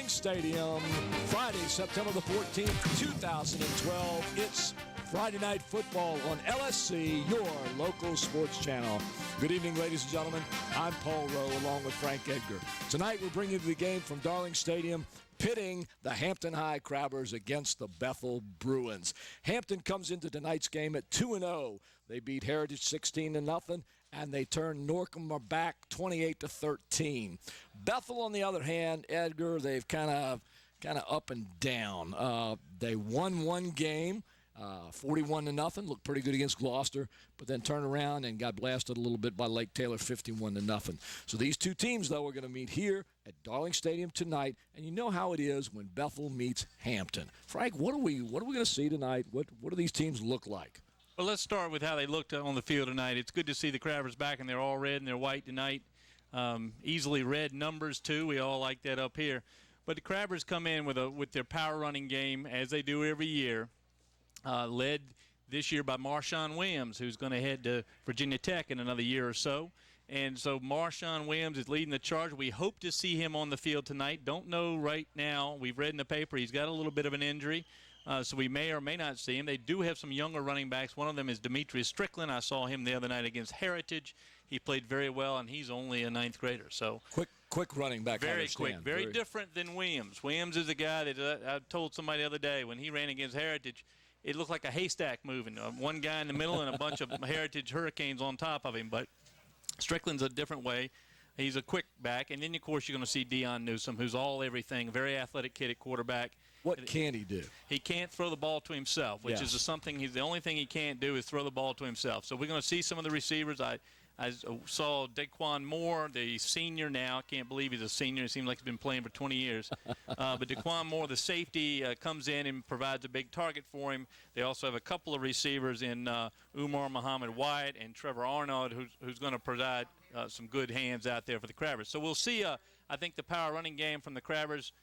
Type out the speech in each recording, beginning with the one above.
Darling Stadium, Friday, September the 14th, 2012. It's Friday Night Football on LSC, your local sports channel. Good evening, ladies and gentlemen. I'm Paul Rowe, along with Frank Edgar. Tonight, we're bringing you the game from Darling Stadium, pitting the Hampton High Crabbers against the Bethel Bruins. Hampton comes into tonight's game at 2-0. They beat Heritage 16-0, and they turn Norcom back 28-13. Bethel, on the other hand, Edgar, they've kind of up and down. They won one game, 41-0, looked pretty good against Gloucester, but then turned around and got blasted a little bit by Lake Taylor, 51-0. So these two teams, though, are going to meet here at Darling Stadium tonight, and you know how it is when Bethel meets Hampton. Frank, what are we going to see tonight? What do these teams look like? Well, let's start with how they looked on the field tonight. It's good to see the Crabbers back, and they're all red and they're white tonight. Easily red numbers, too. We all like that up here. But the Crabbers come in with their power running game, as they do every year, led this year by Marshawn Williams, who's going to head to Virginia Tech in another year or so. And so Marshawn Williams is leading the charge. We hope to see him on the field tonight. Don't know right now. We've read in the paper he's got a little bit of an injury. So we may or may not see him. They do have some younger running backs. One of them is Demetrius Strickland. I saw him the other night against Heritage. He played very well, and he's only a ninth grader. So quick running back. Very quick. Very different than Williams. Williams is a guy that I told somebody the other day when he ran against Heritage, it looked like a haystack moving. One guy in the middle and a bunch of Heritage Hurricanes on top of him. But Strickland's a different way. He's a quick back. And then, of course, you're going to see Deon Newsome, who's all everything, very athletic kid at quarterback. What can he do? He can't throw the ball to himself, which is the only thing he can't do is throw the ball to himself. So we're going to see some of the receivers. I saw Daquan Moore, the senior now. I can't believe he's a senior. It seems like he's been playing for 20 years. But Daquan Moore, the safety, comes in and provides a big target for him. They also have a couple of receivers in Umar Muhammad Wyatt and Trevor Arnold, who's going to provide some good hands out there for the Crabbers. So we'll see, I think, the power running game from the Crabbers,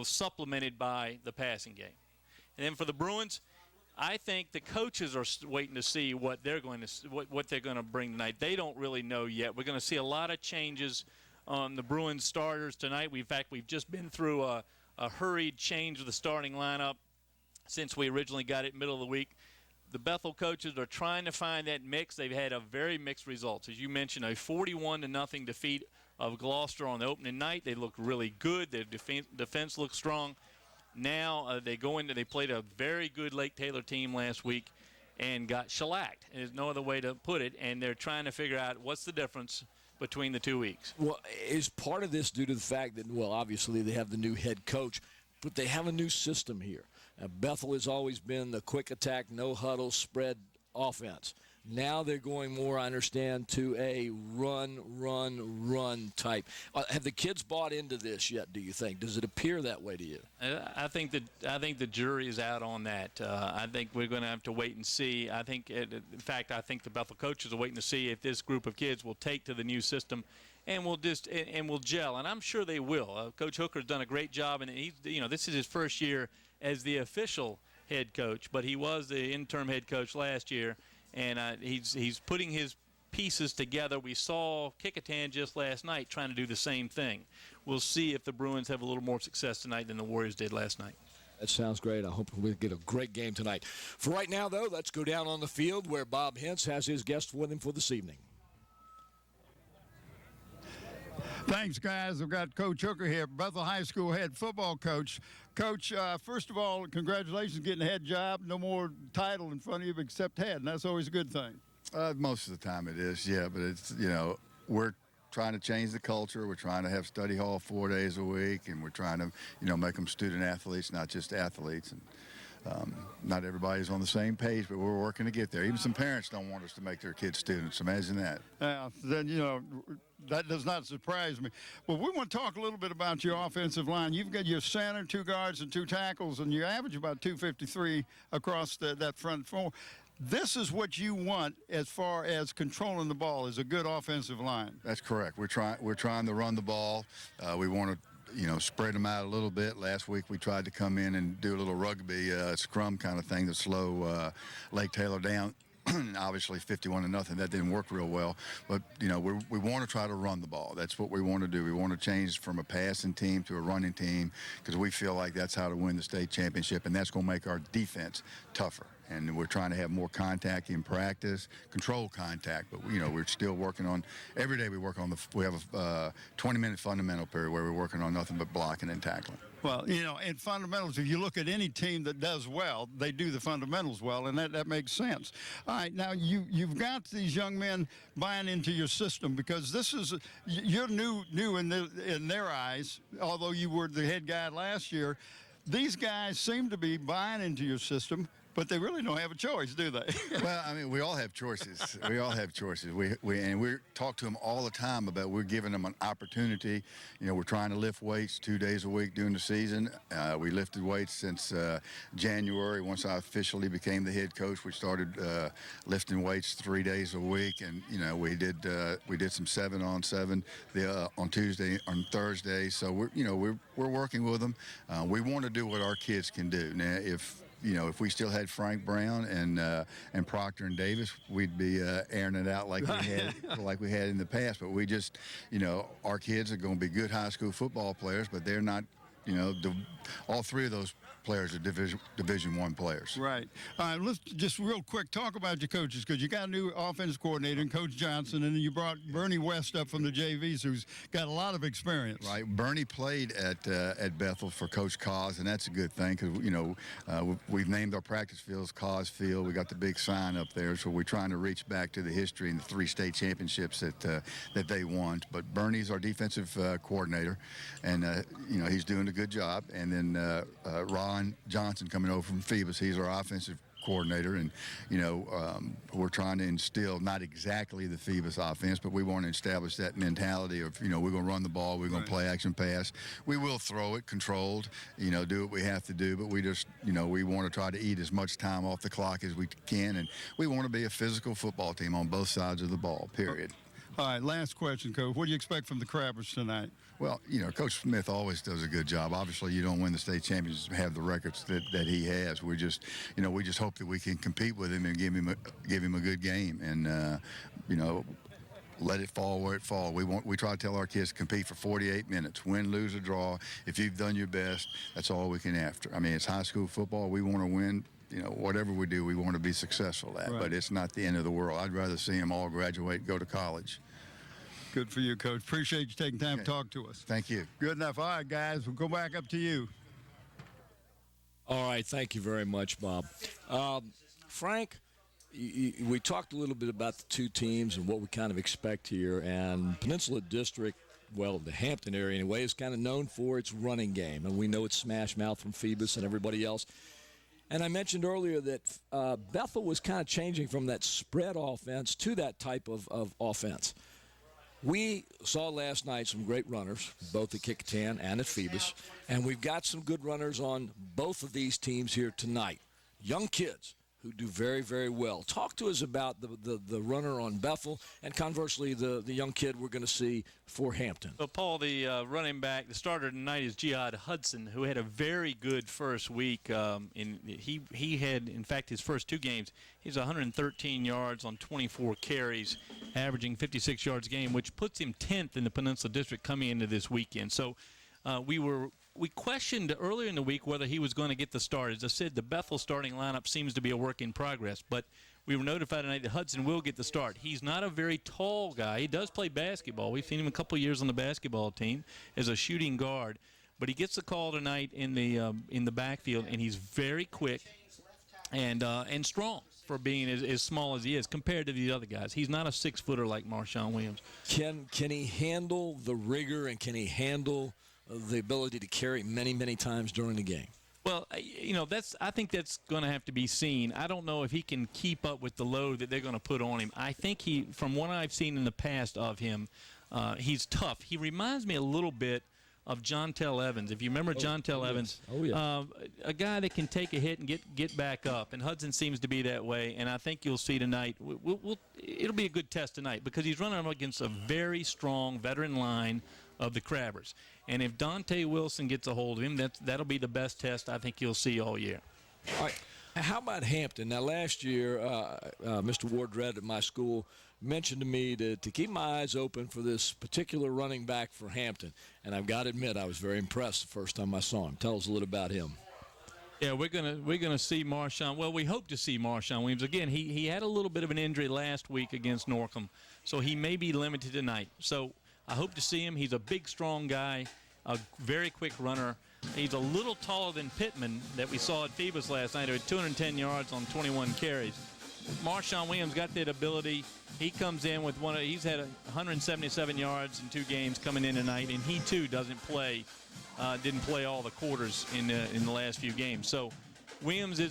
supplemented by the passing game. And then for the Bruins, I think the coaches are waiting to see what they're going to bring tonight. They don't really know yet. We're going to see a lot of changes on the Bruins starters tonight. We've just been through a hurried change of the starting lineup since we originally got it middle of the week. The Bethel coaches are trying to find that mix. They've had a very mixed results. As you mentioned, a 41-0 defeat of Gloucester on the opening night. They looked really good. Their defense looked strong. Now they played a very good Lake Taylor team last week and got shellacked. There's no other way to put it, and they're trying to figure out what's the difference between the 2 weeks. Well, is part of this due to the fact that, well, obviously they have the new head coach, but they have a new system here. Bethel has always been the quick attack, no huddle, spread offense. Now they're going more, I understand, to a run type. Have the kids bought into this yet, do you think? Does it appear that way to you? I think the jury is out on that. I think we're going to have to wait and see. I think the Bethel coaches are waiting to see if this group of kids will take to the new system and will gel. And I'm sure they will. Coach Hooker's done a great job, and this is his first year as the official head coach, but he was the interim head coach last year. And he's putting his pieces together. We saw Kicketan just last night trying to do the same thing. We'll see if the Bruins have a little more success tonight than the Warriors did last night. That sounds great. I hope we get a great game tonight. For right now, though, let's go down on the field where Bob Hintz has his guest with him for this evening. Thanks, guys. I've got Coach Hooker here, Bethel High School head football coach. Coach, first of all, congratulations getting a head job. No more title in front of you except head, and that's always a good thing. Most of the time it is, yeah, but it's, we're trying to change the culture. We're trying to have study hall 4 days a week, and we're trying to, make them student athletes, not just athletes. And not everybody's on the same page, but we're working to get there. Even some parents don't want us to make their kids students. Imagine that. Then, that does not surprise me. Well, we want to talk a little bit about your offensive line. You've got your center, 2 guards, and 2 tackles, and you average about 253 across that front four. This is what you want as far as controlling the ball, is a good offensive line. That's correct. We're trying to run the ball. We want to spread them out a little bit. Last week we tried to come in and do a little rugby scrum kind of thing to slow Lake Taylor down. obviously 51-0, that didn't work real well. But, you know, we want to try to run the ball. That's what we want to do. We want to change from a passing team to a running team because we feel like that's how to win the state championship, and that's going to make our defense tougher. And we're trying to have more contact in practice, control contact. But, you know, we're still working on, every day we work on we have a 20-minute fundamental period where we're working on nothing but blocking and tackling. Well, you know, in fundamentals, if you look at any team that does well, they do the fundamentals well, and that makes sense. All right, now you've got these young men buying into your system because this is you're new in their eyes. Although you were the head guy last year, these guys seem to be buying into your system. But they really don't have a choice, do they? Well, I mean, we all have choices. We all have choices. We talk to them all the time about we're giving them an opportunity. You know, we're trying to lift weights 2 days a week during the season. We lifted weights since January. Once I officially became the head coach, we started lifting weights 3 days a week, and you know, we did some 7-on-7 on Tuesday, on Thursday. So we're working with them. We want to do what our kids can do. Now, if we still had Frank Brown and Proctor and Davis, we'd be airing it out like we had in the past. But we just, you know, our kids are going to be good high school football players, but they're not, you know, all three of those players are Division I players. Right. All right, let's just real quick talk about your coaches because you got a new offense coordinator, and Coach Johnson, and then you brought Bernie West up from the JVs, who's got a lot of experience. Right. Bernie played at Bethel for Coach Cos, and that's a good thing because, you know, we've named our practice fields Cos Field. We got the big sign up there, so we're trying to reach back to the history and the 3 state championships that they won. But Bernie's our defensive coordinator, and, you know, he's doing a good job. And then Ron Johnson coming over from Phoebus, he's our offensive coordinator, and you know, we're trying to instill not exactly the Phoebus offense, but we want to establish that mentality of, you know, we're going to run the ball, we're going to play action pass, we will throw it controlled, you know, do what we have to do, but we just, you know, we want to try to eat as much time off the clock as we can, and we want to be a physical football team on both sides of the ball, period. All right, last question, Coach. What do you expect from the Crabbers tonight? Well, you know, Coach Smith always does a good job. Obviously, you don't win the state championship, have the records that he has. We just hope that we can compete with him and give him a good game, and you know, let it fall where it falls. We try to tell our kids compete for 48 minutes, win, lose, or draw. If you've done your best, that's all we can after. I mean, it's high school football. We want to win. You know, whatever we do, we want to be successful at. Right. But it's not the end of the world. I'd rather see them all graduate and go to college. Good for you, Coach. Appreciate you taking time to talk to us. Thank you. Good enough. All right, guys, we'll go back up to you. All right, thank you very much, Bob. Frank, we talked a little bit about the two teams and what we kind of expect here, and Peninsula District, well, the Hampton area anyway, is kind of known for its running game, and we know it's smash mouth from Phoebus and everybody else. And I mentioned earlier that Bethel was kind of changing from that spread offense to that type of offense. We saw last night some great runners, both at Kickotan and at Phoebus, and we've got some good runners on both of these teams here tonight. Young kids who do very, very well. Talk to us about the runner on Bethel and conversely the young kid we're going to see for Hampton. Well, Paul, the running back, the starter tonight is Jihad Hudson, who had a very good first week. He had, in fact, his first 2 games, he's 113 yards on 24 carries, averaging 56 yards a game, which puts him 10th in the Peninsula District coming into this weekend. So we questioned earlier in the week whether he was going to get the start. As I said, the Bethel starting lineup seems to be a work in progress, but we were notified tonight that Hudson will get the start. He's not a very tall guy. He does play basketball. We've seen him a couple of years on the basketball team as a shooting guard, but he gets the call tonight in the backfield, and he's very quick and strong for being as small as he is compared to the other guys. He's not a 6-footer like Marshawn Williams. Can he handle the rigor, and can he handle the ability to carry many, many times during the game? Well, you know, I think that's going to have to be seen. I don't know if he can keep up with the load that they're going to put on him. I think from what I've seen in the past of him, he's tough. He reminds me a little bit of John Tell Evans. If you remember John Tell Evans, a guy that can take a hit and get back up, and Hudson seems to be that way, and I think you'll see tonight. It'll be a good test tonight because he's running up against a very strong veteran line of the Crabbers. And if Dante Wilson gets a hold of him, that'll be the best test I think you'll see all year. All right. How about Hampton? Now, last year, Mr. Wardred at my school mentioned to me to keep my eyes open for this particular running back for Hampton. And I've got to admit, I was very impressed the first time I saw him. Tell us a little about him. Yeah, we're gonna see Marshawn. Well, we hope to see Marshawn Williams again. He had a little bit of an injury last week against Norcom, so he may be limited tonight. So I hope to see him. He's a big, strong guy, a very quick runner. He's a little taller than Pittman that we saw at Phoebus last night, who had 210 yards on 21 carries. Marshawn Williams got that ability. He comes in with he's had 177 yards in 2 games coming in tonight, and he too didn't play all the quarters in the last few games. So Williams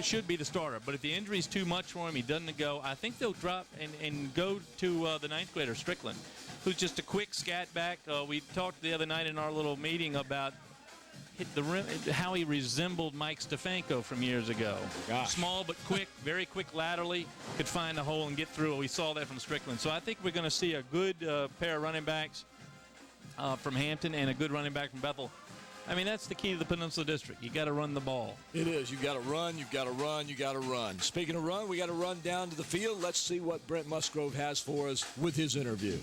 should be the starter. But if the injury is too much for him, he doesn't go. I think they'll drop and go to the 9th grader Strickland, who's just a quick scat back. We talked the other night in our little meeting about how he resembled Mike Stefanko from years ago. Gosh. Small but quick, very quick laterally, could find a hole and get through. We saw that from Strickland. So I think we're going to see a good pair of running backs from Hampton and a good running back from Bethel. I mean, that's the key to the Peninsula District. You got to run the ball. It is. You got to run. You got to run. You got to run. Speaking of run, we got to run down to the field. Let's see what Brent Musgrove has for us with his interview.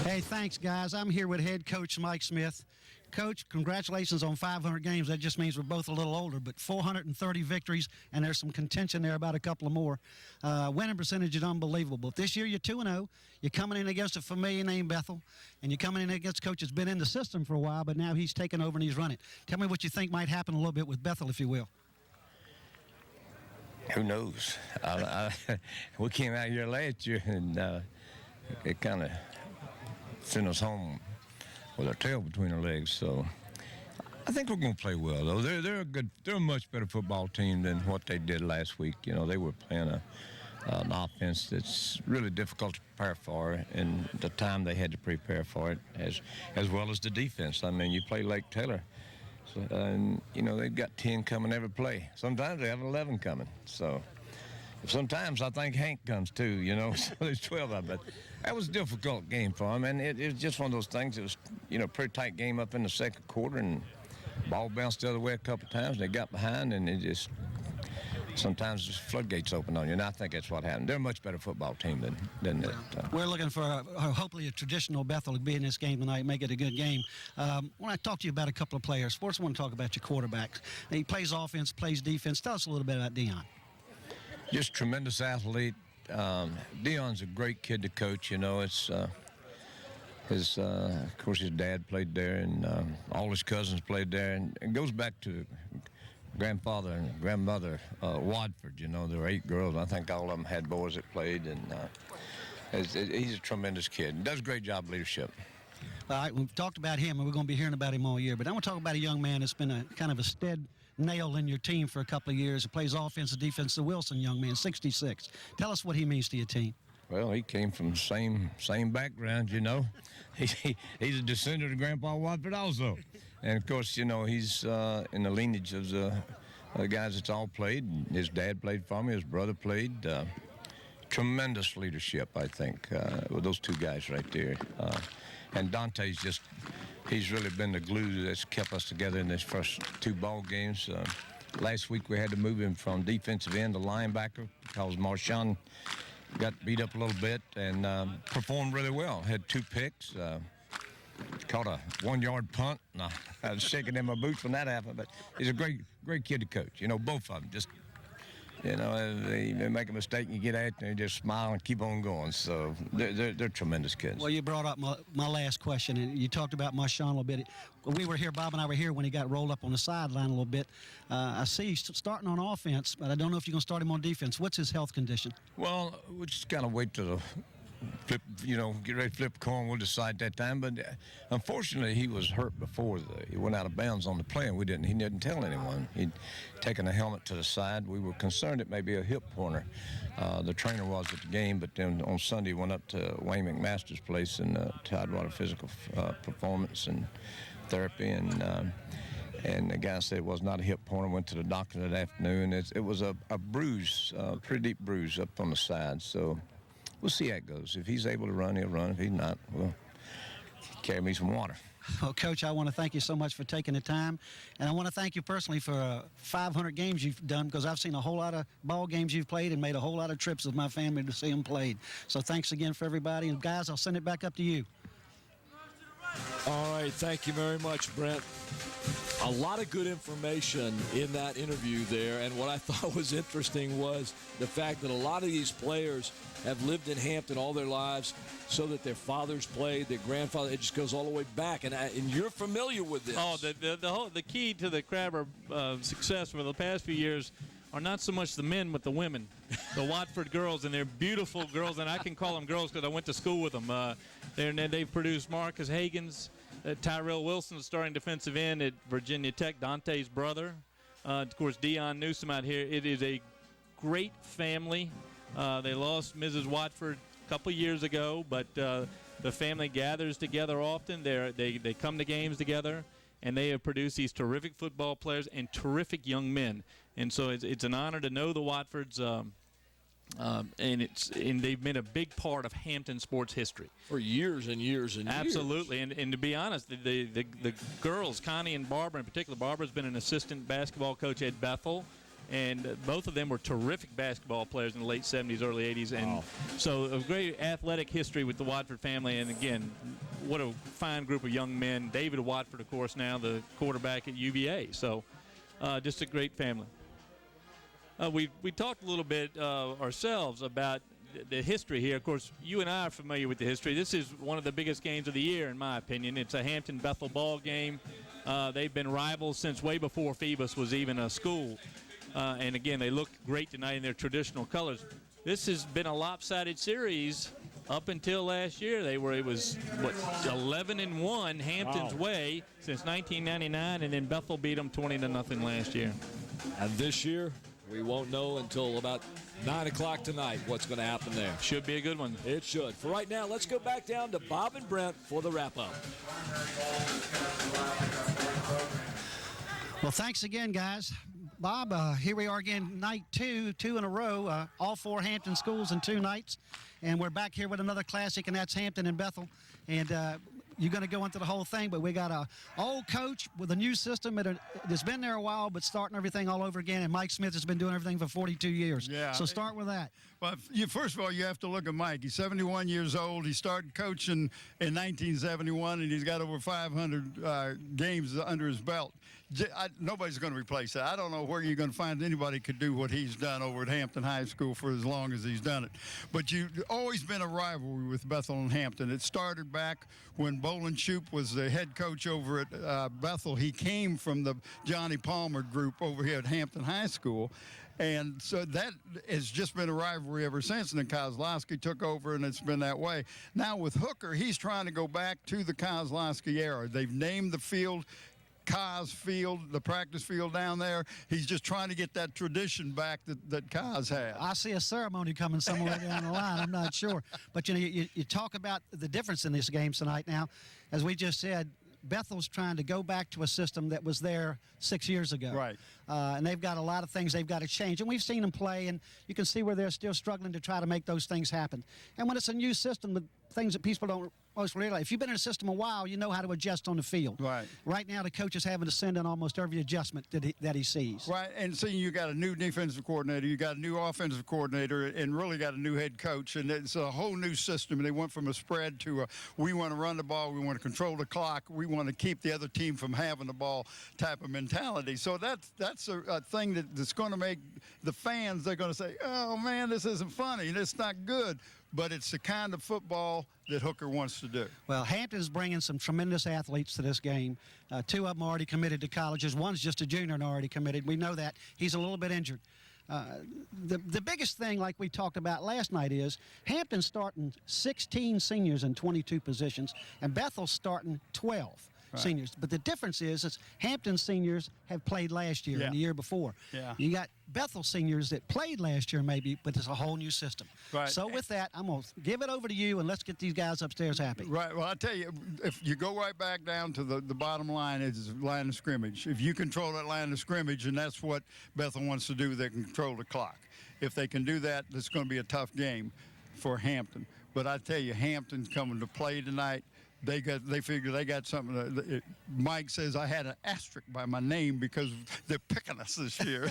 Hey, thanks, guys. I'm here with head coach Mike Smith. Coach, congratulations on 500 games. That just means we're both a little older, but 430 victories, and there's some contention there about a couple of more. Winning percentage is unbelievable. But this year you're 2-0. You're coming in against a familiar name, Bethel, and you're coming in against a coach that's been in the system for a while, but now he's taken over and he's running. Tell me what you think might happen a little bit with Bethel, if you will. Who knows? We came out here last year, and it kind of sent us home with our tail between our legs. So I think we're going to play well, though. They're a much better football team than what they did last week. You know, they were playing an offense that's really difficult to prepare for, and the time they had to prepare for it, as well as the defense. I mean, you play Lake Taylor, so, and you know they've got 10 coming every play. Sometimes they have 11 coming. So sometimes I think Hank comes too. You know, so there's 12 of them. But that was a difficult game for them, and it was just one of those things. It was, you know, pretty tight game up in the second quarter, and ball bounced the other way a couple of times. They got behind, and it just sometimes the floodgates open on you, and I think that's what happened. They're a much better football team than that. We're looking for hopefully a traditional Bethel to be in this game tonight, make it a good game. When I talk to you about a couple of players, first I want to talk about your quarterback. He plays offense, plays defense. Tell us a little bit about Deon. Just tremendous athlete. Deon's a great kid to coach. You know, it's of course his dad played there, and all his cousins played there, and it goes back to grandfather and grandmother Wadford. You know, there were 8 girls. I think all of them had boys that played, and he's a tremendous kid and does a great job of leadership. All right, we've talked about him, and we're going to be hearing about him all year, but I want to talk about a young man that's been a kind of a stead nail in your team for a couple of years. He plays offense and defense, the Wilson young man, 66. Tell us what he means to your team. Well, he came from the same background, you know. He's a descendant of Grandpa Watford also. And, of course, you know, he's in the lineage of the guys that's all played. His dad played for me. His brother played. Tremendous leadership, I think, with those 2 guys right there. And Dante's he's really been the glue that's kept us together in these first 2 ball games. Last week we had to move him from defensive end to linebacker because Marshawn got beat up a little bit and performed really well. Had 2 picks, caught a 1-yard punt. And I was shaking in my boots when that happened, but he's a great kid to coach. You know, both of them just, you know, they make a mistake and you get at it and they just smile and keep on going. So they're tremendous kids. Well, you brought up my last question, and you talked about Marshawn a little bit. We were here, Bob and I were here when he got rolled up on the sideline a little bit. I see he's starting on offense, but I don't know if you're going to start him on defense. What's his health condition? Well, we'll just kind of wait till the flip, you know, get ready to flip the coin. We'll decide that time. But unfortunately, he was hurt before he went out of bounds on the play, and he didn't tell anyone. He'd taken a helmet to the side. We were concerned it may be a hip pointer. The trainer was at the game, but then on Sunday went up to Wayne McMaster's place in Tidewater Physical Performance and Therapy, and the guy said it was not a hip pointer. Went to the doctor that afternoon. It was a bruise, pretty deep bruise up on the side. So we'll see how it goes. If he's able to run, he'll run. If he's not, we'll carry me some water. Well, Coach, I want to thank you so much for taking the time, and I want to thank you personally for 500 games you've done, because I've seen a whole lot of ball games you've played and made a whole lot of trips with my family to see them played. So thanks again for everybody, and guys, I'll send it back up to you. All right, thank you very much, Brent. A lot of good information in that interview there, and what I thought was interesting was the fact that a lot of these players have lived in Hampton all their lives, so that their fathers played, their grandfather. It just goes all the way back, and you're familiar with this. Oh, the key to the Crabber success for the past few years are not so much the men, but the women, the Watford girls, and they're beautiful girls, and I can call them girls because I went to school with them. They've produced Marcus Hagans, Tyrell Wilson, the starting defensive end at Virginia Tech, Dante's brother. Of course, Deon Newsome out here. It is a great family. They lost Mrs. Watford a couple years ago, but the family gathers together often. They come to games together, and they have produced these terrific football players and terrific young men. And so it's an honor to know the Watfords, and they've been a big part of Hampton sports history for years and years and Absolutely. years. And to be honest, the girls, Connie and Barbara in particular, Barbara's been an assistant basketball coach at Bethel. And both of them were terrific basketball players in the late 70s, early 80s. And so a great athletic history with the Watford family. And, again, what a fine group of young men. David Watford, of course, now the quarterback at UVA. So just a great family. We talked a little bit ourselves about the history here. Of course, you and I are familiar with the history. This is one of the biggest games of the year, in my opinion. It's a Hampton-Bethel ball game. They've been rivals since way before Phoebus was even a school. And, again, they look great tonight in their traditional colors. This has been a lopsided series up until last year. It was 11-1 Hampton's way since 1999, and then Bethel beat them 20-0 last year. And this year, we won't know until about 9 o'clock tonight what's going to happen there. Should be a good one. It should. For right now, let's go back down to Bob and Brent for the wrap-up. Well, thanks again, guys. Bob, here we are again, night two in a row, all 4 Hampton schools in 2 nights. And we're back here with another classic, and that's Hampton and Bethel. And you're going to go into the whole thing, but we got a old coach with a new system that's been there a while, but starting everything all over again. And Mike Smith has been doing everything for 42 years. Yeah. So start with that. Well, first of all, you have to look at Mike. He's 71 years old. He started coaching in 1971, and he's got over 500 games under his belt. Nobody's going to replace that. I don't know where you're going to find anybody could do what he's done over at Hampton High School for as long as he's done it. But you've always been a rivalry with Bethel and Hampton. It started back when Bolin Shoup was the head coach over at Bethel. He came from the Johnny Palmer group over here at Hampton High School. And so that has just been a rivalry ever since. And then Kozlowski took over, and it's been that way. Now with Hooker, he's trying to go back to the Kozlowski era. They've named the field Kaz Field, the practice field down there. He's just trying to get that tradition back that Kaz had. I see a ceremony coming somewhere down the line. I'm not sure. But, you talk about the difference in this game tonight now. As we just said, Bethel's trying to go back to a system that was there 6 years ago. Right. And they've got a lot of things they've got to change. And we've seen them play, and you can see where they're still struggling to try to make those things happen. And when it's a new system with things that people don't most realize, if you've been in a system a while, you know how to adjust on the field. Right. Right now, the coach is having to send in almost every adjustment that he sees. Right, and see, you got a new defensive coordinator, you got a new offensive coordinator, and really got a new head coach, and it's a whole new system. And they went from a spread to we want to run the ball, we want to control the clock, we want to keep the other team from having the ball type of mentality. So that's a thing that's going to make the fans, they're going to say, oh, man, this isn't funny, this is not good. But it's the kind of football that Hooker wants to do. Well, Hampton's bringing some tremendous athletes to this game. 2 of them already committed to colleges. One's just a junior and already committed. We know that. He's a little bit injured. The biggest thing, like we talked about last night, is Hampton's starting 16 seniors in 22 positions, and Bethel's starting 12. Right. Seniors. But the difference is Hampton seniors have played last year and the year before. Yeah. You got Bethel seniors that played last year maybe, but it's a whole new system. Right. So with that, I'm going to give it over to you, and let's get these guys upstairs happy. Right. Well, I tell you, if you go right back down to the bottom line, is line of scrimmage. If you control that line of scrimmage, and that's what Bethel wants to do, they can control the clock. If they can do that, it's going to be a tough game for Hampton. But I tell you, Hampton's coming to play tonight. they figure they got something. Mike says I had an asterisk by my name because they're picking us this year.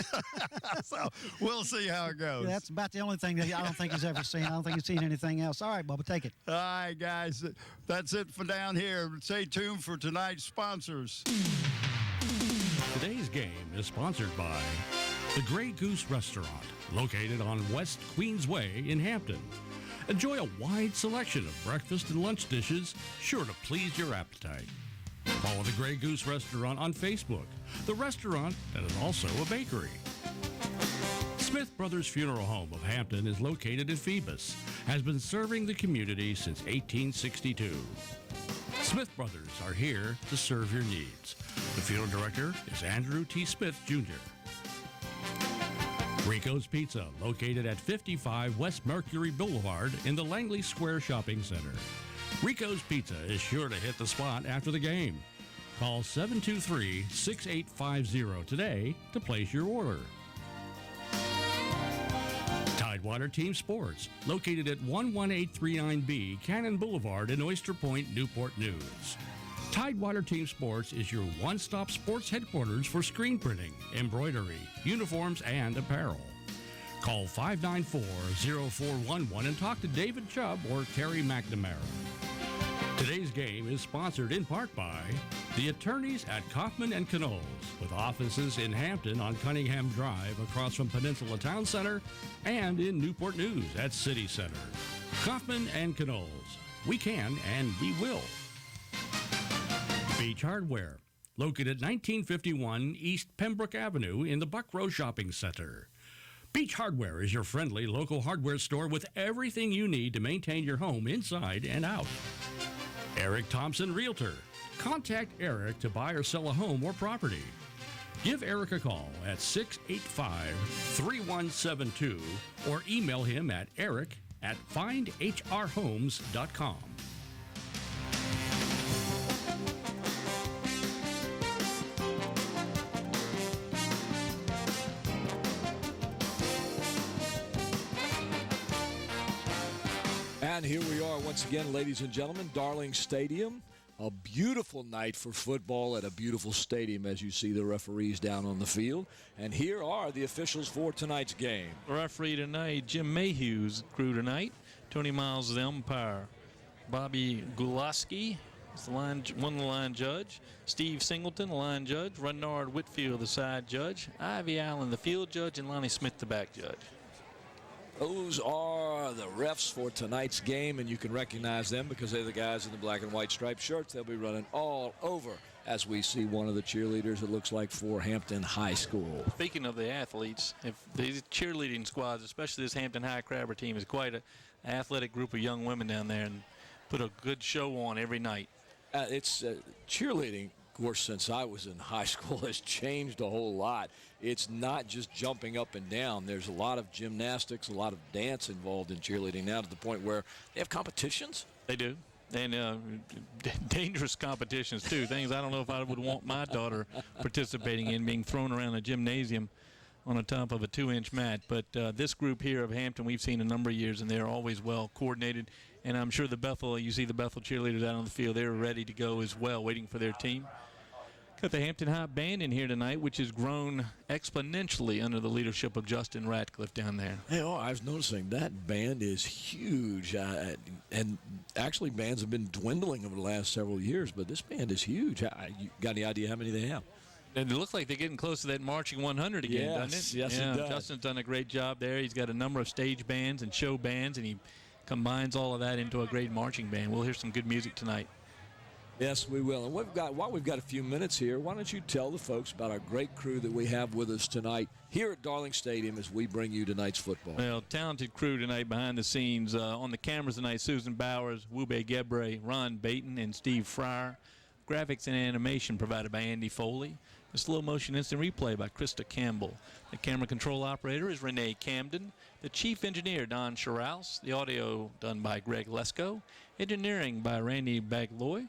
So we'll see how it goes. Yeah, that's about the only thing that I don't think he's ever seen. I don't think he's seen anything else. All right, Bubba, take it. All right, guys, that's it for down here. Stay tuned for tonight's sponsors. Today's game is sponsored by the Grey Goose Restaurant, located on West Queensway in Hampton. Enjoy a wide selection of breakfast and lunch dishes, sure to please your appetite. Follow the Grey Goose Restaurant on Facebook, the restaurant that is also a bakery. Smith Brothers Funeral Home of Hampton is located in Phoebus, has been serving the community since 1862. Smith Brothers are here to serve your needs. The funeral director is Andrew T. Smith, Jr. Rico's Pizza, located at 55 West Mercury Boulevard in the Langley Square Shopping Center. Rico's Pizza is sure to hit the spot after the game. Call 723-6850 today to place your order. Tidewater Team Sports, located at 11839B Cannon Boulevard in Oyster Point, Newport News. Tidewater Team Sports is your one-stop sports headquarters for screen printing, embroidery, uniforms, and apparel. Call 594-0411 and talk to David Chubb or Terry McNamara. Today's game is sponsored in part by the attorneys at Kaufman & Knowles, with offices in Hampton on Cunningham Drive across from Peninsula Town Center and in Newport News at City Center. Kaufman & Knowles. We can and we will. Beach Hardware, located at 1951 East Pembroke Avenue in the Buck Row Shopping Center. Beach Hardware is your friendly local hardware store with everything you need to maintain your home inside and out. Eric Thompson Realtor. Contact Eric to buy or sell a home or property. Give Eric a call at 685-3172 or email him at eric@findhrhomes.com. And here we are once again, ladies and gentlemen, Darling Stadium. A beautiful night for football at a beautiful stadium as you see the referees down on the field. And here are the officials for tonight's game. Referee tonight, Jim Mayhew's crew tonight. Tony Miles is the umpire. Bobby Gulaski is the line judge. Steve Singleton, the line judge. Renard Whitfield, the side judge. Ivy Allen, the field judge. And Lonnie Smith, the back judge. Those are the refs for tonight's game, and you can recognize them because they're the guys in the black and white striped shirts. They'll be running all over as we see one of the cheerleaders, it looks like, for Hampton High School. Speaking of the athletes, if these cheerleading squads, especially this Hampton High Crabber team, is quite an athletic group of young women down there and put a good show on every night. It's cheerleading, of course, since I was in high school, has changed a whole lot. It's not just jumping up and down. There's a lot of gymnastics, a lot of dance involved in cheerleading now to the point where they have competitions. They do. And dangerous competitions, too. Things I don't know if I would want my daughter participating in, being thrown around a gymnasium on the top of a 2-inch mat. But this group here of Hampton, we've seen a number of years, and they're always well coordinated. And I'm sure you see the Bethel cheerleaders out on the field, they're ready to go as well, waiting for their team. Got the Hampton High Band in here tonight, which has grown exponentially under the leadership of Justin Ratcliffe down there. Hey, I was noticing that band is huge. And actually, bands have been dwindling over the last several years, but this band is huge. You got any idea how many they have? And it looks like they're getting close to that marching 100 again, doesn't it? Yes, it does. Justin's done a great job there. He's got a number of stage bands and show bands, and he combines all of that into a great marching band. We'll hear some good music tonight. Yes, we will. And while we've got a few minutes here, why don't you tell the folks about our great crew that we have with us tonight here at Darling Stadium as we bring you tonight's football. Well, talented crew tonight behind the scenes. On the cameras tonight, Susan Bowers, Wube Gebre, Ron Baton, and Steve Fryer. Graphics and animation provided by Andy Foley. The slow motion instant replay by Krista Campbell. The camera control operator is Renee Camden. The chief engineer, Don Sherrouse. The audio done by Greg Lesko. Engineering by Randy Bagloy.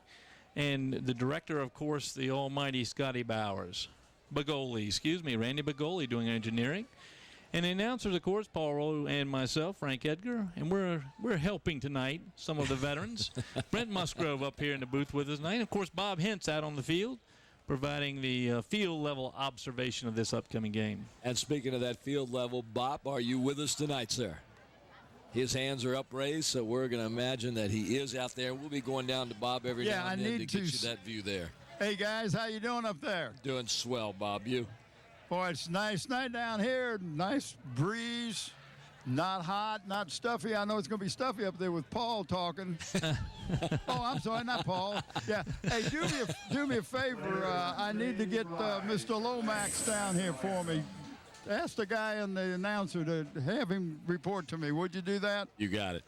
And the director, of course, the almighty Scotty Bowers. Randy Bagoli doing engineering. And the announcers, of course, Paul Rowe and myself, Frank Edgar, and we're helping tonight some of the veterans. Brent Musgrove up here in the booth with us tonight. And, of course, Bob Hintz out on the field, providing the field-level observation of this upcoming game. And speaking of that field level, Bob, are you with us tonight, sir? His hands are upraised, so we're going to imagine that he is out there. We'll be going down to Bob every now and then to get you that view there. Hey, guys, how you doing up there? Doing swell, Bob. You? Boy, it's a nice night down here. Nice breeze. Not hot, not stuffy. I know it's going to be stuffy up there with Paul talking. Oh, I'm sorry, not Paul. Yeah. Hey, do me a favor. I need to get Mr. Lomax down here for me. Ask the guy and the announcer to have him report to me. Would you do that? You got it.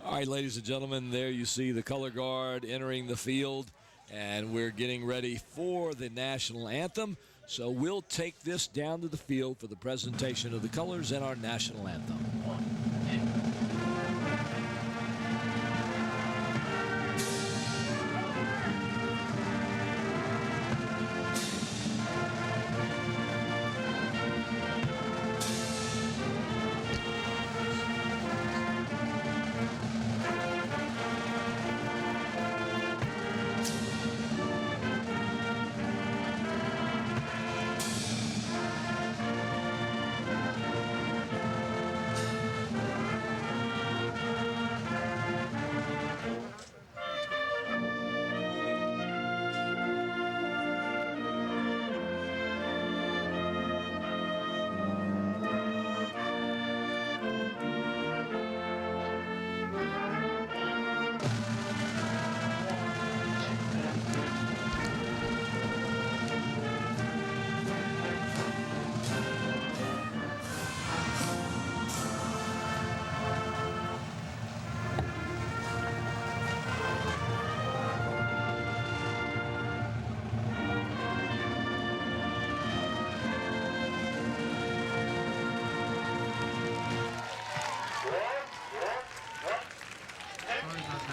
All right, ladies and gentlemen, there you see the color guard entering the field, and we're getting ready for the national anthem. So we'll take this down to the field for the presentation of the colors and our national anthem.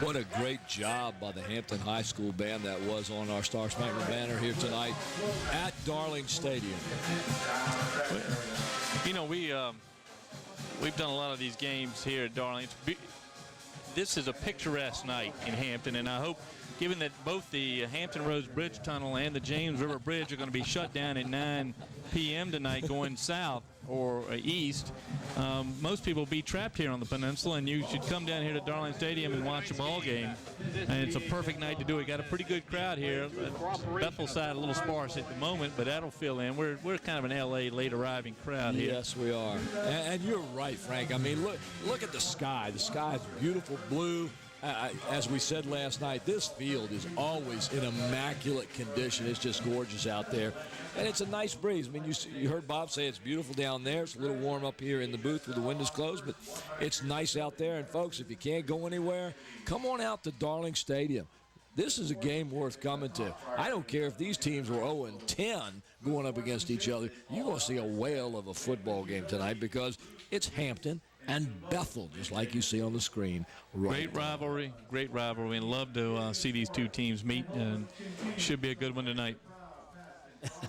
What a great job by the Hampton High School band that was on our Star Spangled Banner here tonight at Darling Stadium. You know, we've done a lot of these games here at Darling. This is a picturesque night in Hampton, and I hope, given that both the Hampton Roads Bridge Tunnel and the James River Bridge are going to be shut down at 9 p.m. tonight going south or east, most people will be trapped here on the peninsula, and you should come down here to Darling Stadium and watch a ball game. And it's a perfect night to do it. Got a pretty good crowd here. Bethel side a little sparse at the moment, but that'll fill in. We're kind of an L.A. late arriving crowd here. Yes, we are. And you're right, Frank. I mean, look at the sky. The sky is beautiful blue. As we said last night, this field is always in immaculate condition. It's just gorgeous out there. And it's a nice breeze. I mean, you heard Bob say it's beautiful down there. It's a little warm up here in the booth with the windows closed, but it's nice out there. And, folks, if you can't go anywhere, come on out to Darling Stadium. This is a game worth coming to. I don't care if these teams were 0-10 going up against each other. You're going to see a whale of a football game tonight because it's Hampton and Bethel, just like you see on the screen. Great rivalry, and love to see these two teams meet, and should be a good one tonight.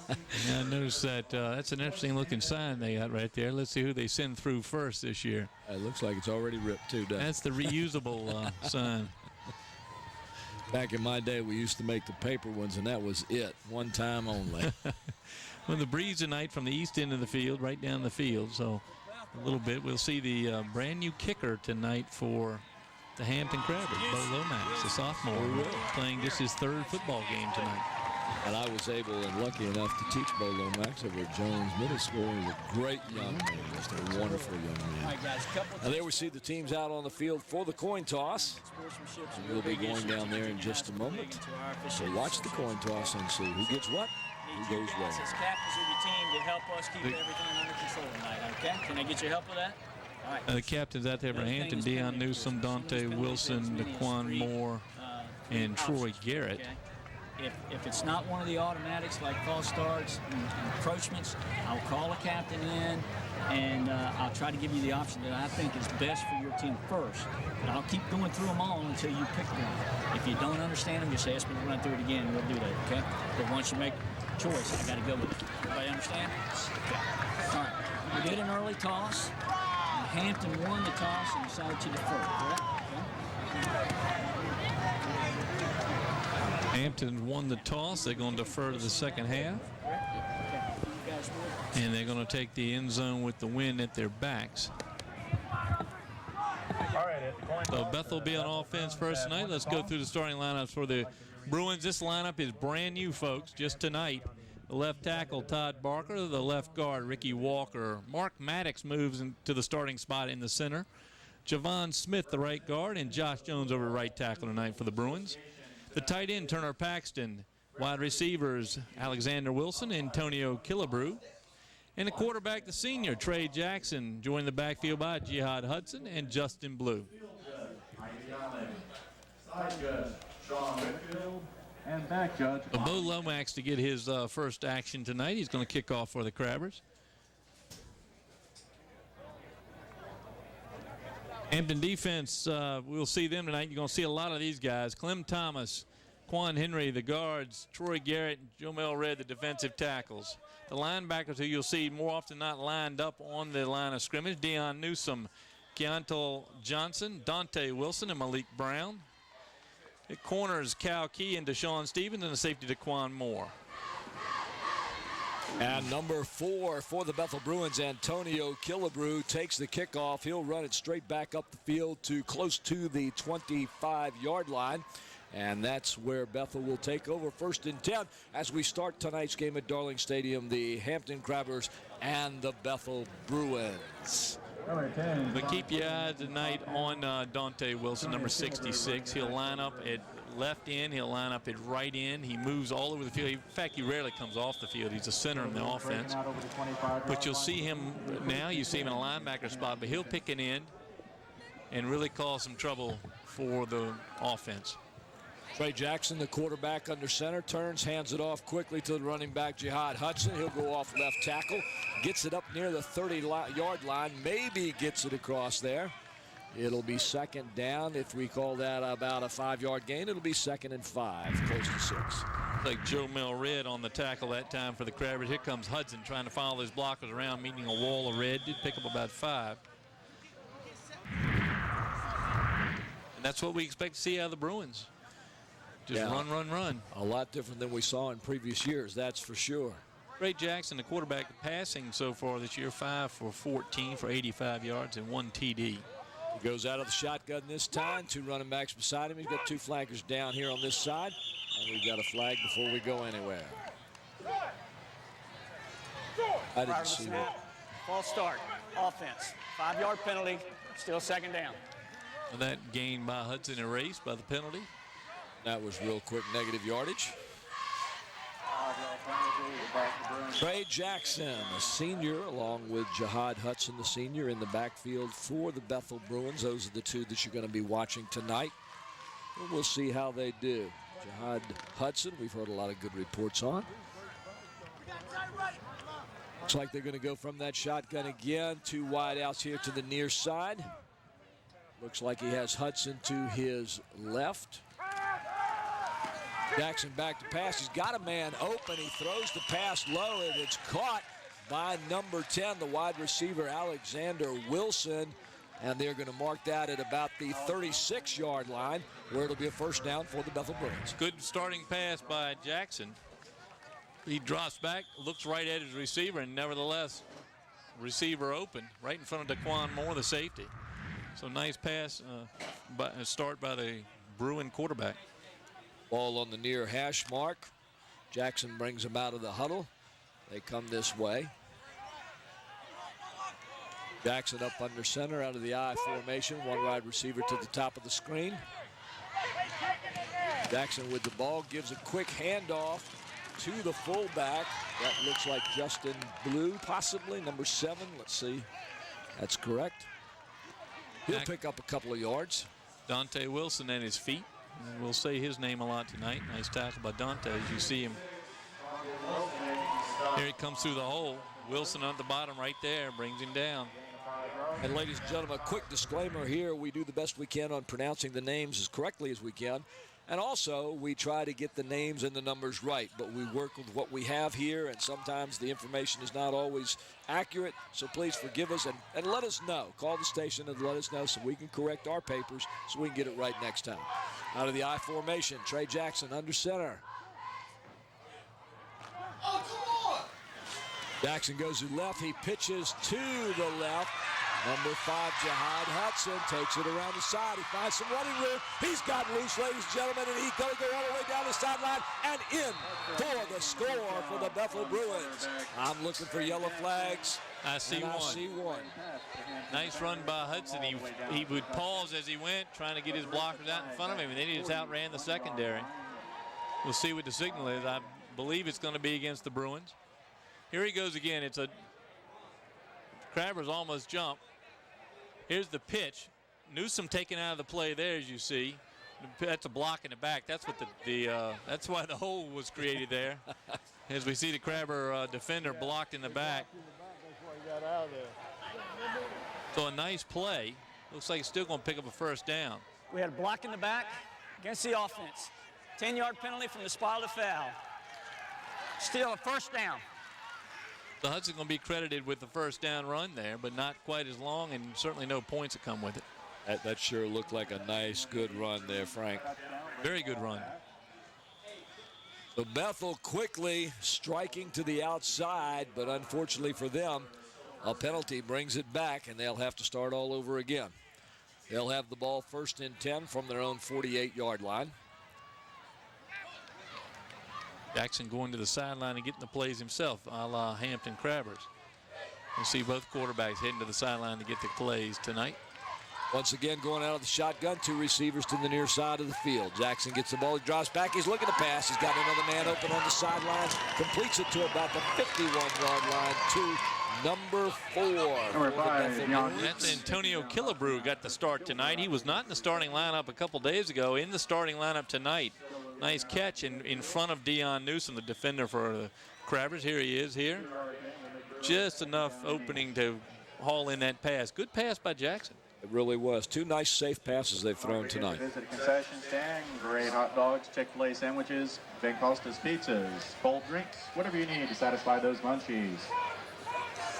I noticed that that's an interesting-looking sign they got right there. Let's see who they send through first this year. It looks like it's already ripped, too, doesn't it? That's the reusable sign. Back in my day, we used to make the paper ones, and that was it, one time only. Well, the breeze tonight from the east end of the field, right down the field, so a little bit. We'll see the brand-new kicker tonight for the Hampton Crabbers, Bo Lomax, a sophomore, playing just his third football game tonight. And I was able and lucky enough to teach Bo Lomax over at Jones Middle School. He's a great young man, just a wonderful young man. All right, guys, Now there we see the teams out on the field for the coin toss. And we'll be going down there in just a moment. So watch the coin toss and see who gets what, who goes where. As captains of your team to help us keep everything under control tonight, okay? Can I get your help with that? All right. The captains out there for Hampton, Deon Newsome, Dante Wilson, Daquan Moore, and Troy Garrett. Okay. If it's not one of the automatics like false starts and encroachments, I'll call a captain in, and I'll try to give you the option that I think is best for your team first. And I'll keep going through them all until you pick one. If you don't understand them, just ask me to run through it again, and we'll do that, okay? But once you make choice. I got to go with it. Everybody understand? Okay. All right. We did an early toss. Hampton won the toss and decided to defer, correct? Okay. Hampton won the toss. They're going to defer to the second half. And they're going to take the end zone with the wind at their backs. So Bethel will be on offense first tonight. Let's go through the starting lineups for the Bruins. This lineup is brand new, folks, just tonight. The left tackle, Todd Barker. The left guard, Ricky Walker. Mark Maddox moves into the starting spot in the center. Javon Smith, the right guard, and Josh Jones over right tackle tonight for the Bruins. The tight end, Turner Paxton. Wide receivers, Alexander Wilson, Antonio Killebrew. And the quarterback, the senior, Trey Jackson, joined the backfield by Jihad Hudson and Justin Blue. And back judge. Bo Lomax to get his first action tonight. He's going to kick off for the Crabbers. Hampton defense, we'll see them tonight. You're going to see a lot of these guys. Clem Thomas, Quan Henry, the guards, Troy Garrett, and Jomel Red, the defensive tackles. The linebackers who you'll see more often not lined up on the line of scrimmage, Deon Newsome, Keontal Johnson, Dante Wilson, and Malik Brown. At corners, Cal Key and Deshaun Stevens, and the safety Daquan Moore. And number 4 for the Bethel Bruins, Antonio Killebrew, takes the kickoff. He'll run it straight back up the field to close to the 25-yard line. And that's where Bethel will take over, 1st and 10, as we start tonight's game at Darling Stadium, the Hampton Crabbers and the Bethel Bruins. But keep your eyes tonight on Dante Wilson, number 66. He'll line up at left end. He'll line up at right end. He moves all over the field. In fact, he rarely comes off the field. He's a center in the offense. But you'll see him now. You see him in a linebacker spot, but he'll pick an end and really cause some trouble for the offense. Trey Jackson, the quarterback under center, turns, hands it off quickly to the running back, Jihad Hudson. He'll go off left tackle, gets it up near the 30-yard line, maybe gets it across there. It'll be 2nd down. If we call that about a 5-yard gain, it'll be 2nd and 5, close to 6. Like Joe Mel Red on the tackle that time for the Crabbers. Here comes Hudson trying to follow his blockers around, meeting a wall of red. Did pick up about 5. And that's what we expect to see out of the Bruins. Just run, run, run. A lot different than we saw in previous years, that's for sure. Trey Jackson, the quarterback, passing so far this year, 5 for 14 for 85 yards and 1 TD. He goes out of the shotgun this time. 2 running backs beside him. He's got 2 flankers down here on this side. And we've got a flag before we go anywhere. I didn't see that. False start. Offense. 5-yard penalty. Still 2nd down. And that gain by Hudson erased by the penalty. That was real quick negative yardage. Trey Jackson, a senior, along with Jihad Hudson, the senior, in the backfield for the Bethel Bruins. Those are the 2 that you're going to be watching tonight. And we'll see how they do. Jihad Hudson, we've heard a lot of good reports on. Looks like they're going to go from that shotgun again. 2 wideouts here to the near side. Looks like he has Hudson to his left. Jackson back to pass. He's got a man open. He throws the pass low, and it's caught by number 10, the wide receiver, Alexander Wilson. And they're going to mark that at about the 36-yard line, where it'll be a 1st down for the Bethel Bruins. Good starting pass by Jackson. He drops back, looks right at his receiver, and nevertheless, receiver open right in front of Daquan Moore, the safety. So nice pass, start by the Bruin quarterback. Ball on the near hash mark. Jackson brings him out of the huddle. They come this way. Jackson up under center out of the I formation. 1 wide receiver to the top of the screen. Jackson with the ball gives a quick handoff to the fullback. That looks like Justin Blue, possibly, number 7. Let's see. That's correct. He'll pick up a couple of yards. Dante Wilson at his feet. And we'll say his name a lot tonight. Nice tackle by Dante as you see him. Here he comes through the hole. Wilson at the bottom right there brings him down. And ladies and gentlemen, a quick disclaimer here. We do the best we can on pronouncing the names as correctly as we can. And also, we try to get the names and the numbers right, but we work with what we have here, and sometimes the information is not always accurate, so please forgive us and let us know. Call the station and let us know so we can correct our papers so we can get it right next time. Out of the I formation, Trey Jackson under center. Jackson goes to left. He pitches to the left. Number 5, Jihad Hudson takes it around the side. He finds some running room. He's got loose, ladies and gentlemen, and he's going to go all the way down the sideline and in for the score for the Bethel Bruins. I'm looking for yellow flags. I see one. Nice run by Hudson. He would pause as he went, trying to get his blockers out in front of him, and then he just outran the secondary. We'll see what the signal is. I believe it's going to be against the Bruins. Here he goes again. It's a Crabbers almost jump. Here's the pitch. Newsome taken out of the play there, as you see. That's a block in the back. That's what that's why the hole was created there. As we see the Crabber defender blocked in the back. So a nice play. Looks like he's still going to pick up a first down. We had a block in the back against the offense. 10-yard penalty from the spot of the foul. Still a first down. So Hudson's going to be credited with the first down run there, but not quite as long, and certainly no points that come with it. That sure looked like a nice, good run there, Frank. Very good run. So Bethel quickly striking to the outside, but unfortunately for them, a penalty brings it back, and they'll have to start all over again. They'll have the ball 1st and 10 from their own 48-yard line. Jackson going to the sideline and getting the plays himself, a la Hampton Crabbers. We'll see both quarterbacks heading to the sideline to get the plays tonight. Once again, going out of the shotgun, 2 receivers to the near side of the field. Jackson gets the ball, he drops back, he's looking to pass. He's got another man open on the sideline, completes it to about the 51-yard line to number 4. Number 5, Deon. That's Antonio Killebrew got the start tonight. He was not in the starting lineup a couple days ago, in the starting lineup tonight. Nice catch in front of Deon Newsome, the defender for the Crabbers. Here he is here. Just enough opening to haul in that pass. Good pass by Jackson. It really was. 2 nice, safe passes they've thrown tonight. Visit a concession stand, great hot dogs, Chick-fil-A sandwiches, Ben Costas pizzas, cold drinks, whatever you need to satisfy those munchies.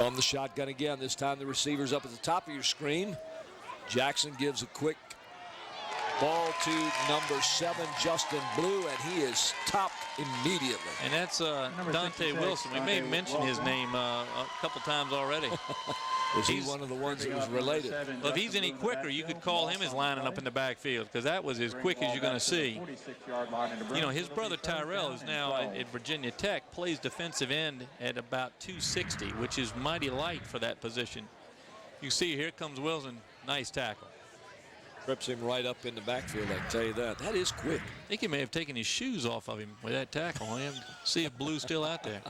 On the shotgun again. This time the receiver's up at the top of your screen. Jackson gives a quick ball to number 7, Justin Blue, and he is stopped immediately. And that's Dante Wilson. We may mention his name a couple times already. Is he one of the ones that was related? Well, if he's any quicker, you could call him as lining up in the backfield, because that was as quick as you're going to see. You know, his brother Tyrell is now at Virginia Tech, plays defensive end at about 260, which is mighty light for that position. You see, here comes Wilson. Nice tackle. Trips him right up in the backfield, I can tell you that. That is quick. I think he may have taken his shoes off of him with that tackle. I have to see if Blue's still out there.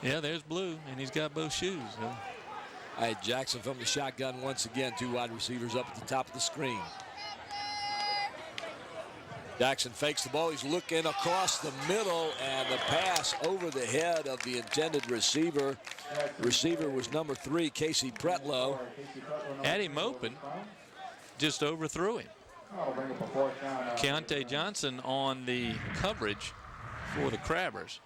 Yeah, there's Blue, and he's got both shoes. So. All right, Jackson from the shotgun once again. 2 wide receivers up at the top of the screen. Jackson fakes the ball. He's looking across the middle, and the pass over the head of the intended receiver. The receiver was number 3, Casey Pretlow. Had him open. Just overthrew him. Keontae Johnson on the coverage for the Crabbers.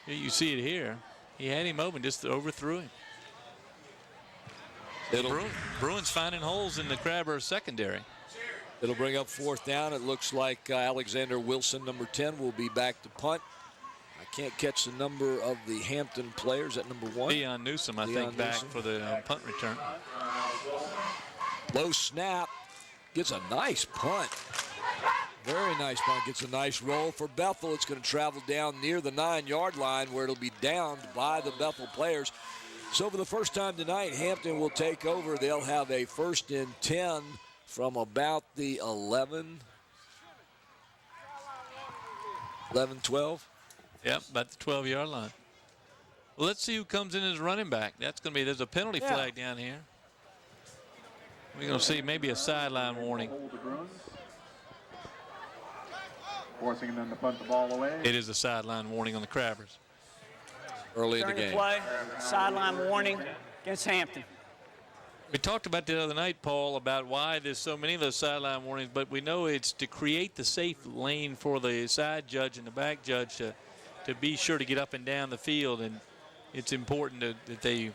Here you see it here. He had him open, just overthrew him. Bruins finding holes in the Crabber secondary. It'll bring up 4th down. It looks like Alexander Wilson, number 10, will be back to punt. I can't catch the number of the Hampton players at number 1. Deon Newsome, I think, back for the punt return. Low snap, gets a nice punt. Very nice punt, gets a nice roll for Bethel. It's going to travel down near the 9-yard line where it'll be downed by the Bethel players. So for the first time tonight, Hampton will take over. They'll have a 1st and 10 from about the 11, 12. Yep, about the 12-yard line. Well, let's see who comes in as running back. That's going to be, there's a penalty flag down here. We're going to see maybe a sideline warning. Forcing them to punt the ball away. It is a sideline warning on the Crabbers. Early in the game. Play, sideline warning against Hampton. We talked about the other night, Paul, about why there's so many of those sideline warnings, but we know it's to create the safe lane for the side judge and the back judge to be sure to get up and down the field, and it's important that they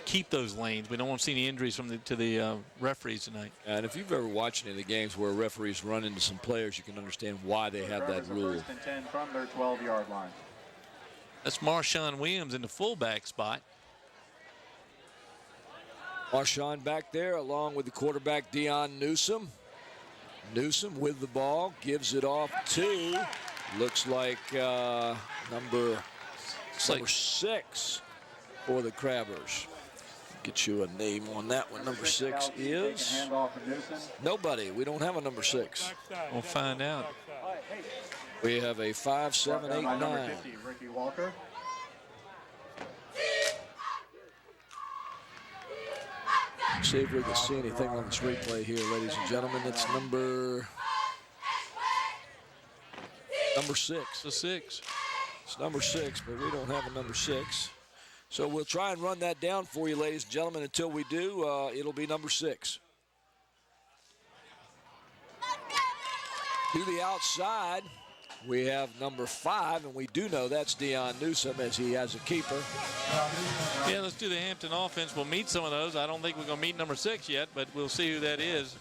keep those lanes. We don't want to see any injuries to the referees tonight. And if you've ever watched any of the games where referees run into some players, you can understand why they have that rule. First and 10 from their 12-yard line. That's Marshawn Williams in the fullback spot. Marshawn back there along with the quarterback Deon Newsome. Newsome with the ball, gives it off to, looks like number 6 for the Crabbers. Get you a name on that one. Number 6 is nobody. We don't have a number 6. We'll find out. We have a 5, 7, 8, 9. Ricky Walker. See if we can see anything on this replay here, ladies and gentlemen. It's number 6. The 6. It's number 6, but we don't have a number 6. So we'll try and run that down for you, ladies and gentlemen. Until we do, it'll be number 6. To the outside, we have number 5, and we do know that's Deon Newsome as he has a keeper. Yeah, let's do the Hampton offense. We'll meet some of those. I don't think we're going to meet number 6 yet, but we'll see who that is.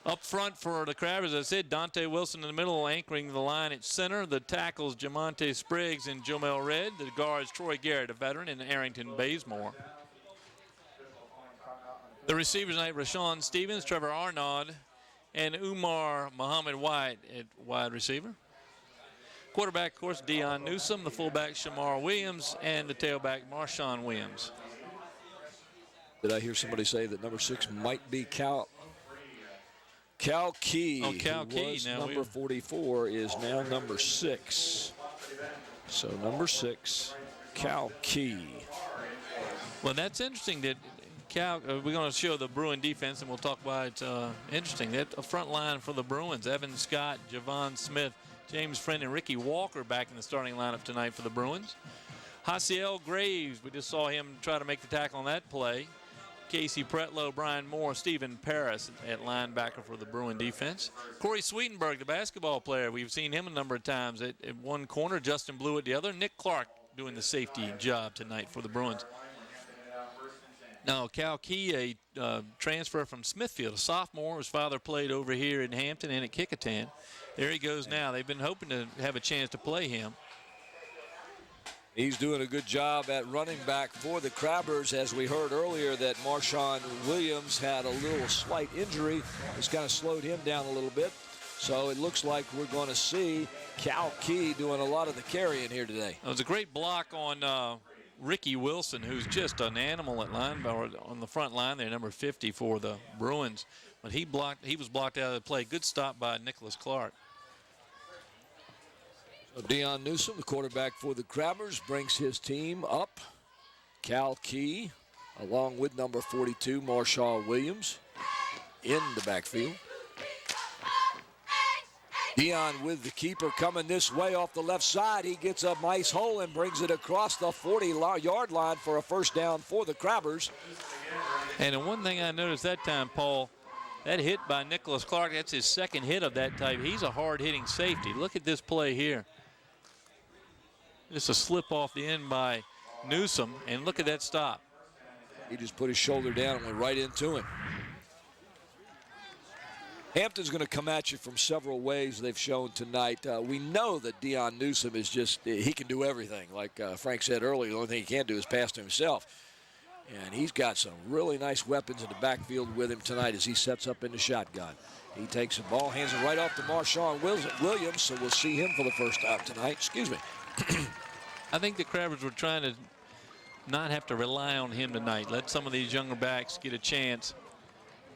Up front for the Crabbers, as I said, Dante Wilson in the middle, anchoring the line at center. The tackles, Jamonte Spriggs and Jomel Red. The guards, Troy Garrett, a veteran, and Arrington Bazemore. The receivers tonight, Rashawn Stevens, Trevor Arnaud, and Umar Muhammad White at wide receiver. Quarterback, of course, Deon Newsome. The fullback, Shemar Williams, and the tailback, Marshawn Williams. Did I hear somebody say that number 6 might be Cal Key? Oh, Cal Key. Now number 44 is now number 6. So number 6, Cal Key. Well, that's interesting that we're going to show the Bruin defense, and we'll talk about it. Interesting. That a front line for the Bruins, Evan Scott, Javon Smith, James Friend, and Ricky Walker back in the starting lineup tonight for the Bruins. Hasiel Graves, we just saw him try to make the tackle on that play. Casey Pretlow, Brian Moore, Stephen Paris at linebacker for the Bruin defense. Corey Sweetenburg, the basketball player, we've seen him a number of times at one corner, Justin Blue at the other. Nick Clark doing the safety job tonight for the Bruins. Now, Cal Key, a transfer from Smithfield, a sophomore. His father played over here in Hampton and at Kickingham. There he goes now. They've been hoping to have a chance to play him. He's doing a good job at running back for the Crabbers. As we heard earlier, that Marshawn Williams had a little slight injury. It's kind of slowed him down a little bit. So it looks like we're going to see Cal Key doing a lot of the carrying here today. It was a great block on Ricky Wilson, who's just an animal at linebacker on the front line there, number 50 for the Bruins. But he was blocked out of the play. Good stop by Nicholas Clark. So Deon Newsome, the quarterback for the Crabbers, brings his team up. Cal Key, along with number 42, Marshawn Williams, in the backfield. Deon with the keeper coming this way off the left side. He gets a nice hole and brings it across the 40-yard line for a first down for the Crabbers. And the one thing I noticed that time, Paul, that hit by Nicholas Clark, that's his second hit of that type. He's a hard-hitting safety. Look at this play here. Just a slip off the end by Newsome, and look at that stop. He just put his shoulder down and went right into him. Hampton's going to come at you from several ways they've shown tonight. We know that Deon Newsome is he can do everything. Like Frank said earlier, the only thing he can't do is pass to himself. And he's got some really nice weapons in the backfield with him tonight as he sets up in the shotgun. He takes the ball, hands it right off to Marshawn Williams, so we'll see him for the first time tonight. Excuse me. I think the Crabbers were trying to not have to rely on him tonight. Let some of these younger backs get a chance,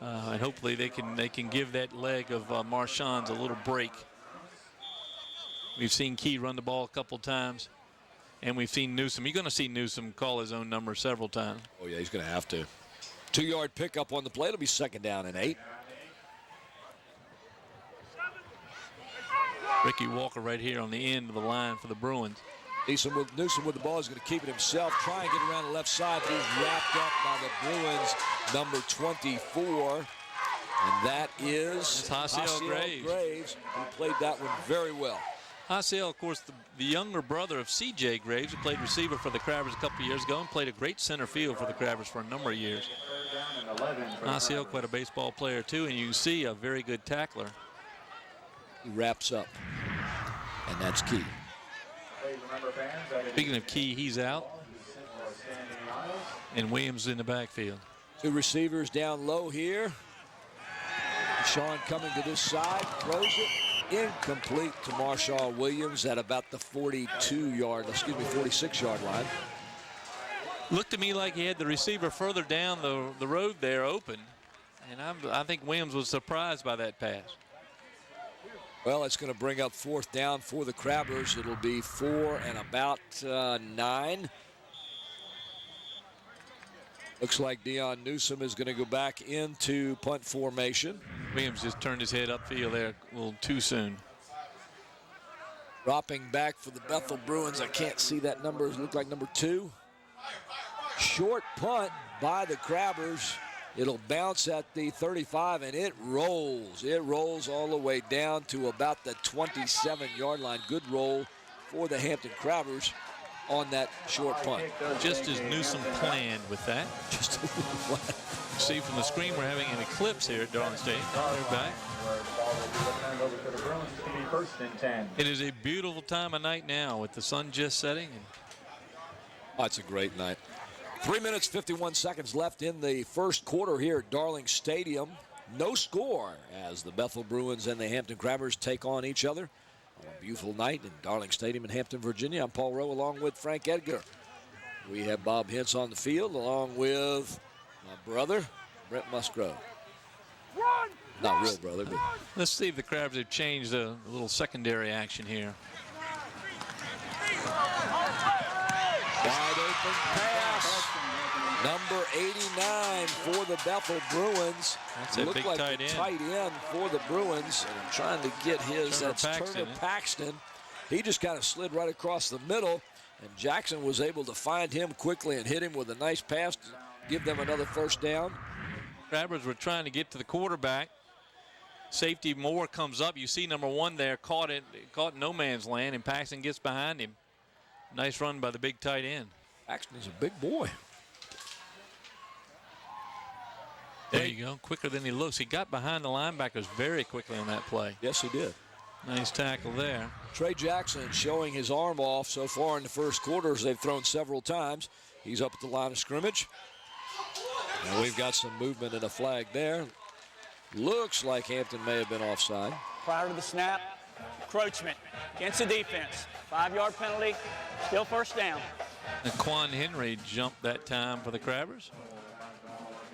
and hopefully they can give that leg of Marshawn's a little break. We've seen Key run the ball a couple times, and we've seen Newsome. You're going to see Newsome call his own number several times. Oh, yeah, he's going to have to. 2-yard pickup on the play. It'll be 2nd down and 8. Ricky Walker right here on the end of the line for the Bruins. Newsome with the ball is going to keep it himself. Try and get around the left side, but he's wrapped up by the Bruins, number 24. And that is Hasiel Graves, who played that one very well. Hasiel, of course, the younger brother of C.J. Graves, who played receiver for the Crabbers a couple of years ago and played a great center field for the Crabbers for a number of years. Hasiel, quite a baseball player, too, and you see a very good tackler. He wraps up, and that's key. Speaking of key, he's out. And Williams in the backfield. Two receivers down low here. Rashawn coming to this side, throws it. Incomplete to Marshawn Williams at about the 46-yard line. Looked to me like he had the receiver further down the road there open. And I think Williams was surprised by that pass. Well, it's going to bring up fourth down for the Crabbers. It'll be 4 and about 9. Looks like Deon Newsome is going to go back into punt formation. Williams just turned his head upfield there a little too soon. Dropping back for the Bethel Bruins. I can't see that number. It looked like number 2. Short punt by the Crabbers. It'll bounce at the 35, and it rolls. It rolls all the way down to about the 27-yard line. Good roll for the Hampton Crabbers on that short punt. Just as Newsome planned with that. Just see from the screen we're having an eclipse here at Darling Stadium. They're back. It is a beautiful time of night now with the sun just setting. Oh, it's a great night. 3 minutes, 51 seconds left in the first quarter here at Darling Stadium. No score as the Bethel Bruins and the Hampton Crabbers take on each other on a beautiful night in Darling Stadium in Hampton, Virginia. I'm Paul Rowe along with Frank Edgar. We have Bob Hintz on the field along with my brother, Brent Musgrove. Not real brother, but... Let's see if the Crabbers have changed a little secondary action here. Wide open pass. Number 89 for the Bethel Bruins. That's a big like tight end. Tight end for the Bruins. And I'm trying to get his. That's Turner Paxton. He just kind of slid right across the middle. And Jackson was able to find him quickly and hit him with a nice pass to give them another first down. Crabbers were trying to get to the quarterback. Safety Moore comes up. You see number 1 there caught in no man's land, and Paxton gets behind him. Nice run by the big tight end. Paxton is a big boy. There you go. Quicker than he looks. He got behind the linebackers very quickly on that play. Yes, he did. Nice tackle there. Trey Jackson showing his arm off so far in the first quarter as they've thrown several times. He's up at the line of scrimmage. And we've got some movement and a flag there. Looks like Hampton may have been offside. Prior to the snap, encroachment against the defense. 5-yard penalty, still first down. And Quan Henry jumped that time for the Crabbers.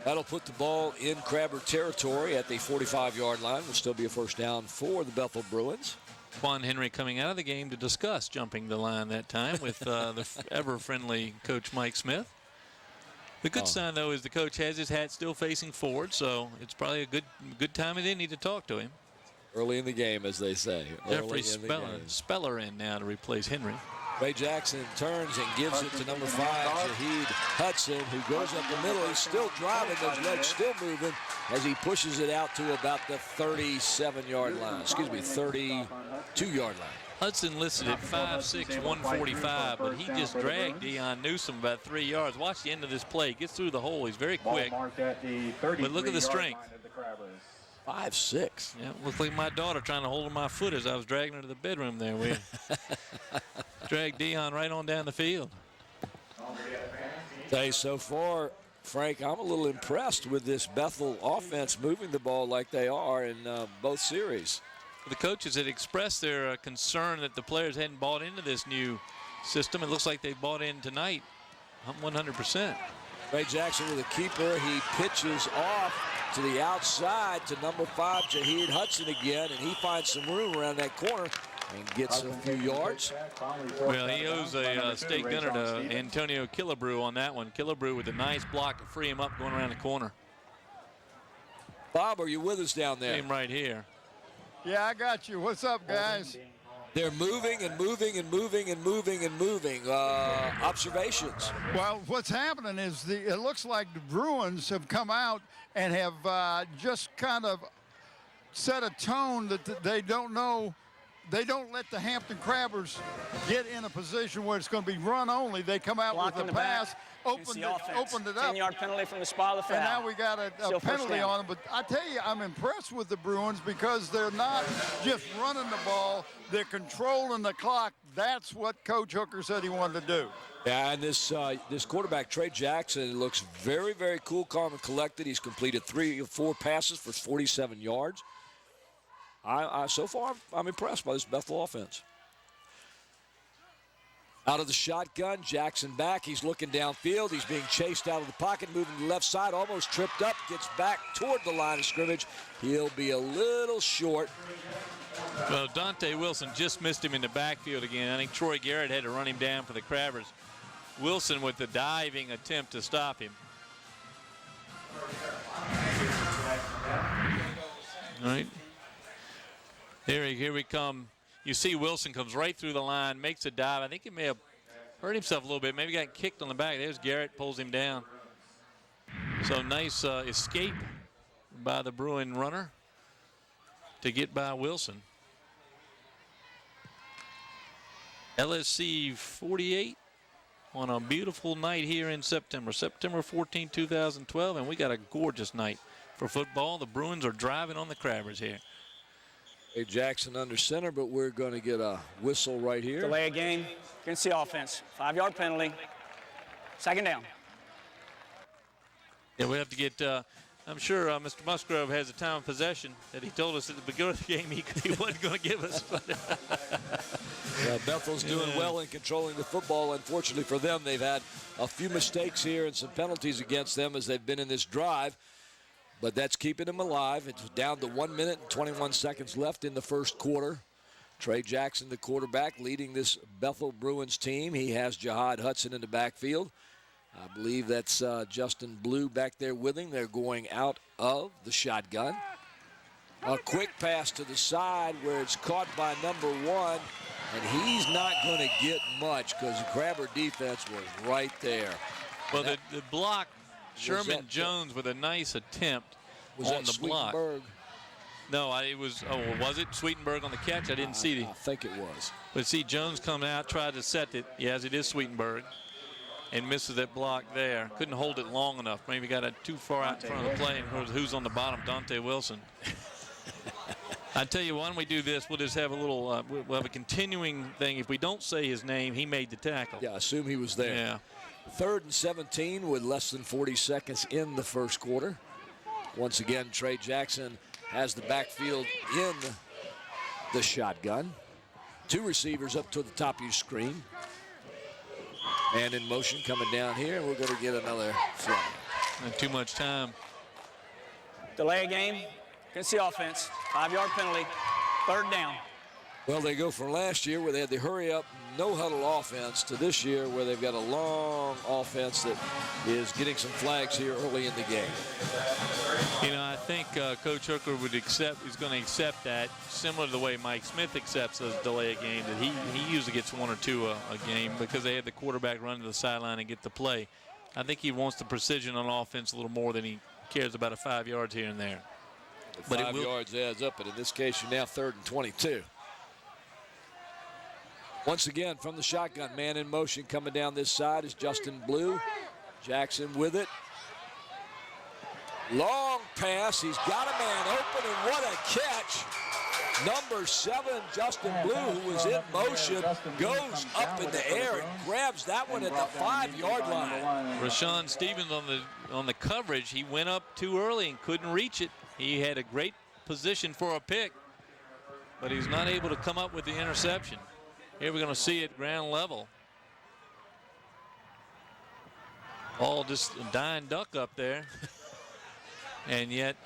That'll put the ball in Crabber territory at the 45-yard line. Will still be a first down for the Bethel Bruins. Quan Henry coming out of the game to discuss jumping the line that time with the ever-friendly Coach Mike Smith. The good sign, though, is the coach has his hat still facing forward, so it's probably a good time they need to talk to him. Early in the game, as they say. Jeffrey Speller in now to replace Henry. Ray Jackson turns and gives it to number 5, Jaheed Hudson, who goes up the middle. He's still driving, those legs still moving as he pushes it out to about the 37-yard line. Excuse me, 32-yard line. Hudson listed at 5'6", 145, but he just dragged Deon Newsome about 3 yards. Watch the end of this play. Gets through the hole. He's very quick. But look at the strength. 5'6". Yeah, looks like my daughter trying to hold my foot as I was dragging her to the bedroom there. We dragged Deon right on down the field. Hey, so far, Frank, I'm a little impressed with this Bethel offense moving the ball like they are in both series. The coaches had expressed their concern that the players hadn't bought into this new system. It looks like they bought in tonight 100%. Ray Jackson with a keeper. He pitches off to the outside to number 5, Jaheed Hudson again, and he finds some room around that corner and gets a few yards. Well, he owes a state gunner to Antonio Killebrew on that one. Killebrew with a nice block to free him up going around the corner. Bob, are you with us down there? See him right here. Yeah, I got you. What's up, guys? They're moving and moving and moving and moving and moving. Observations. Well, what's happening is it looks like the Bruins have come out and have just kind of set a tone that they don't know. They don't let the Hampton Crabbers get in a position where it's going to be run only. They come out Block with in a the back. pass, opened it up. 10-yard penalty from the spot of the foul. And now we got a Still first penalty down. on them. But I tell you, I'm impressed with the Bruins because they're not just running the ball. They're controlling the clock. That's what Coach Hooker said he wanted to do. Yeah, and this quarterback, Trey Jackson, looks very, very cool, calm, and collected. He's completed 3 or 4 passes for 47 yards. So far, I'm impressed by this Bethel offense. Out of the shotgun, Jackson back. He's looking downfield. He's being chased out of the pocket, moving to the left side, almost tripped up, gets back toward the line of scrimmage. He'll be a little short. Well, Dante Wilson just missed him in the backfield again. I think Troy Garrett had to run him down for the Crabbers. Wilson with the diving attempt to stop him. All right. Here we come. You see Wilson comes right through the line, makes a dive. I think he may have hurt himself a little bit. Maybe got kicked on the back. There's Garrett, pulls him down. So nice escape by the Bruin runner to get by Wilson. LSC 48 on a beautiful night here in September 14, 2012, and we got a gorgeous night for football. The Bruins are driving on the Crabbers here. Hey, Jackson under center, but we're going to get a whistle right here. Delay a game against the offense. 5-yard penalty. Second down. Yeah, we have to get, I'm sure Mr. Musgrove has a time of possession that he told us at the beginning of the game he wasn't going to give us. Yeah, Bethel's doing well in controlling the football. Unfortunately for them, they've had a few mistakes here and some penalties against them as they've been in this drive. But that's keeping them alive. It's down to 1 minute and 21 seconds left in the first quarter. Trey Jackson, the quarterback, leading this Bethel Bruins team. He has Jihad Hudson in the backfield. I believe that's Justin Blue back there with him. They're going out of the shotgun. A quick pass to the side where it's caught by number 1. And he's not going to get much because the Crabber defense was right there. Well, the block, Sherman Jones with a nice attempt on the block. No, it was, was it Sweetenburg on the catch? I didn't see the. I think it was. But see, Jones come out, tried to set it. Yes, it is Sweetenburg. And misses that block there. Couldn't hold it long enough. Maybe got it too far out in front of the play. And who's on the bottom? Dante Wilson. I tell you, why don't we do this? We'll just have a little, we'll have a continuing thing. If we don't say his name, he made the tackle. Yeah, assume he was there. Yeah. 3rd and 17 with less than 40 seconds in the first quarter. Once again, Trey Jackson has the backfield in the shotgun. 2 receivers up to the top of your screen. And in motion coming down here, and we're going to get another flag. Not too much time. Delay a game against the offense. 5-yard penalty. 3rd down. Well, they go from last year where they had the hurry-up, no-huddle offense to this year where they've got a long offense that is getting some flags here early in the game. You know, I think Coach Hooker would is going to accept that, similar to the way Mike Smith accepts a delay a game, that he usually gets 1 or 2 a game because they have the quarterback run to the sideline and get the play. I think he wants the precision on offense a little more than he cares about a 5 yards here and there. But 5 yards adds up, but in this case, you're now 3rd and 22. Once again, from the shotgun, man in motion coming down this side is Justin Blue. Jackson with it. Long pass. He's got a man open, and what a catch. Number 7, Justin Blue, who was in motion, goes up in the air and grabs that one at the 5-yard line. Rashawn Stevens on the coverage. He went up too early and couldn't reach it. He had a great position for a pick, but he's not able to come up with the interception. Here we're going to see it ground level. All just a dying duck up there. And yet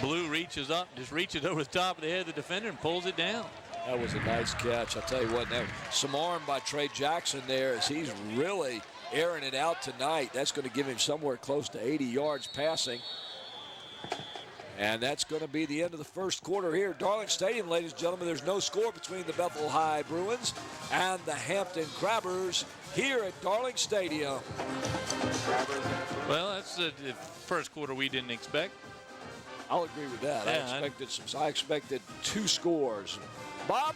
Blue reaches up, just reaches over the top of the head of the defender and pulls it down. That was a nice catch. I'll tell you what, now some arm by Trey Jackson there as he's really airing it out tonight. That's going to give him somewhere close to 80 yards passing. And that's going to be the end of the first quarter here at Darling Stadium, ladies and gentlemen. There's no score between the Bethel High Bruins and the Hampton Crabbers here at Darling Stadium. Well, that's the first quarter we didn't expect. I'll agree with that. Yeah, I expected 2 scores. Bob,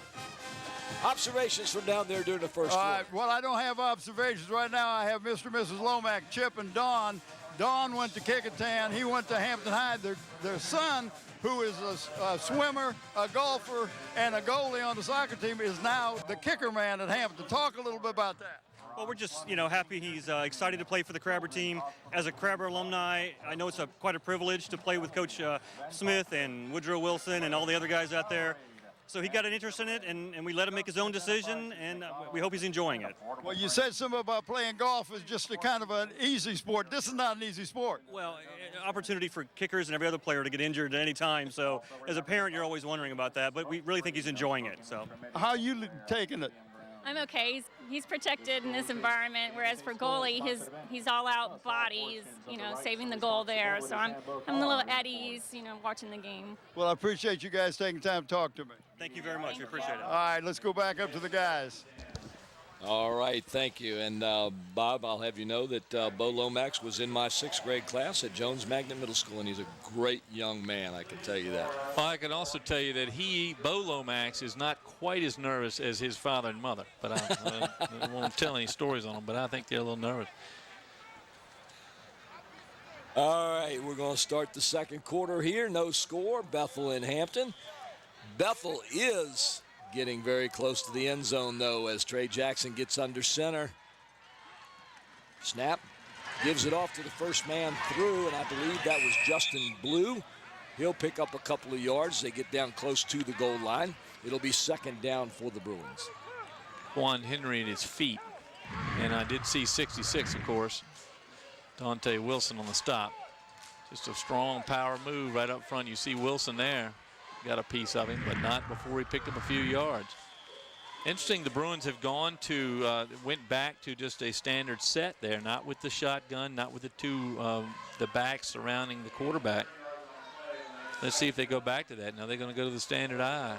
observations from down there during the first quarter. Well, I don't have observations right now. I have Mr. and Mrs. Lomack, Chip, and Don. Don went to Kickintan. He went to Hampton High. Their son, who is a swimmer, a golfer, and a goalie on the soccer team, is now the kicker man at Hampton. Talk a little bit about that. Well, we're just, happy he's excited to play for the Crabber team. As a Crabber alumni, I know it's quite a privilege to play with Coach Smith and Woodrow Wilson and all the other guys out there. So he got an interest in it, and we let him make his own decision, and we hope he's enjoying it. Well, you said something about playing golf is just a kind of an easy sport. This is not an easy sport. Well, opportunity for kickers and every other player to get injured at any time. So as a parent, you're always wondering about that, but we really think he's enjoying it. So how are you taking it? I'm okay. He's protected in this environment, whereas for goalie, he's all out body. He's, saving the goal there. So I'm a little at ease, watching the game. Well, I appreciate you guys taking time to talk to me. Thank you very much. We appreciate it. All right, let's go back up to the guys. All right, thank you. And Bob, I'll have you know that Bo Lomax was in my 6th grade class at Jones Magnet Middle School, and he's a great young man, I can tell you that. Well, I can also tell you that Bo Lomax, is not quite as nervous as his father and mother. But I won't tell any stories on them, but I think they're a little nervous. All right, we're going to start the second quarter here. No score, Bethel and Hampton. Bethel is getting very close to the end zone, though, as Trey Jackson gets under center. Snap, gives it off to the first man through, and I believe that was Justin Blue. He'll pick up a couple of yards. They get down close to the goal line. It'll be second down for the Bruins. Juan Henry at his feet. And I did see 66, of course. Dante Wilson on the stop. Just a strong power move right up front. You see Wilson there. Got a piece of him, but not before he picked up a few yards. Interesting, the Bruins have went back to just a standard set there, not with the shotgun, not with the backs surrounding the quarterback. Let's see if they go back to that. Now they're going to go to the standard I.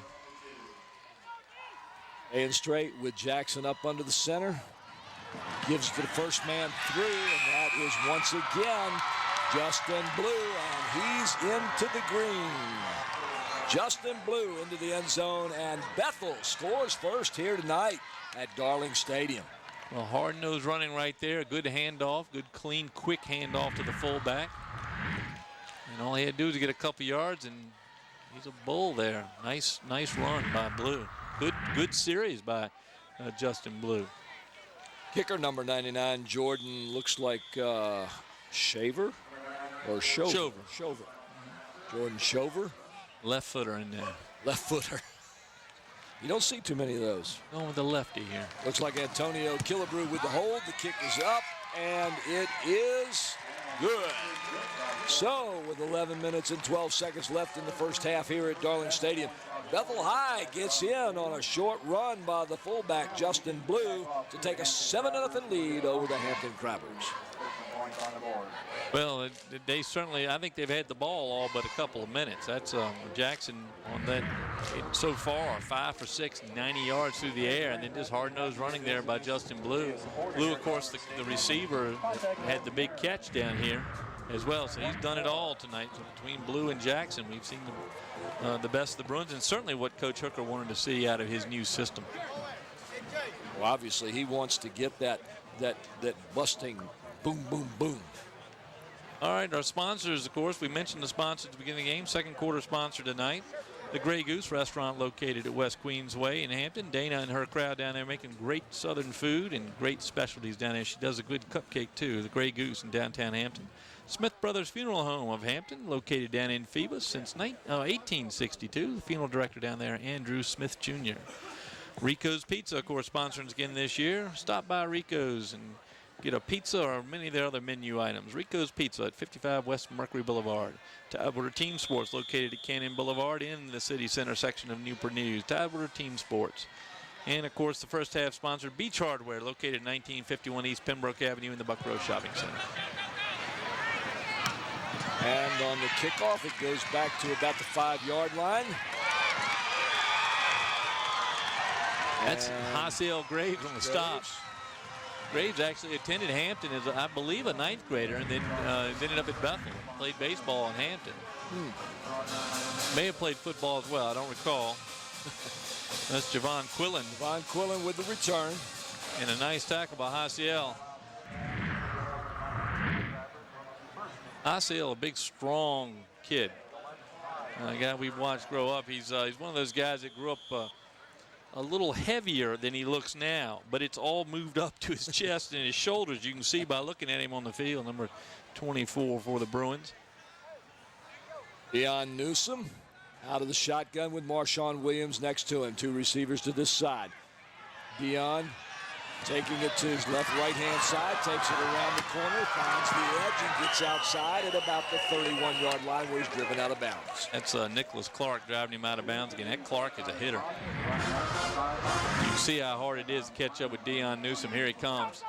And straight with Jackson up under the center. Gives it to the first man through, and that is once again Justin Blue, and he's into the green. Justin Blue into the end zone, and Bethel scores first here tonight at Darling Stadium. Well, hard-nosed running right there. Good handoff, good, clean, quick handoff to the fullback. And all he had to do was get a couple yards, and he's a bull there. Nice run by Blue. Good series by Justin Blue. Kicker number 99, Jordan, looks like Shaver or Shover. Shover. Jordan Shover. Left footer in there. Left footer. You don't see too many of those. Going with the lefty here. Looks like Antonio Killebrew with the hold. The kick is up, and it is good. So, with 11 minutes and 12 seconds left in the first half here at Darling Stadium, Bethel High gets in on a short run by the fullback, Justin Blue, to take a 7-0 lead over the Hampton Crabbers. Well, they certainly, I think they've had the ball all but a couple of minutes. That's Jackson on that so far, 5 for 6, 90 yards through the air, and then just hard-nosed running there by Justin Blue. Blue, of course, the receiver had the big catch down here as well, so he's done it all tonight. So between Blue and Jackson, we've seen the best of the Bruins, and certainly what Coach Hooker wanted to see out of his new system. Well, obviously, he wants to get that busting boom, boom, boom. All right, our sponsors, of course, we mentioned the sponsors at the beginning of the game. Second quarter sponsor tonight, the Grey Goose restaurant located at West Queensway in Hampton. Dana and her crowd down there making great southern food and great specialties down there. She does a good cupcake, too, the Grey Goose in downtown Hampton. Smith Brothers Funeral Home of Hampton, located down in Phoebus since 1862. The funeral director down there, Andrew Smith, Jr. Rico's Pizza, of course, sponsoring us again this year. Stop by Rico's and get a pizza or many of their other menu items. Rico's Pizza at 55 West Mercury Boulevard. Tidewater Team Sports located at Canyon Boulevard in the city center section of Newport News. Tidewater Team Sports. And, of course, the first half sponsored Beach Hardware located at 1951 East Pembroke Avenue in the Buckrow Shopping Center. And on the kickoff, it goes back to about the 5-yard line. That's Haciel Graves on the stop. Graves actually attended Hampton as, I believe, a 9th grader, and then ended up at Bethel. Played baseball in Hampton. May have played football as well. I don't recall. That's Javon Quillen. Javon Quillen with the return. And a nice tackle by Haciel. Haciel, a big, strong kid. A guy we've watched grow up. He's one of those guys that grew up a little heavier than he looks now, but it's all moved up to his chest and his shoulders. You can see by looking at him on the field, number 24 for the Bruins. Deon Newsome out of the shotgun with Marshawn Williams next to him. 2 receivers to this side. Deon taking it to his right-hand side, takes it around the corner, finds the edge, and gets outside at about the 31-yard line where he's driven out of bounds. That's Nicholas Clark driving him out of bounds again. That Clark is a hitter. You can see how hard it is to catch up with Deon Newsome. Here he comes.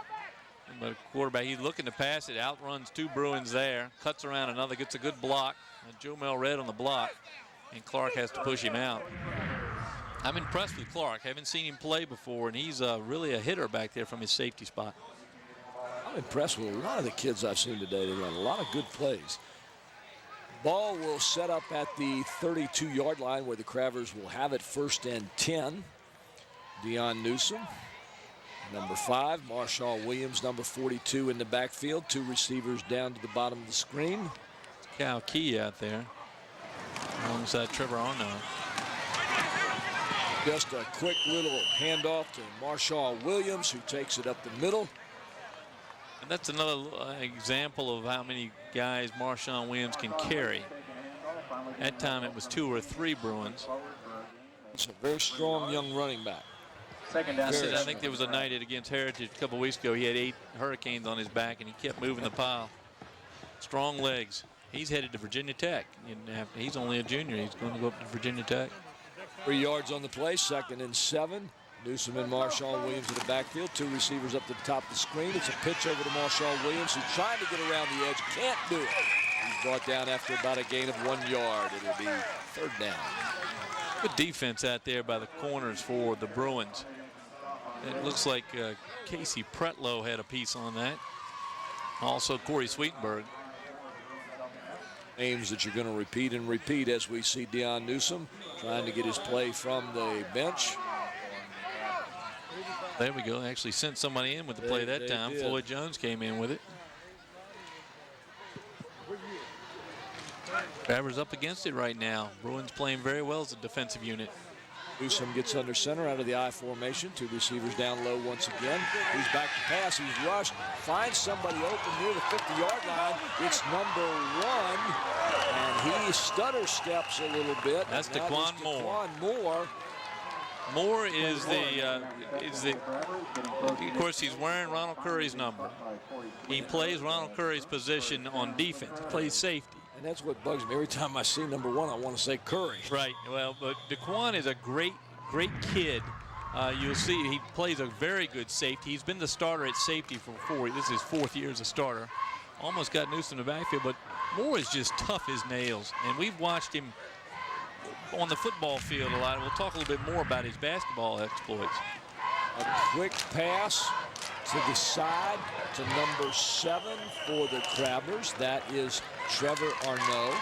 But quarterback, he's looking to pass it, outruns 2 Bruins there, cuts around another, gets a good block. Joe Mel Red on the block, and Clark has to push him out. I'm impressed with Clark. Haven't seen him play before, and he's really a hitter back there from his safety spot. I'm impressed with a lot of the kids I've seen today. They run a lot of good plays. Ball will set up at the 32-yard line where the Crabbers will have it 1st and 10. Deon Newsome, number 5. Marshawn Williams, number 42 in the backfield. 2 receivers down to the bottom of the screen. Cal Key out there alongside Trevor Arno. Just a quick little handoff to Marshawn Williams, who takes it up the middle. And that's another example of how many guys Marshawn Williams can carry. That time it was 2 or 3 Bruins. It's a very strong young running back. I think there was a night against Heritage a couple weeks ago. He had 8 Hurricanes on his back, and he kept moving the pile. Strong legs. He's headed to Virginia Tech. He's only a junior. He's going to go up to Virginia Tech. 3 yards on the play, 2nd and 7. Newsome and Marshawn Williams in the backfield. 2 receivers up to the top of the screen. It's a pitch over to Marshawn Williams, who's trying to get around the edge. Can't do it. He's brought down after about a gain of 1 yard. It'll be 3rd down. Good defense out there by the corners for the Bruins. It looks like Casey Pretlow had a piece on that. Also Corey Sweetenburg. Names that you're going to repeat and repeat as we see Deon Newsome trying to get his play from the bench. There we go. They actually sent somebody in with the play that time. Did. Floyd Jones came in with it. Travers up against it right now. Bruins playing very well as a defensive unit. Newsome gets under center out of the I formation. 2 receivers down low once again. He's back to pass. He's rushed. Finds somebody open near the 50-yard line. It's number 1. And he stutter steps a little bit. That's Daquan Moore. Moore. Moore is the, of course, he's wearing Ronald Curry's number. He plays Ronald Curry's position on defense. He plays safety. And that's what bugs me. Every time I see number 1, I want to say Curry. Right. Well, but Daquan is a great kid. You'll see he plays a very good safety. He's been the starter at safety for 4 years. This is his 4th year as a starter. Almost got Newsome in the backfield, but Moore is just tough as nails. And we've watched him on the football field a lot. We'll talk a little bit more about his basketball exploits. A quick pass to the side to number 7 for the Crabbers. That is Trevor Arno.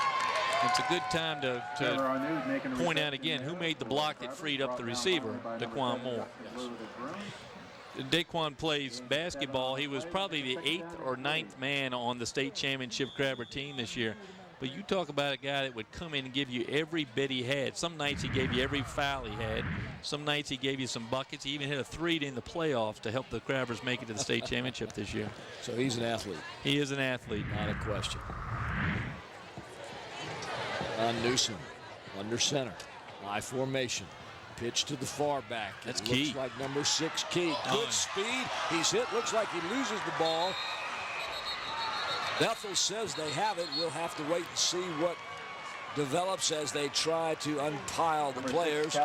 It's a good time to point out again who made the block that freed up the receiver, Daquan Moore. Yes. Daquan plays basketball. He was probably the 8th or 9th man on the state championship Crabber team this year. But you talk about a guy that would come in and give you every bit he had. Some nights he gave you every foul he had. Some nights he gave you some buckets. He even hit a 3 in the playoffs to help the Crabbers make it to the state championship this year. So he's an athlete. He is an athlete. Not a question. Newsome under center. I formation. Pitch to the far back. That's Looks Key. like number 6, Key. Good speed. He's hit. Looks like he loses the ball. Bethel says they have it. We'll have to wait and see what develops as they try to unpile the players.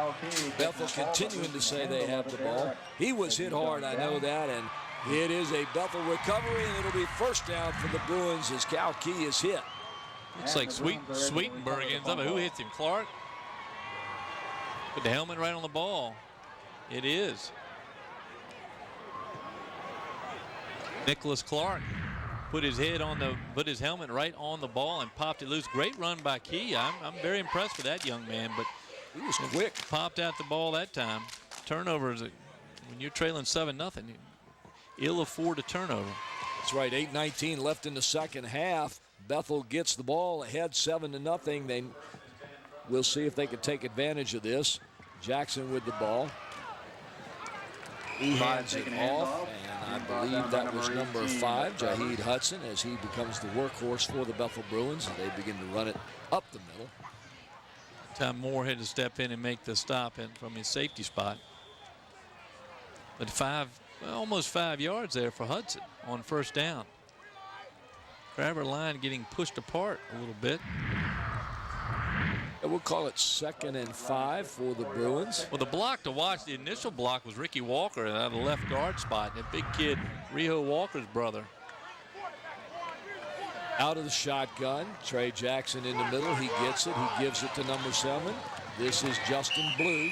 Bethel continuing to say they have the ball. He was hit hard, I know that, and it is a Bethel recovery, and it'll be 1st down for the Bruins as Cal Key is hit. Looks like Sweetenburg ends up. Who hits him? Clark? Put the helmet right on the ball. It is. Nicholas Clark put his helmet right on the ball and popped it loose. Great run by Key. I'm very impressed with that young man, but he was quick. Popped out the ball that time. Turnovers, when you're trailing 7-0, ill afford a turnover. That's right. 8:19 left in the second half. Bethel gets the ball ahead 7-0. They we'll see if they can take advantage of this. Jackson with the ball. He hands it off, and I believe that was number 5, Jaheed Hudson, as he becomes the workhorse for the Bethel Bruins. They begin to run it up the middle. Time Moore had to step in and make the stop from his safety spot. But almost 5 yards there for Hudson on first down. Crabber line getting pushed apart a little bit. And we'll call it 2nd and 5 for the Bruins. Well, the block to watch, the initial block was Ricky Walker out of the left guard spot. That big kid, Riho Walker's brother. Out of the shotgun, Trey Jackson in the middle. He gets it. He gives it to number 7. This is Justin Blue.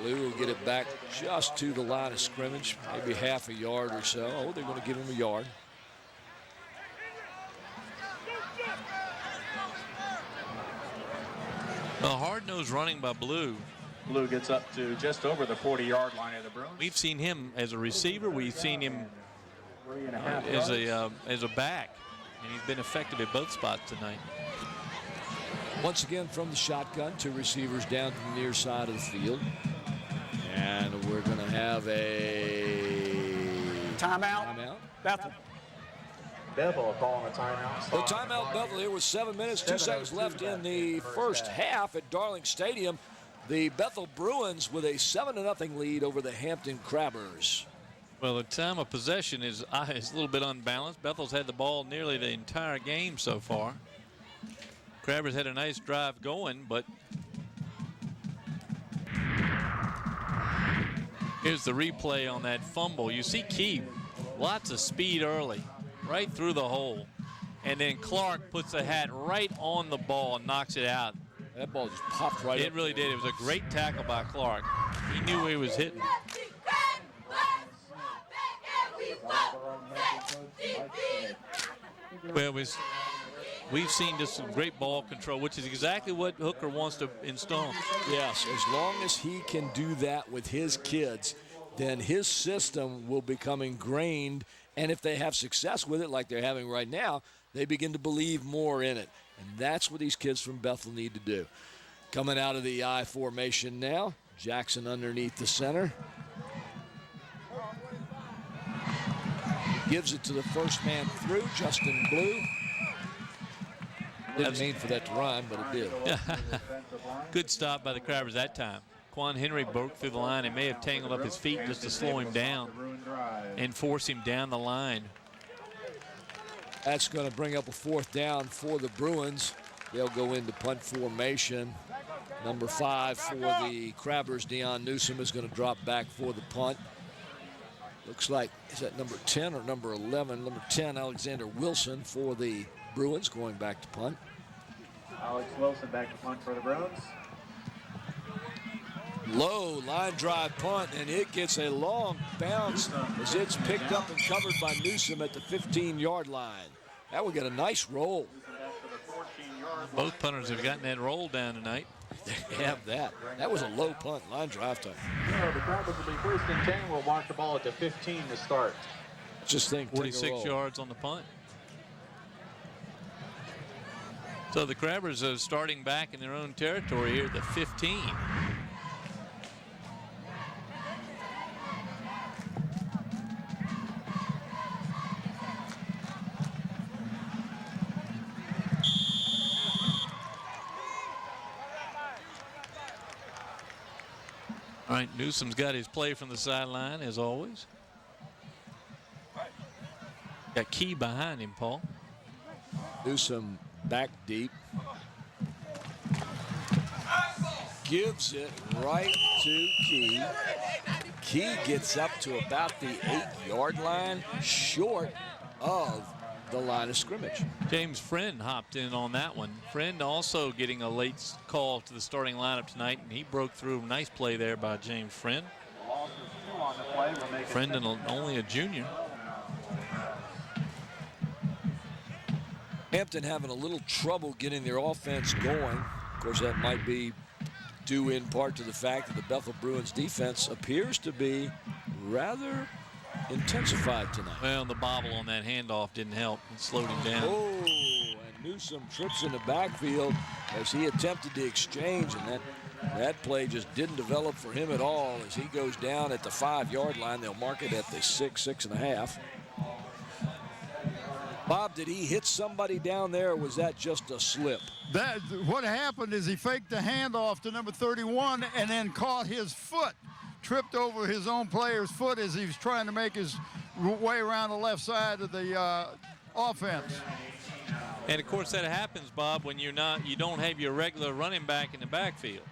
Blue will get it back just to the line of scrimmage, maybe half a yard or so. Oh, they're going to give him a yard. A hard-nosed running by Blue. Blue gets up to just over the 40-yard line of the Bruins. We've seen him as a receiver. We've seen him as a back, and he's been effective at both spots tonight. Once again from the shotgun, 2 receivers down to the near side of the field. And we're going to have a timeout. Bethel. Bethel calling a timeout. Well, timeout Bethel here with 7 minutes, 2 seconds left in the first half at Darling Stadium. The Bethel Bruins with a 7-0 lead over the Hampton Crabbers. Well, the time of possession is a little bit unbalanced. Bethel's had the ball nearly the entire game so far. Crabbers had a nice drive going, but here's the replay on that fumble. You see Key, lots of speed early, right through the hole. And then Clark puts the hat right on the ball and knocks it out. That ball just popped right up. It really did. It was a great tackle by Clark. He knew where he was hitting. Well, we've seen just some great ball control, which is exactly what Hooker wants to install. Yes, as long as he can do that with his kids, then his system will become ingrained. And if they have success with it like they're having right now, they begin to believe more in it. And that's what these kids from Bethel need to do. Coming out of the I formation now, Jackson underneath the center. Gives it to the first man through, Justin Blue. Didn't mean for that to rhyme, but it did. Good stop by the Crabbers that time. Quan Henry broke through the line and may have tangled up his feet just to slow him down and force him down the line. That's going to bring up a 4th down for the Bruins. They'll go into punt formation. Number 5 for the Crabbers, Deon Newsome, is going to drop back for the punt. Looks like, is that number 10 or number 11? Number 10, Alexander Wilson for the Bruins, going back to punt. Alex Wilson back to punt for the Bruins. Low line drive punt, and it gets a long bounce as it's picked up and covered by Newsome at the 15-yard line. That will get a nice roll. Both punters have gotten that roll down tonight. They have that. That was a low punt, line drive time. The Crabbers will be 1st and 10. We'll mark the ball at the 15 to start. Just think, 46 yards on the punt. So the Crabbers are starting back in their own territory here at the 15. All right, Newsome's got his play from the sideline, as always. Got Key behind him, Paul. Newsome back deep. Gives it right to Key. Key gets up to about the 8-yard line, short of the line of scrimmage. James Friend hopped in on that one. Friend also getting a late call to the starting lineup tonight, and he broke through. Nice play there by James Friend. Friend and only a junior. Hampton having a little trouble getting their offense going. Of course, that might be due in part to the fact that the Bethel Bruins defense appears to be rather intensified tonight. Well, the bobble on that handoff didn't help. It slowed him down. Oh, and Newsome trips in the backfield as he attempted to exchange, and that play just didn't develop for him at all as he goes down at the 5-yard line. They'll mark it at the 6.5. Bob, did he hit somebody down there, or was that just a slip? What happened is he faked the handoff to number 31 and then caught his foot, tripped over his own player's foot as he was trying to make his way around the left side of the offense. And of course that happens, Bob, when you don't have your regular running back in the backfield.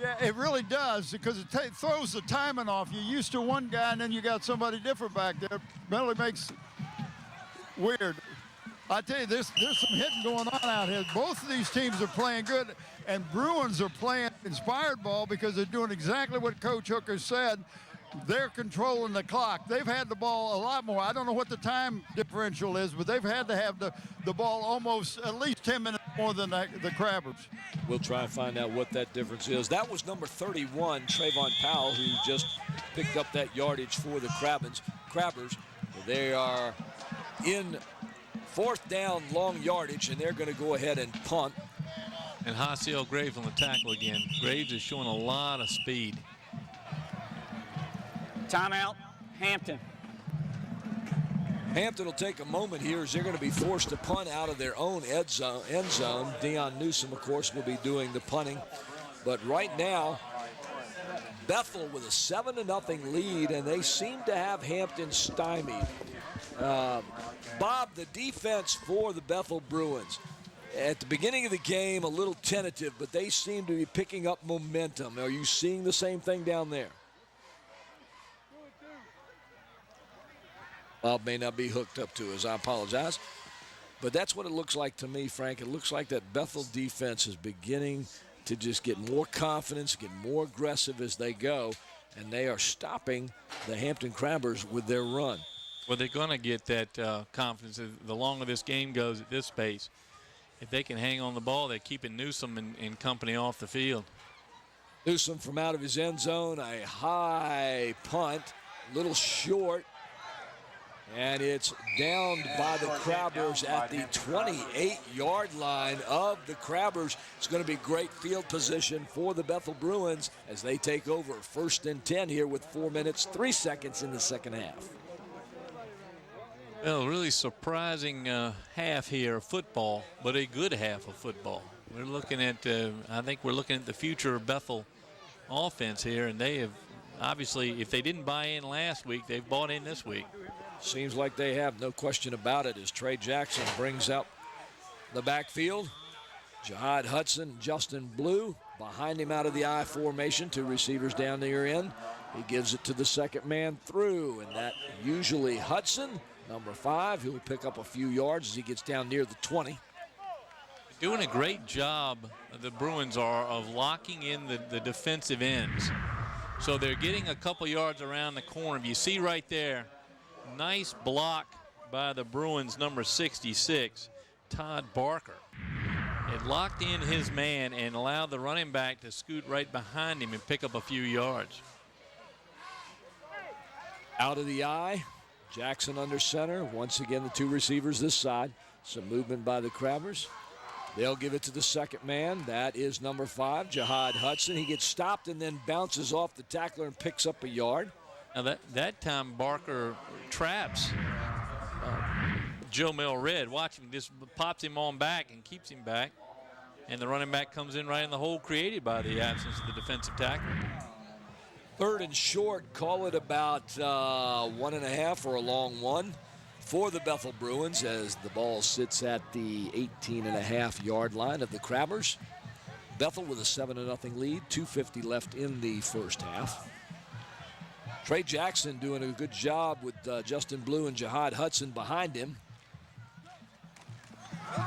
Yeah, it really does, because it throws the timing off. You're used to one guy and then you got somebody different back there. Really makes weird. I tell you, there's some hitting going on out here. Both of these teams are playing good, and Bruins are playing inspired ball because they're doing exactly what Coach Hooker said. They're controlling the clock. They've had the ball a lot more. I don't know what the time differential is, but they've had to have the ball almost at least 10 minutes more than the Crabbers. We'll try and find out what that difference is. That was number 31, Trayvon Powell, who just picked up that yardage for the Crabbers. They are in 4th down, long yardage, and they're going to go ahead and punt. And Hasiel Graves on the tackle again. Graves is showing a lot of speed. Timeout, Hampton. Hampton will take a moment here as they're going to be forced to punt out of their own end zone. Deon Newsome, of course, will be doing the punting. But right now, Bethel with a 7-0 lead, and they seem to have Hampton stymied. Bob, the defense for the Bethel Bruins, at the beginning of the game, a little tentative, but they seem to be picking up momentum. Are you seeing the same thing down there? Bob may not be hooked up to us. I apologize. But that's what it looks like to me, Frank. It looks like that Bethel defense is beginning to just get more confidence, get more aggressive as they go, and they are stopping the Hampton Crabbers with their run. Well, they're going to get that confidence. The longer this game goes at this pace, if they can hang on the ball, they're keeping Newsome and company off the field. Newsome from out of his end zone, a high punt, a little short, and it's downed by the Crabbers at the 28-yard line of the Crabbers. It's going to be great field position for the Bethel Bruins as they take over 1st and 10 here with 4 minutes, 3 seconds in the second half. Well, really surprising half here of football, but a good half of football. We're looking at, I think we're looking at the future of Bethel offense here, and they have, obviously, if they didn't buy in last week, they've bought in this week. Seems like they have, no question about it, as Trey Jackson brings up the backfield. Jihad Hudson, Justin Blue, behind him out of the I formation, 2 receivers down near end. He gives it to the second man through, and that usually Hudson, number 5, who will pick up a few yards as he gets down near the 20. Doing a great job, the Bruins are, of locking in the defensive ends. So they're getting a couple yards around the corner. You see right there, nice block by the Bruins, number 66, Todd Barker. It locked in his man and allowed the running back to scoot right behind him and pick up a few yards. Out of the eye, Jackson under center. Once again, the 2 receivers this side. Some movement by the Crabbers. They'll give it to the second man. That is number 5, Jihad Hudson. He gets stopped and then bounces off the tackler and picks up a yard. Now that time Barker traps Joe Red. Watch him, just pops him on back and keeps him back. And the running back comes in right in the hole created by the absence of the defensive tackle. 3rd and short, call it about 1.5 or a long one for the Bethel Bruins as the ball sits at the 18.5-yard line of the Crabbers. Bethel with a 7-0 lead, 2:50 left in the first half. Trey Jackson doing a good job with Justin Blue and Jihad Hudson behind him.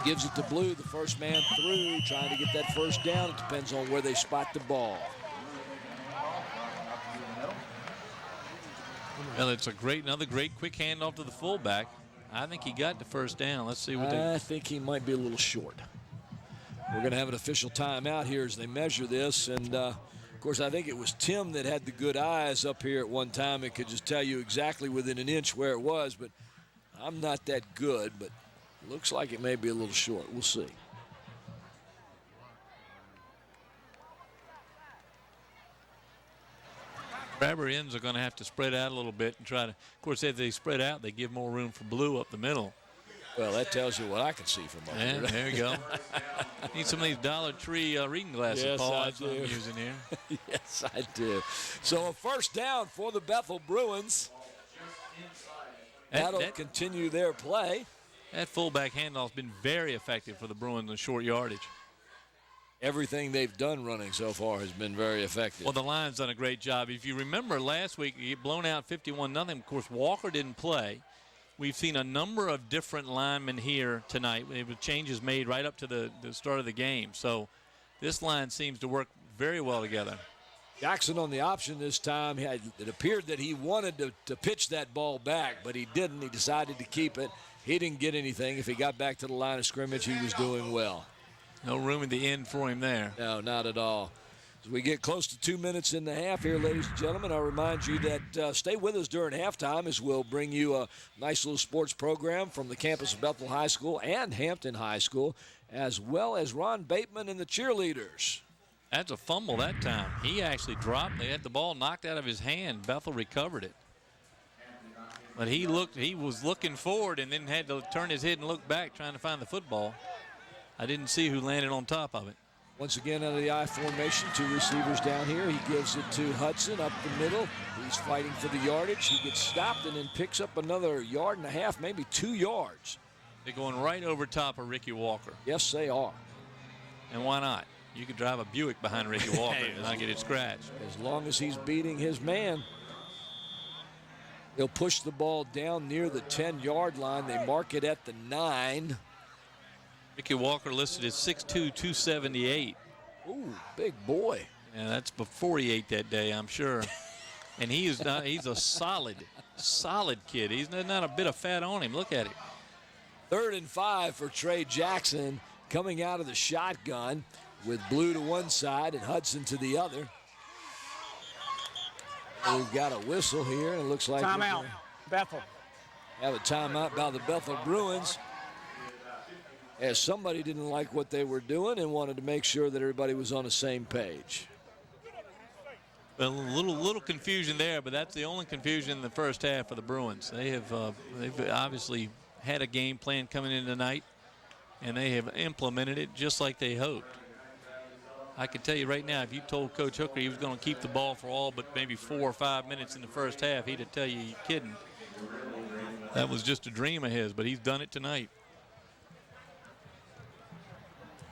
Gives it to Blue, the first man through, trying to get that first down. It depends on where they spot the ball. Well, it's another great quick handoff to the fullback. I think he got the first down. Let's see what I think he might be a little short. We're going to have an official timeout here as they measure this. And, of course, I think it was Tim that had the good eyes up here at one time and could just tell you exactly within an inch where it was. But I'm not that good, but looks like it may be a little short. We'll see. Crabber ends are going to have to spread out a little bit and try to, of course, if they spread out, they give more room for Blue up the middle. Well, that tells you what I can see from over here. There you go. Need some of these Dollar Tree reading glasses, yes, Paul. That's what I'm using here. Yes, I do. So a first down for the Bethel Bruins. That'll continue their play. That fullback handoff's been very effective for the Bruins in short yardage. Everything they've done running so far has been very effective. Well, the line's done a great job. If you remember last week, you get blown out 51-0. Of course, Walker didn't play. We've seen a number of different linemen here tonight. With changes made right up to the start of the game. So this line seems to work very well together. Jackson on the option this time. It appeared that he wanted to pitch that ball back, but he didn't. He decided to keep it. He didn't get anything. If he got back to the line of scrimmage, he was doing well. No room at the end for him there. No, not at all. As we get close to 2 minutes in the half here, ladies and gentlemen, I'll remind you that stay with us during halftime as we'll bring you a nice little sports program from the campus of Bethel High School and Hampton High School, as well as Ron Bateman and the cheerleaders. That's a fumble that time. He actually dropped. They had the ball knocked out of his hand. Bethel recovered it. But he was looking forward and then had to turn his head and look back trying to find the football. I didn't see who landed on top of it. Once again, out of the I formation, two receivers down here. He gives it to Hudson up the middle. He's fighting for the yardage. He gets stopped and then picks up another 1.5 yards, maybe 2 yards. They're going right over top of Ricky Walker. Yes, they are. And why not? You could drive a Buick behind Ricky Walker and not get it scratched. As long as he's beating his man. They'll push the ball down near the 10-yard line. They mark it at the 9. Ricky Walker listed as 6'2", 278. Ooh, big boy. Yeah, that's before he ate that day, I'm sure. And he's a solid kid. He's not a bit of fat on him. Look at it. 3rd and 5 for Trey Jackson coming out of the shotgun with Blue to one side and Hudson to the other. We've got a whistle here, and it looks like timeout, Bethel. Have a timeout by the Bethel Bruins, as somebody didn't like what they were doing and wanted to make sure that everybody was on the same page. Well, a little confusion there, but that's the only confusion in the first half for the Bruins. They've obviously had a game plan coming in tonight, and they have implemented it just like they hoped. I can tell you right now, if you told Coach Hooker he was going to keep the ball for all but maybe 4 or 5 minutes in the first half, he'd tell you you're kidding. That was just a dream of his, but he's done it tonight.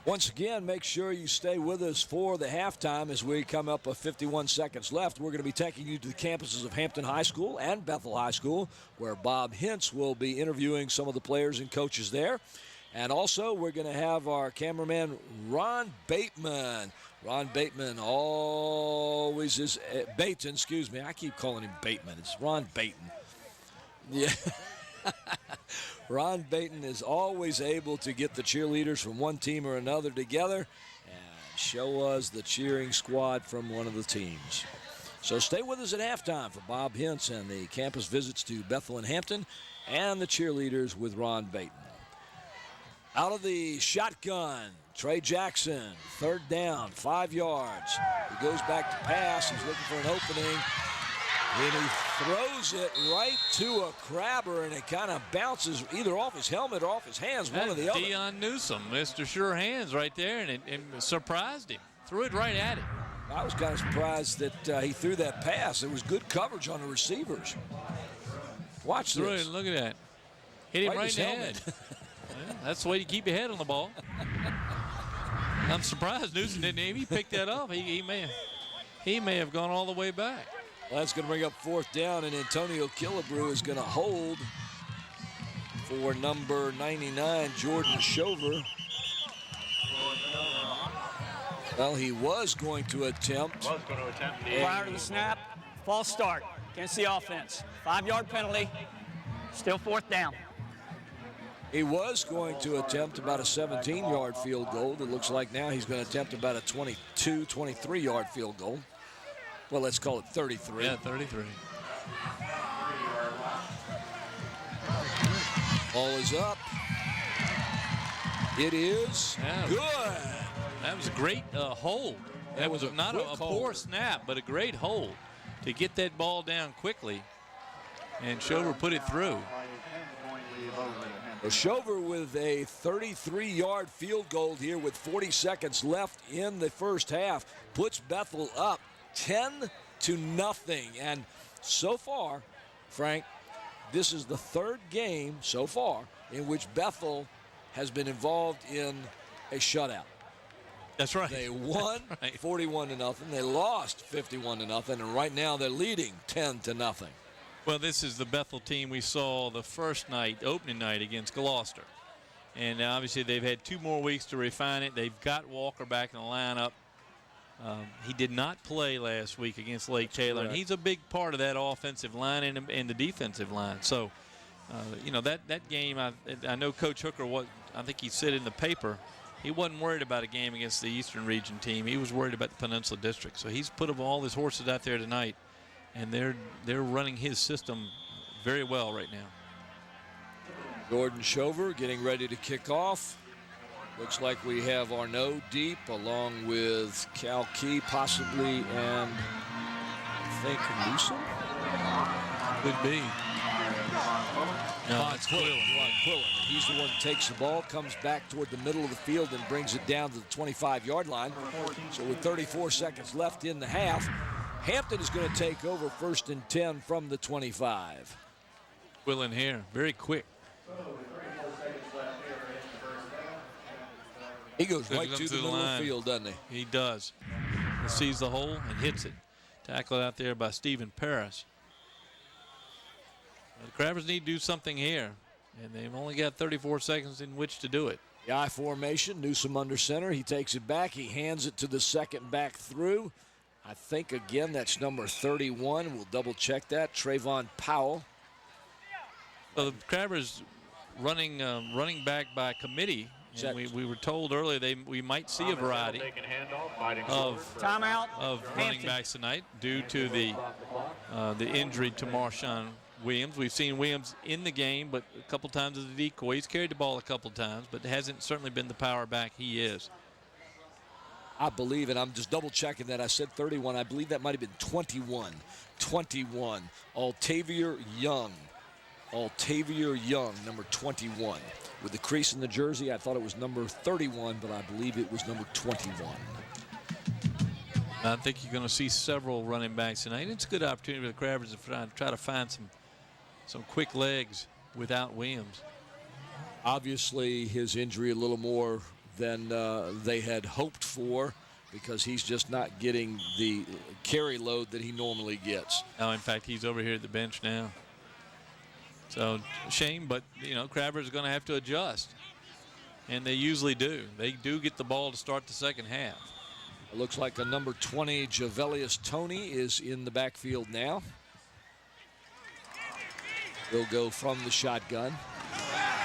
Once again, make sure you stay with us for the halftime as we come up with 51 seconds left. We're going to be taking you to the campuses of Hampton High School and Bethel High School, where Bob Hintz will be interviewing some of the players and coaches there. And also, we're going to have our cameraman, Ron Bateman. Ron Bateman always is, Bateman, excuse me. I keep calling him Bateman. It's Ron Bateman. Yeah. Ron Bateman is always able to get the cheerleaders from one team or another together and show us the cheering squad from one of the teams. So stay with us at halftime for Bob Hintz and the campus visits to Bethel and Hampton and the cheerleaders with Ron Bateman. Out of the shotgun, Trey Jackson, 3rd down, 5 yards. He goes back to pass. He's looking for an opening. And he throws it right to a Crabber, and it kind of bounces either off his helmet or off his hands, one or the other. Deon Newsome, Mr. Sure Hands right there, and it surprised him. Threw it right at him. I was kind of surprised that he threw that pass. It was good coverage on the receivers. Watch this. Look at that. Hit him right in the head. Yeah, that's the way you keep your head on the ball. I'm surprised Newsome didn't aim. He picked that up. He may have gone all the way back. Well, that's going to bring up 4th down, and Antonio Killebrew is going to hold for number 99, Jordan Shover. Well, he was going to attempt. Prior to the snap, false start against the offense. 5-yard penalty, still 4th down. He was going to attempt about a 17-yard field goal. It looks like now he's going to attempt about a 22, 23-yard field goal. Well, let's call it 33. Yeah, 33. Ball is up. It is good. That was a great hold. That was not a poor snap, but a great hold to get that ball down quickly. And Shover put it through. Shover with a 33-yard field goal here with 40 seconds left in the first half puts Bethel up 10-0. And so far, Frank, this is the 3rd game so far in which Bethel has been involved in a shutout. That's right. They won 41-0. They lost 51-0, and right now they're leading 10-0. Well, this is the Bethel team we saw the first night, opening night against Gloucester. And obviously they've had 2 more weeks to refine it. They've got Walker back in the lineup. He did not play last week against Lake Taylor, and he's a big part of that offensive line and the defensive line. So, you know, that game, I know Coach Hooker, I think he said in the paper, he wasn't worried about a game against the Eastern Region team. He was worried about the Peninsula District. So he's put all his horses out there tonight. And they're running his system very well right now. Jordan Shover getting ready to kick off. Looks like we have Arnaud deep along with Cal Key possibly, and I think Newsome? Could be. No, it's Quillen. He's the one that takes the ball, comes back toward the middle of the field and brings it down to the 25-yard line. So with 34 seconds left in the half, Hampton is going to take over 1st and 10 from the 25. Quillen here, very quick. He goes right to the middle of the field, doesn't he? He does. He sees the hole and hits it. Tackled out there by Stephen Paris. The Crabbers need to do something here, and they've only got 34 seconds in which to do it. The I formation, Newsome under center. He takes it back. He hands it to the second back through. I think, again, that's number 31. We'll double-check that. Trayvon Powell. So the Crabbers running back by committee. And we were told earlier we might see a variety of running backs tonight due to the injury to Marshawn Williams. We've seen Williams in the game, but a couple times as a decoy. He's carried the ball a couple times, but hasn't certainly been the power back he is. I believe, and I'm just double-checking that. I said 31. I believe that might have been 21. 21. Altavier Young, number 21. With the crease in the jersey, I thought it was number 31, but I believe it was number 21. I think you're going to see several running backs tonight. It's a good opportunity for the Crabbers to try to find some quick legs without Williams. Obviously, his injury a little more than they had hoped for, because he's just not getting the carry load that he normally gets. No, in fact, he's over here at the bench now. So, shame, but, you know, Crabbers are going to have to adjust. And they usually do. They do get the ball to start the second half. It looks like a number 20, Javelius Toney, is in the backfield now. He'll go from the shotgun.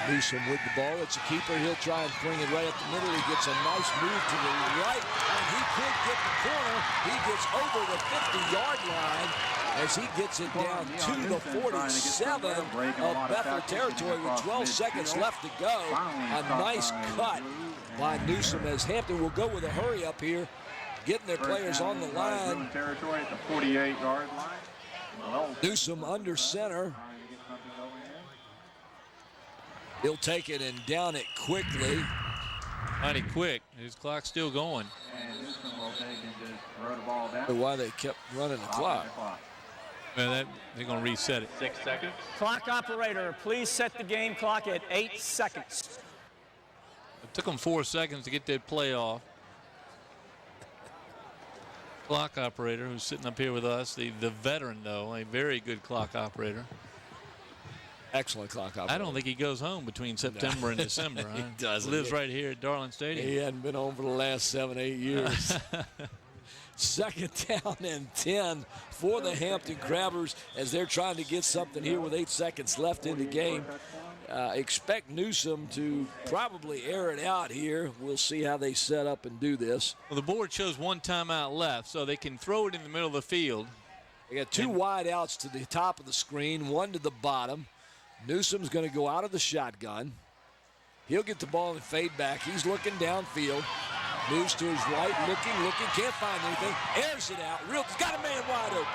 Newsome with the ball. It's a keeper. He'll try and bring it right up the middle. He gets a nice move to the right, and he could get the corner. He gets over the 50-yard line as he gets it down to the 47 of Bethel territory with 12 seconds left to go. A nice cut by Newsome as Hampton will go with a hurry up here, getting their players on the line. Territory at the 48-yard line. Newsome under center. He'll take it and down it quickly. Mighty quick. His clock's still going. Why they kept running the clock. Well, they're going to reset it. 6 seconds. Clock operator, please set the game clock at 8 seconds. It took them 4 seconds to get that play off. Clock operator, who's sitting up here with us, the veteran, though, a very good clock operator. Excellent clock operator. I don't think he goes home between September and December. He doesn't. Lives right here at Darling Stadium. He hadn't been home for the last 7, 8 years. Second down and 10 for the Hampton Crabbers as they're trying to get something here with 8 seconds left in the game. Expect Newsome to probably air it out here. We'll see how they set up and do this. Well, the board shows 1 timeout left, so they can throw it in the middle of the field. They got 2 wide outs to the top of the screen, 1 to the bottom. Newsome's going to go out of the shotgun. He'll get the ball and fade back. He's looking downfield. Moves to his right, looking, can't find anything. Airs it out. He's got a man wide open.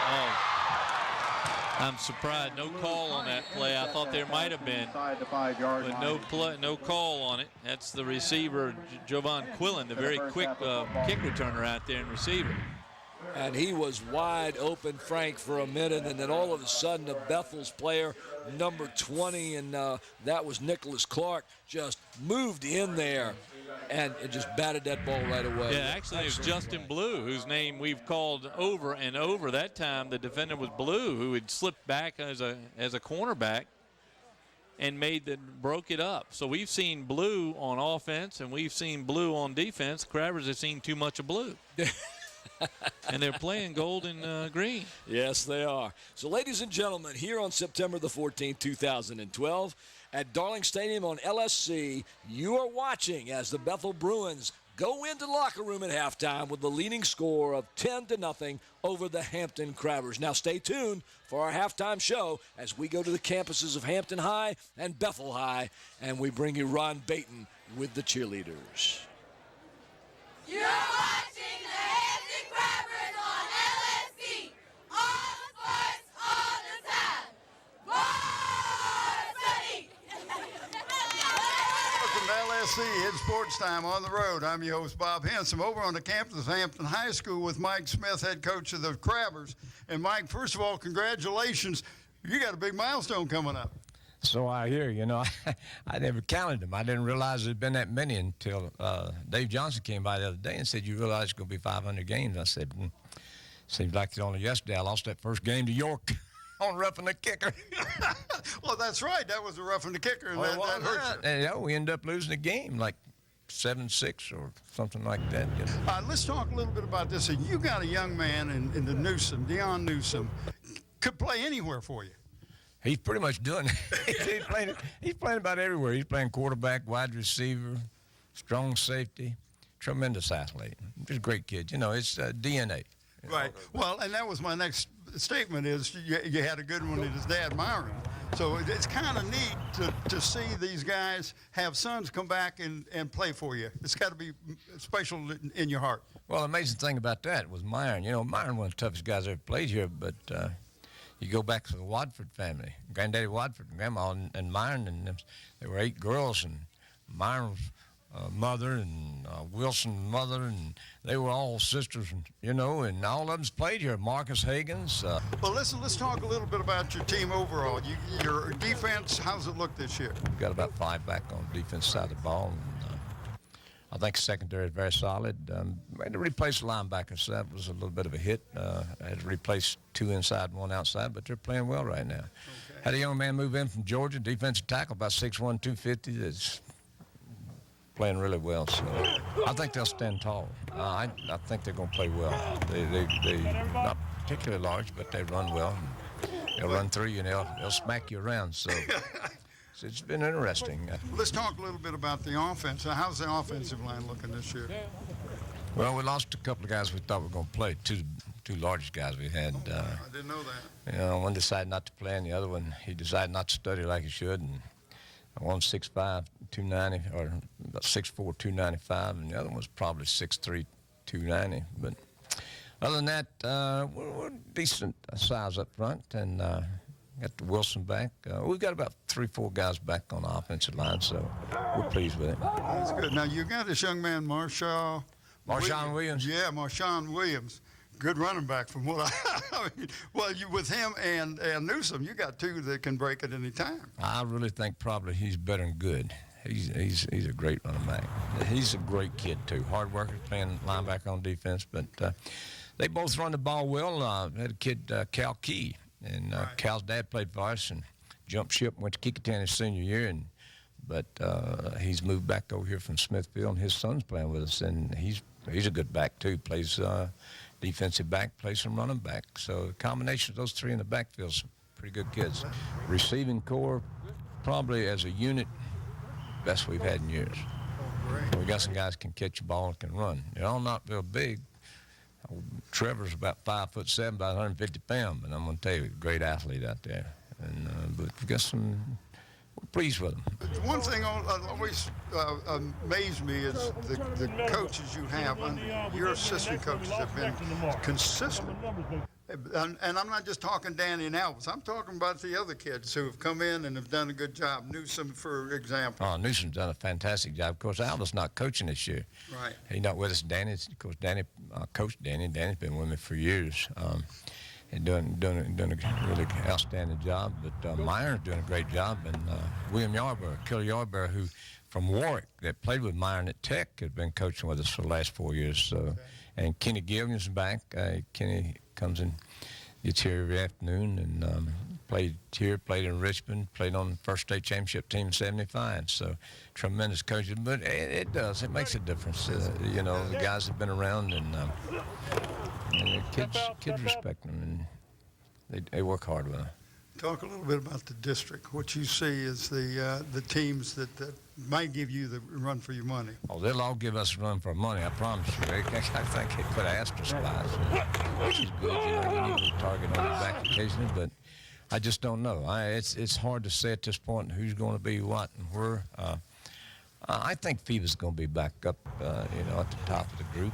Oh, I'm surprised. No call on that play. I thought there might have been, but no call on it. That's the receiver, Jovan Quillen, the very quick kick returner out there and receiver. And he was wide open, Frank, for a minute, and then all of a sudden the Bethel's player, number 20, and that was Nicholas Clark, just moved in there and just batted that ball right away. Yeah, actually it was Justin Blue, whose name we've called over and over. That time the defender was Blue, who had slipped back as a cornerback and broke it up. So we've seen Blue on offense and we've seen Blue on defense. Crabbers have seen too much of Blue. And they're playing gold and green. Yes, they are. So, ladies and gentlemen, here on September the 14th, 2012, at Darling Stadium on LSC, you are watching as the Bethel Bruins go into the locker room at halftime with the leading score of 10-0 over the Hampton Crabbers. Now, stay tuned for our halftime show as we go to the campuses of Hampton High and Bethel High, and we bring you Ron Baton with the cheerleaders. You're watching the Hampton Crabbers on LSC. All sports, all the time. Varsity! Welcome to LSC Head Sports Time on the road. I'm your host, Bob Henson. Over on the campus of Hampton High School with Mike Smith, head coach of the Crabbers. And Mike, first of all, congratulations. You got a big milestone coming up. So I hear, I never counted them. I didn't realize there'd been that many until Dave Johnson came by the other day and said, you realize it's going to be 500 games. I said, seems like it's only yesterday I lost that first game to York on roughing the kicker. Well, that's right. That was a roughing the kicker, and that hurt you. And, we ended up losing the game like 7-6 or something like that. Let's talk a little bit about this. So you got a young man in the Newsome, Deon Newsome, could play anywhere for you. He's pretty much doing it. He's playing about everywhere. He's playing quarterback, wide receiver, strong safety, tremendous athlete. He's a great kid. It's DNA. Right. Well, and that was my next statement is you had a good one in his dad, Myron. So it's kind of neat to see these guys have sons come back and play for you. It's got to be special in your heart. Well, the amazing thing about that was Myron. Myron was one of the toughest guys I ever played here, but you go back to the Wadford family, Granddaddy Wadford and Grandma and Myron, and there were 8 girls, and Myron's mother and Wilson's mother, and they were all sisters, and all of them's played here. Marcus Hagens. Well, listen, let's talk a little bit about your team overall. Your defense, how's it look this year? We've got about 5 back on the defense side of the ball. And, I think secondary is very solid. We had to replace the linebackers, so that was a little bit of a hit. I had to replace 2 inside and 1 outside, but they're playing well right now. Okay. Had a young man move in from Georgia, defensive tackle, about 6'1", 250, that's playing really well. So I think they'll stand tall. I think they're going to play well. They're not particularly large, but they run well. They'll run through you, and they'll smack you around. So it's been interesting. Let's talk a little bit about the offense. How's the offensive line looking this year? Well, we lost a couple of guys we thought were going to play, two largest guys we had. I didn't know that. One decided not to play, and the other one, he decided not to study like he should. And one 6'5", 290, or about 6'4", 295, and the other one was probably 6'3", 290. But other than that, we're decent size up front, and got the Wilson back. We've got about 3-4 guys back on the offensive line, so we're pleased with it. That's good. Now, you got this young man, Marshawn Williams. Yeah, Marshawn Williams. Good running back from what I mean. Well, with him and Newsome, you got 2 that can break at any time. I really think probably he's better than good. He's a great running back. He's a great kid, too. Hard worker, playing linebacker on defense, but they both run the ball well. Had a kid, Cal Key, and Cal's dad played for us, and jumped ship and went to Kecoughtan his senior year, but he's moved back over here from Smithfield, and his son's playing with us, and he's a good back too. Plays defensive back, plays some running back. So a combination of those three in the backfield, some pretty good kids. Receiving core, probably as a unit, best we've had in years. We got some guys can catch a ball and can run. They're all not real big. Trevor's about 5'7", about 150 pounds, but I'm going to tell you, great athlete out there. And but we got some. We're pleased with them. One thing always amazed me is the coaches you have under you. Your assistant coaches have been consistent. And I'm not just talking Danny and Albus. I'm talking about the other kids who have come in and have done a good job. Newsome, for example. Oh, Newsome's done a fantastic job. Of course, Albus not coaching this year. Right. He's not with us. Danny's, of course, Danny coached Danny. Danny's been with me for years. And doing a really outstanding job. But Meyer's doing a great job. And William Yarborough, Killer Yarborough, who from Warwick, that played with Meyer at Tech, has been coaching with us for the last 4 years. So, okay. And Kenny Gilliam's back. Kenny comes and gets here every afternoon and played here, played in Richmond, played on the first state championship team in '75. So tremendous coaching. But it does. It makes a difference. You know, the guys have been around and kids respect them, and they work hard with them. Talk a little bit about the district. What you see is the teams that might give you the run for your money. Oh, they'll all give us a run for money, I promise you. I think they put asterisk by us, which is good. You know, you need to target on the back occasionally, but I just don't know. It's hard to say at this point who's going to be what and where. I think FIBA's going to be back up, you know, at the top of the group.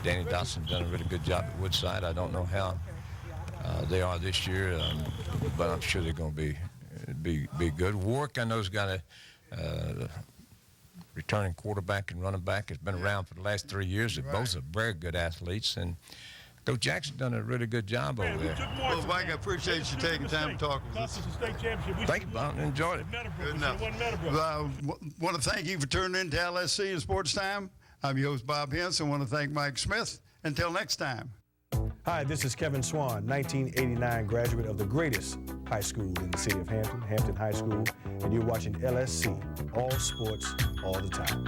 Danny Dotson's done a really good job at Woodside. I don't know how they are this year, but I'm sure they're going to be good. Warwick, I know, has got a returning quarterback and running back. Has been around for the last 3 years. They're both are very good athletes, and Coach Jackson's done a really good job over there. Well, Mike, I appreciate you taking time to talk with us. Thank you, Bob. Enjoyed it. Good enough. Want to thank you for tuning in to LSC in Sports Time. I'm your host, Bob Hens. I want to thank Mike Smith. Until next time. Hi, this is Kevin Swan, 1989 graduate of the greatest high school in the city of Hampton, Hampton High School, and you're watching LSC, all sports, all the time.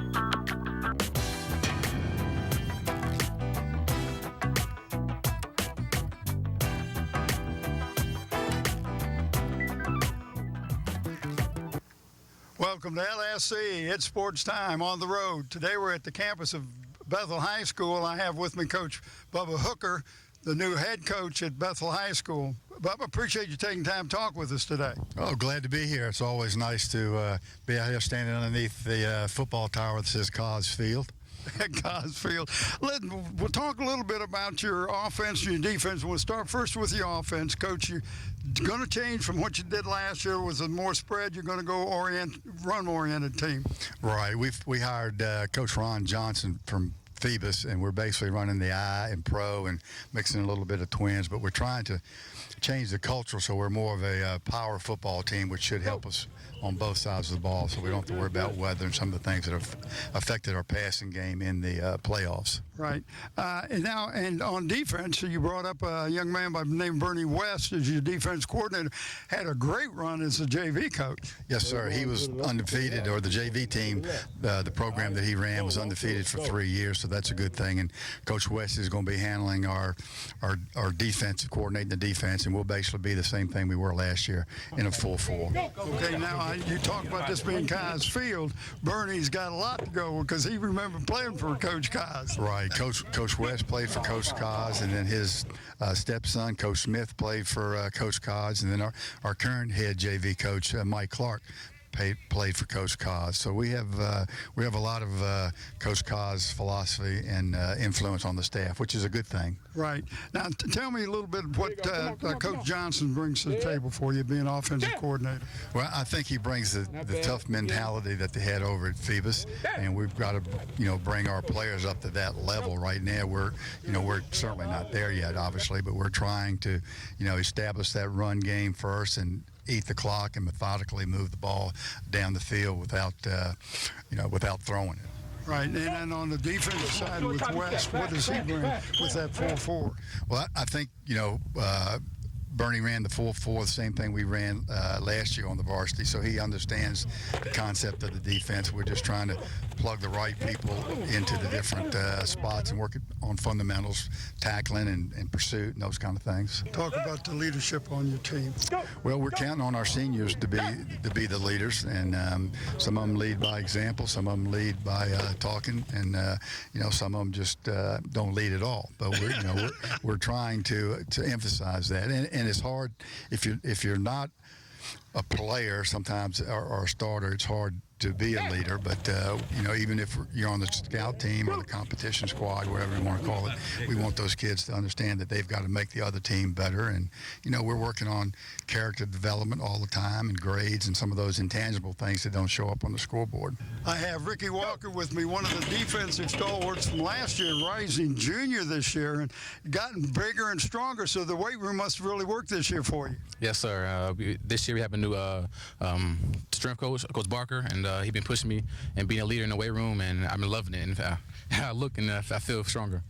Welcome to LSC. It's Sports Time on the road. Today we're at the campus of Bethel High School. I have with me Coach Bubba Hooker, the new head coach at Bethel High School. Bubba, appreciate you taking time to talk with us today. Oh, glad to be here. It's always nice to be out here standing underneath the football tower that says Cos Field. Cos Field. We'll talk a little bit about your offense and your defense. We'll start first with your offense. Coach, you're going to change from what you did last year. Was it more spread? You're going to go run-oriented team. Right. We hired Coach Ron Johnson from Phoebus, and we're basically running the I and pro and mixing a little bit of twins, but we're trying to change the culture so we're more of a power football team, which should help us on both sides of the ball, so we don't have to worry about weather and some of the things that have affected our passing game in the playoffs. Right. And on defense, you brought up a young man by the name of Bernie West as your defense coordinator. Had a great run as a JV coach. Yes, sir. He was undefeated, or the JV team, the program that he ran was undefeated for 3 years, so that's a good thing. And Coach West is going to be handling our defense, coordinating the defense, and we'll basically be the same thing we were last year in a full 4. Okay, now you talk about this being Cos Field. Bernie's got a lot to go because he remembered playing for Coach Cos. Right. Coach West played for Coach Cos, and then his stepson, Coach Smith, played for Coach Cos, and then our current head JV coach, Mike Clark, played for Coach Cos. So we have a lot of Coach Cos philosophy and influence on the staff, which is a good thing. Right. Now, tell me a little bit what Coach Johnson brings to the table for you, being offensive coordinator. Well, I think he brings the tough mentality that they had over at Phoebus, and we've got to, bring our players up to that level right now. We're certainly not there yet, obviously, but we're trying to, establish that run game first and eat the clock and methodically move the ball down the field without throwing it. Right, and then on the defensive side with West, what does he bring with that 4-4? Well, I think, Bernie ran the 4-4, the same thing we ran last year on the varsity, so he understands the concept of the defense. We're just trying to plug the right people into the different spots and work on fundamentals, tackling and pursuit and those kind of things. Talk about the leadership on your team. Well, we're counting on our seniors to be the leaders, and some of them lead by example, some of them lead by talking, and some of them just don't lead at all. But we're trying to emphasize that, and it's hard if you're not a player sometimes or a starter. It's hard to be a leader, but even if you're on the scout team or the competition squad, whatever you want to call it, we want those kids to understand that they've got to make the other team better. And we're working on character development all the time and grades and some of those intangible things that don't show up on the scoreboard. I have Ricky Walker with me, one of the defensive stalwarts from last year, rising junior this year, and gotten bigger and stronger. So the weight room must really work this year for you. Yes, sir. This year we have a new strength coach, Coach Barker, and he's been pushing me and being a leader in the weight room, and I've been loving it. And I look and I feel stronger.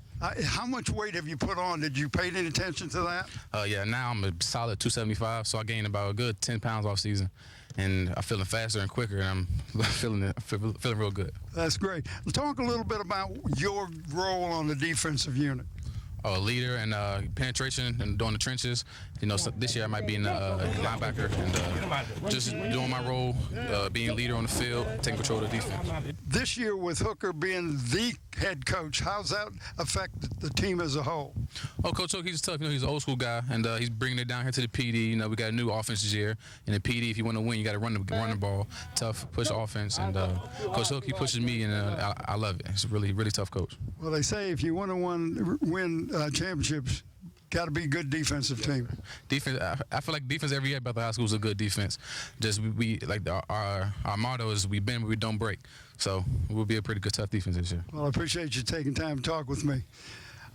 How much weight have you put on? Did you pay any attention to that? Yeah, now I'm a solid 275, so I gained about a good 10 pounds off season. And I'm feeling faster and quicker, and I'm feeling real good. That's great. Let's talk a little bit about your role on the defensive unit. A leader and penetration and doing the trenches. So this year I might be in the linebacker and just doing my role, being a leader on the field, taking control of the defense. This year with Hooker being the head coach, how's that affect the team as a whole? Oh, Coach Hooker, he's tough. He's an old school guy, and he's bringing it down here to the PD. We got a new offense this year. In the PD, if you want to win, you got to run the ball. Tough, push offense. And Coach Hooker, he pushes me, and I love it. He's a really, really tough coach. Well, they say if you want to win championships, got to be a good defensive team. Defense. I feel like defense every year at Bethel High School is a good defense. Just we like our motto is we bend but we don't break. So we'll be a pretty good tough defense this year. Well, I appreciate you taking time to talk with me.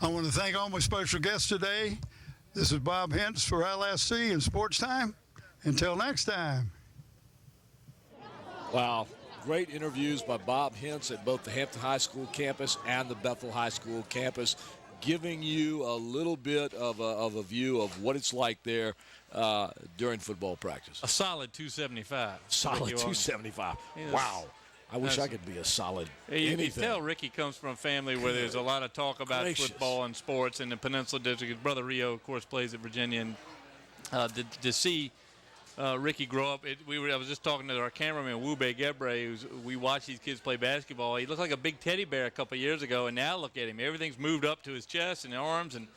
I want to thank all my special guests today. This is Bob Hintz for LSC and Sports Time. Until next time. Wow. Great interviews by Bob Hintz at both the Hampton High School campus and the Bethel High School campus, giving you a little bit of a view of what it's like there during football practice. A solid 275. Solid 275. Wow. I wish I could be a solid anything. You can tell Ricky comes from a family where there's a lot of talk about football and sports in the Peninsula District. His brother Rio, of course, plays at Virginia. And to see Ricky grow up, I was just talking to our cameraman, Wube Gebre, we watch these kids play basketball. He looked like a big teddy bear a couple of years ago, and now look at him. Everything's moved up to his chest and arms, and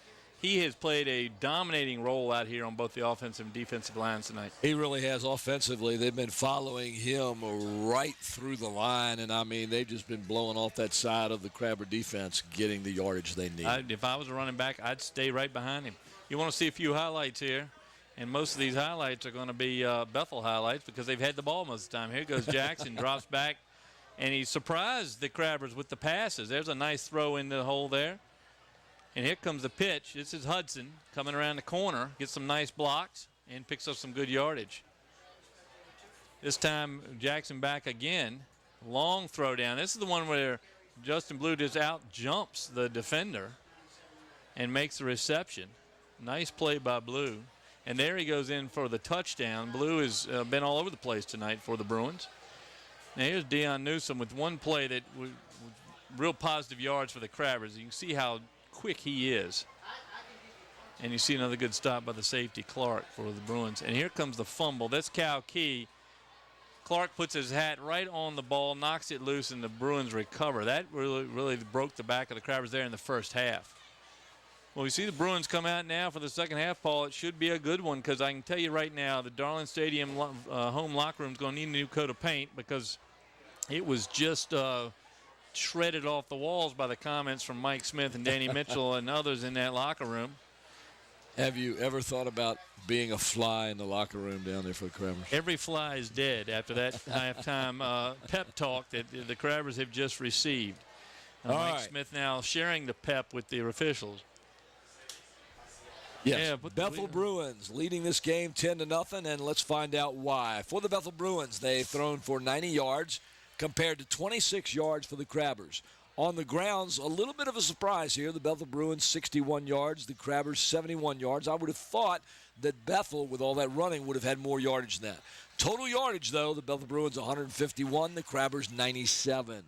he has played a dominating role out here on both the offensive and defensive lines tonight. He really has offensively. They've been following him right through the line, and, I mean, they've just been blowing off that side of the Crabber defense, getting the yardage they need. If I was a running back, I'd stay right behind him. You want to see a few highlights here, and most of these highlights are going to be Bethel highlights because they've had the ball most of the time. Here goes Jackson, drops back, and he surprised the Crabbers with the passes. There's a nice throw into the hole there. And here comes the pitch. This is Hudson coming around the corner, gets some nice blocks, and picks up some good yardage. This time, Jackson back again. Long throw down. This is the one where Justin Blue just out jumps the defender and makes the reception. Nice play by Blue. And there he goes in for the touchdown. Blue has been all over the place tonight for the Bruins. Now here's Deon Newsome with one play that was real positive yards for the Crabbers. You can see how quick he is. And you see another good stop by the safety, Clark, for the Bruins. And here comes the fumble. That's Cal Key. Clark puts his hat right on the ball, knocks it loose, and the Bruins recover. That really broke the back of the Crabbers there in the first half. Well, we see the Bruins come out now for the second half, Paul. It should be a good one because I can tell you right now the Darling Stadium home locker room is going to need a new coat of paint because it was just shredded off the walls by the comments from Mike Smith and Danny Mitchell and others in that locker room. Have you ever thought about being a fly in the locker room down there for the Crabbers? Every fly is dead after that halftime pep talk that the Crabbers have just received. Mike Smith now sharing the pep with the officials. Yes, yeah, Bethel Bruins leading this game 10-0, and let's find out why. For the Bethel Bruins, they've thrown for 90 yards compared to 26 yards for the Crabbers. On the grounds, a little bit of a surprise here. The Bethel Bruins 61 yards, the Crabbers 71 yards. I would have thought that Bethel, with all that running, would have had more yardage than that. Total yardage, though, the Bethel Bruins 151, the Crabbers 97.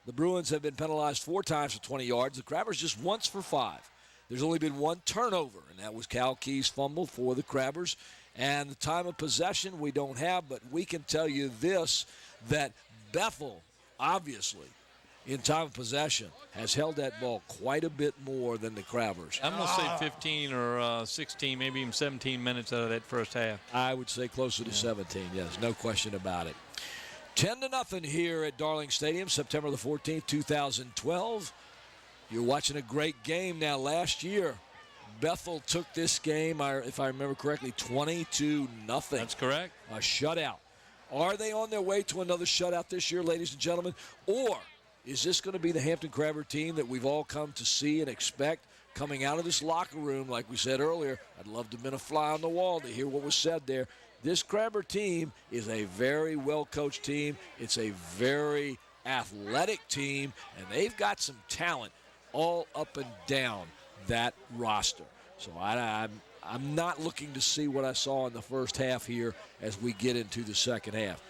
The Bruins have been penalized 4 times for 20 yards. The Crabbers just once for 5. There's only been 1 turnover, and that was Cal Key's fumble for the Crabbers. And the time of possession we don't have, but we can tell you this, that Bethel, obviously, in time of possession, has held that ball quite a bit more than the Crabbers. I'm going to say 15 or 16, maybe even 17 minutes out of that first half. I would say closer to 17, yes, no question about it. 10-0 here at Darling Stadium, September the 14th, 2012. You're watching a great game now. Last year, Bethel took this game, if I remember correctly, 20-0. That's correct. A shutout. Are they on their way to another shutout this year, ladies and gentlemen? Or is this going to be the Hampton Crabber team that we've all come to see and expect coming out of this locker room? Like we said earlier, I'd love to have been a fly on the wall to hear what was said there. This Crabber team is a very well-coached team. It's a very athletic team, and they've got some talent all up and down that roster. So I'm not looking to see what I saw in the first half here as we get into the second half.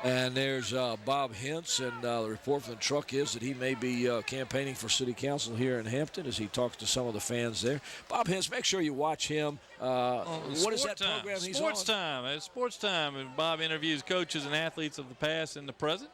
And there's Bob Hintz, and the report from the truck is that he may be campaigning for city council here in Hampton as he talks to some of the fans there. Bob Hintz, make sure you watch him. What is that program he's on? Sports Time. It's Sports Time, and Bob interviews coaches and athletes of the past and the present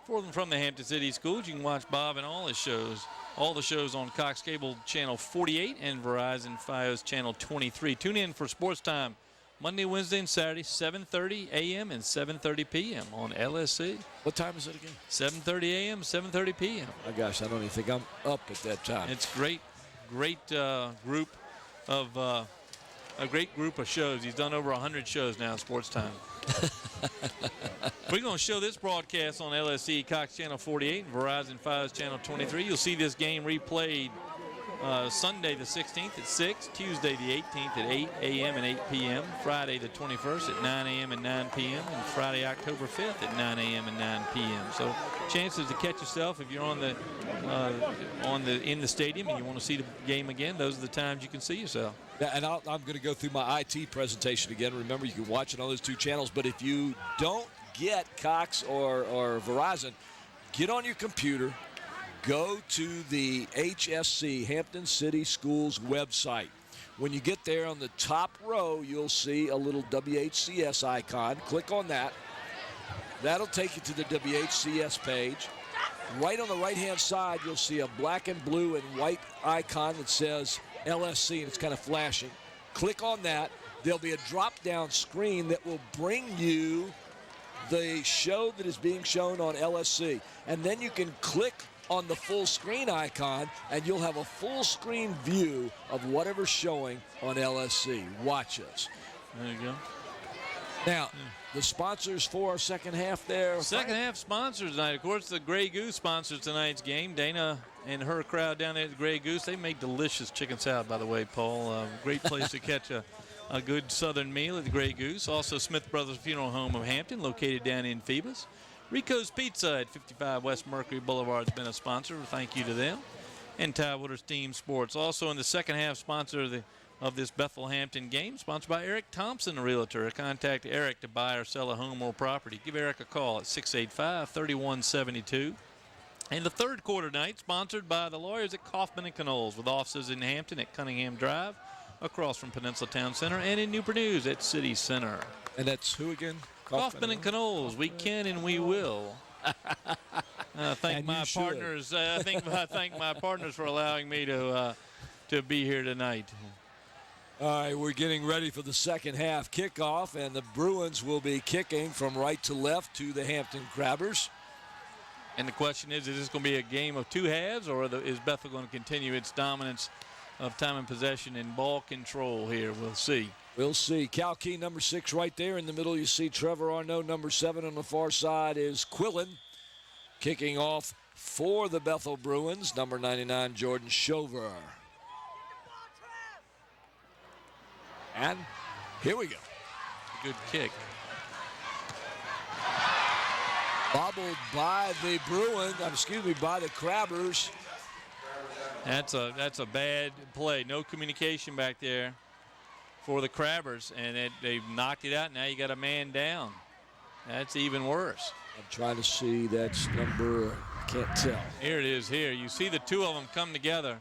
for them from the Hampton City Schools. You can watch Bob and all his shows, all the shows on Cox Cable Channel 48 and Verizon Fios Channel 23. Tune in for Sports Time Monday, Wednesday, and Saturday, 7:30 a.m. and 7:30 p.m. on LSC. What time is it again? 7:30 a.m., 7:30 p.m. Oh, gosh, I don't even think I'm up at that time. It's great group of a great group of shows. He's done over 100 shows now, Sports Time. We're going to show this broadcast on LSC Cox Channel 48 and Verizon Fios Channel 23. You'll see this game replayed Sunday the 16th at 6, Tuesday the 18th at 8 a.m. and 8 p.m., Friday the 21st at 9 a.m. and 9 p.m., and Friday, October 5th at 9 a.m. and 9 p.m. So chances to catch yourself if you're in the stadium and you want to see the game again, those are the times you can see yourself. Yeah, and I'm going to go through my IT presentation again. Remember, you can watch it on those 2 channels, but if you don't get Cox or Verizon, get on your computer, go to the HSC, Hampton City Schools website. When you get there on the top row, you'll see a little WHCS icon. Click on that. That'll take you to the WHCS page. Right on the right-hand side, you'll see a black and blue and white icon that says LSC, and it's kind of flashing. Click on that. There'll be a drop-down screen that will bring you the show that is being shown on LSC. And then you can click on the full screen icon, and you'll have a full screen view of whatever's showing on LSC. Watch us. There you go. Now, the sponsors for our second half there. Second half sponsors tonight. Of course, the Grey Goose sponsors tonight's game. Dana and her crowd down there at the Grey Goose. They make delicious chicken salad, by the way, Paul. Great place to catch a good southern meal at the Grey Goose. Also, Smith Brothers Funeral Home of Hampton, located down in Phoebus. Rico's Pizza at 55 West Mercury Boulevard has been a sponsor. Thank you to them. And Tidewater's Team Sports. Also in the second half, sponsor of this Bethel Hampton game, sponsored by Eric Thompson, a realtor. Contact Eric to buy or sell a home or property. Give Eric a call at 685-3172. And the third quarter night, sponsored by the lawyers at Kaufman & Knowles, with offices in Hampton at Cunningham Drive, across from Peninsula Town Center, and in Newport News at City Center. And that's who again? Kaufman & Knowles. We can and we will. Thank my partners. I thank my partners for allowing me to be here tonight. All right, we're getting ready for the second half kickoff, and the Bruins will be kicking from right to left to the Hampton Crabbers. And the question is this going to be a game of 2 halves, or is Bethel going to continue its dominance of time and possession and ball control here? We'll see. We'll see. Cal Key, number 6 right there. In the middle, you see Trevor Arnaud, number 7. On the far side is Quillen. Kicking off for the Bethel Bruins, number 99, Jordan Shover. And here we go. Good kick. Bobbled by the by the Crabbers. That's a bad play. No communication back there for the Crabbers, and they've knocked it out. Now you got a man down. That's even worse. I'm trying to see. That's number, I can't tell. Here it is here. You see the two of them come together.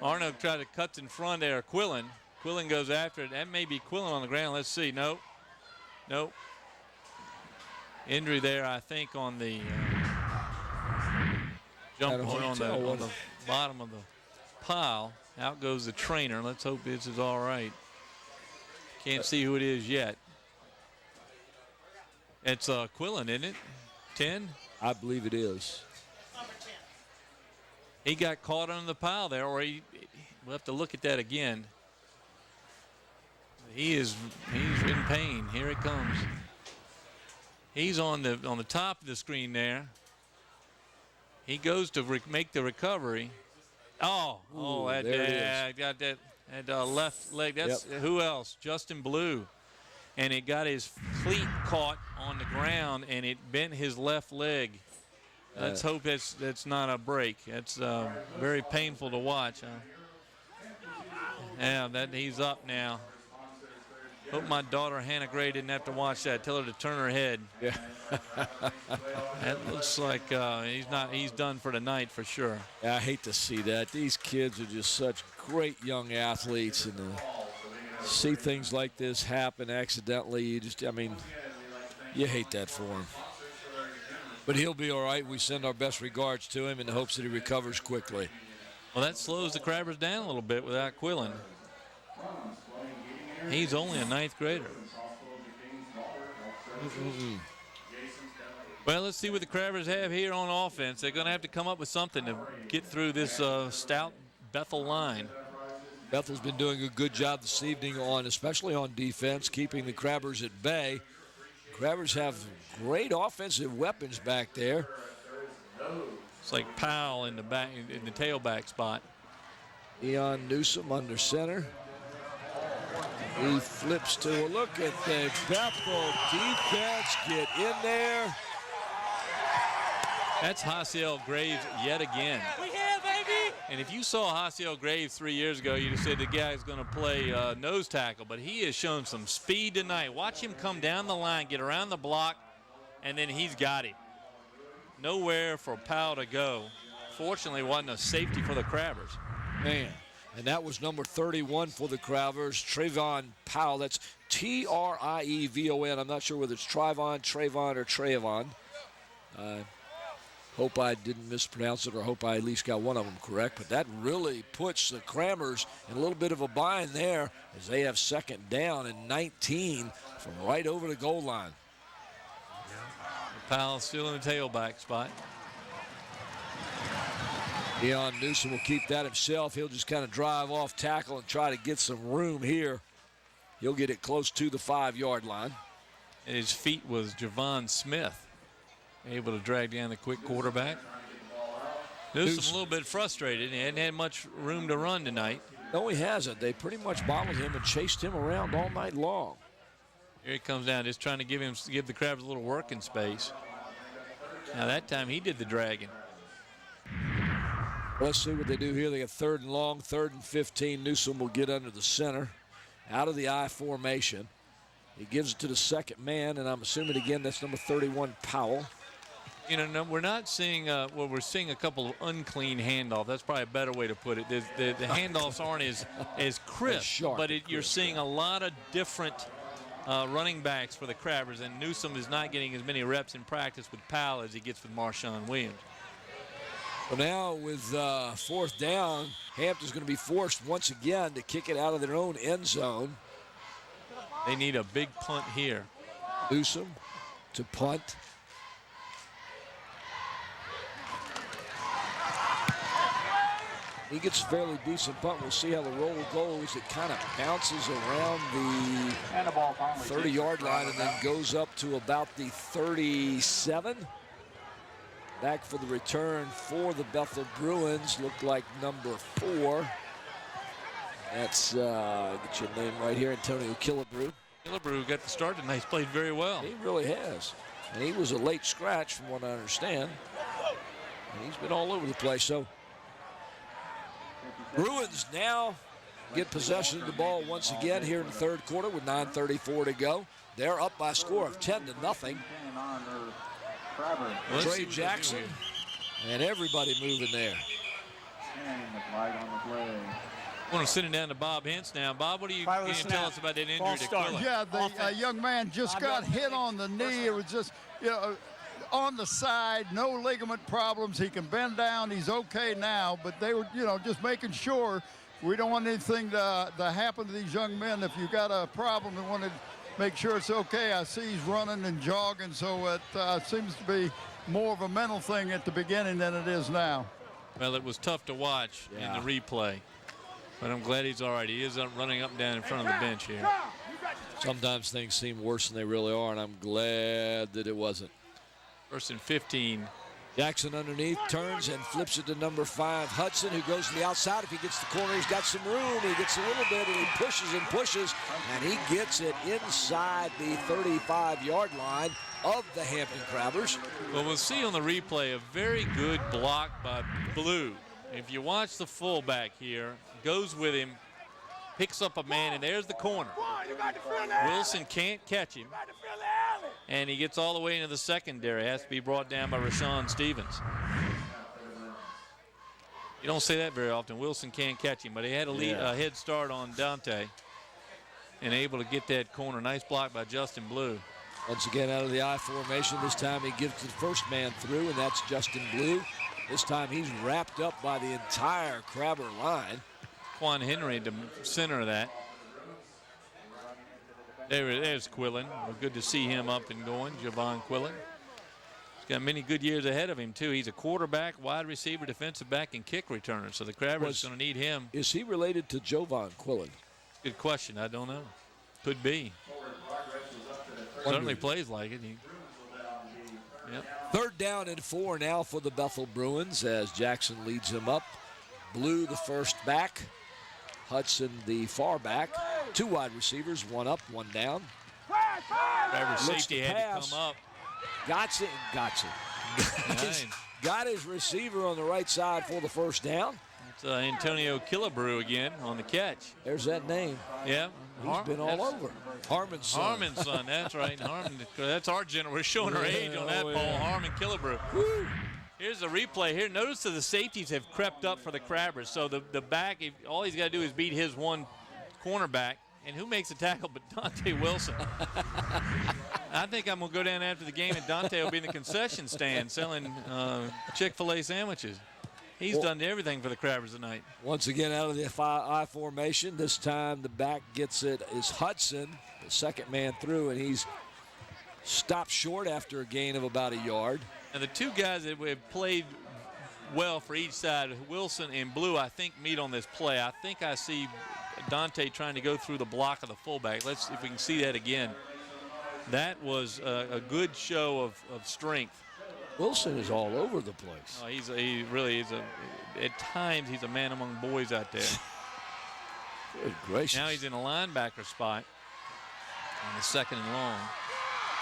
Arnold tried to cut in front there. Quillen goes after it. That may be Quillen on the ground. Let's see. Nope. Injury there, I think, on the jump on the bottom of the pile. Out goes the trainer. Let's hope this is all right. Can't see who it is yet. It's Quillen, isn't it? 10? I believe it is. He got caught under the pile there, or we'll have to look at that again. He's in pain. Here it comes. He's on the top of the screen there. He goes to make the recovery. Oh, that got that left leg. That's who else? Justin Blue. And it got his cleat caught on the ground, and it bent his left leg. Let's hope that's not a break. That's very painful to watch. Yeah, he's up now. Hope my daughter Hannah Gray didn't have to watch that. Tell her to turn her head. Yeah. That looks like he's done for tonight for sure. Yeah, I hate to see that. These kids are just such great young athletes, and see things like this happen accidentally. You hate that for him. But he'll be all right. We send our best regards to him in the hopes that he recovers quickly. Well, that slows the Crabbers down a little bit without Quillen. He's only a 9th grader. Well, let's see what the Crabbers have here on offense. They're going to have to come up with something to get through this stout Bethel line. Bethel's been doing a good job this evening especially on defense, keeping the Crabbers at bay. Crabbers have great offensive weapons back there. It's like Powell in the tailback spot. Deon Newsome under center. He flips to a look at the Bethel defense. Get in there. That's Hasiel Graves yet again. We here, baby! And if you saw Hasiel Graves 3 years ago, you'd have said the guy's going to play nose tackle, but he has shown some speed tonight. Watch him come down the line, get around the block, and then he's got him. Nowhere for Powell to go. Fortunately, wasn't a safety for the Crabbers. Man, and that was number 31 for the Crabbers, Trayvon Powell. That's T-R-I-E-V-O-N. I'm not sure whether it's Trayvon, or Trayvon. Hope I didn't mispronounce it, or hope I at least got one of them correct. But that really puts the Crabbers in a little bit of a bind there, as they have second down and 19 from right over the goal line. Powell still in the tailback spot. Deon Newsome will keep that himself. He'll just kind of drive off tackle and try to get some room here. He'll get it close to the 5-yard line. And his feet was Javon Smith, able to drag down the quick quarterback. Newsome a little bit frustrated. He hadn't had much room to run tonight. No, he hasn't. They pretty much bottled him and chased him around all night long. Here he comes down, just trying to give the Crabbers a little working space. Now that time he did the dragging. Let's see what they do here. They got 3rd and long, 3rd and 15. Newsome will get under the center, out of the I formation. He gives it to the second man, and I'm assuming again that's number 31, Powell. You know, we're not seeing, we're seeing a couple of unclean handoffs. That's probably a better way to put it. The handoffs aren't as crisp, but you're seeing a lot of different running backs for the Crabbers, and Newsome is not getting as many reps in practice with Powell as he gets with Marshawn Williams. Well, now with 4th down, Hampton's going to be forced once again to kick it out of their own end zone. They need a big punt here. Newsome to punt. He gets a fairly decent punt. We'll see how the roll goes. It kind of bounces around the 30-yard line and then goes up to about the 37. Back for the return for the Bethel Bruins. Looked like number 4. That's, get your name right here, Antonio Killebrew. Killebrew got the start tonight. He's played very well. He really has. And he was a late scratch from what I understand. And he's been all over the place. So Bruins now get possession of the ball once again here in the third quarter with 9:34 to go. They're up by a score of 10-0. Trey Jackson and everybody moving there. I want to send it down to Bob Hintz now. Bob, what are you going to tell us about that injury to Quillen? Yeah, the young man just got hit on the knee. It was just, on the side, no ligament problems. He can bend down. He's okay now, but they were, just making sure. We don't want anything to happen to these young men. If you got a problem, we want to make sure it's okay. I see he's running and jogging, so it seems to be more of a mental thing at the beginning than it is now. Well, it was tough to watch in the replay, but I'm glad he's all right. He is running up and down in front of the bench here. Sometimes things seem worse than they really are, and I'm glad that it wasn't. 1st and 15. Jackson underneath, turns and flips it to number 5, Hudson, who goes to the outside. If he gets the corner, he's got some room. He gets a little bit, and he pushes, and he gets it inside the 35-yard line of the Hampton Crabbers. Well, we'll see on the replay a very good block by Blue. If you watch the fullback here, goes with him, picks up a man, and there's the corner. Wilson can't catch him, and he gets all the way into the secondary. Has to be brought down by Rashawn Stevens. You don't say that very often. Wilson can't catch him, but he had a head start on Dante and able to get that corner. Nice block by Justin Blue. Once again out of the I formation. This time he gives the first man through, and that's Justin Blue. This time he's wrapped up by the entire Crabber line. Quan Henry, the center of that. There's Quillen. Good to see him up and going, Javon Quillen. He's got many good years ahead of him, too. He's a quarterback, wide receiver, defensive back, and kick returner. So the Crabbers are going to need him. Is he related to Javon Quillen? Good question. I don't know. Could be. Certainly plays like it. Yep. 3rd down and 4 now for the Bethel Bruins as Jackson leads him up. Blue the first back. Hudson the far back. 2 wide receivers, 1 up, 1 down. Driver safety had to come up. Got it. Got his receiver on the right side for the first down. It's Antonio Killebrew again on the catch. There's that name. Yeah. He's been all over. Harmon's son. Harmon's son, that's right. Harmon, that's our general. We're showing our age on that ball. Harmon Killebrew. Woo. Here's the replay here. Notice that the safeties have crept up for the Crabbers. So the back, all he's got to do is beat his one cornerback. And who makes the tackle but Dante Wilson? I think I'm going to go down after the game, and Dante will be in the concession stand selling Chick-fil-A sandwiches. He's done everything for the Crabbers tonight. Once again out of the I formation. This time the back gets it is Hudson, the second man through, and he's stopped short after a gain of about a yard. And the 2 guys that have played well for each side, Wilson and Blue, I think meet on this play. I think I see Dante trying to go through the block of the fullback. Let's see if we can see that again. That was a good show of strength. Wilson is all over the place. Oh, he really is. At times, he's a man among boys out there. Good gracious. Now he's in a linebacker spot on the 2nd and long.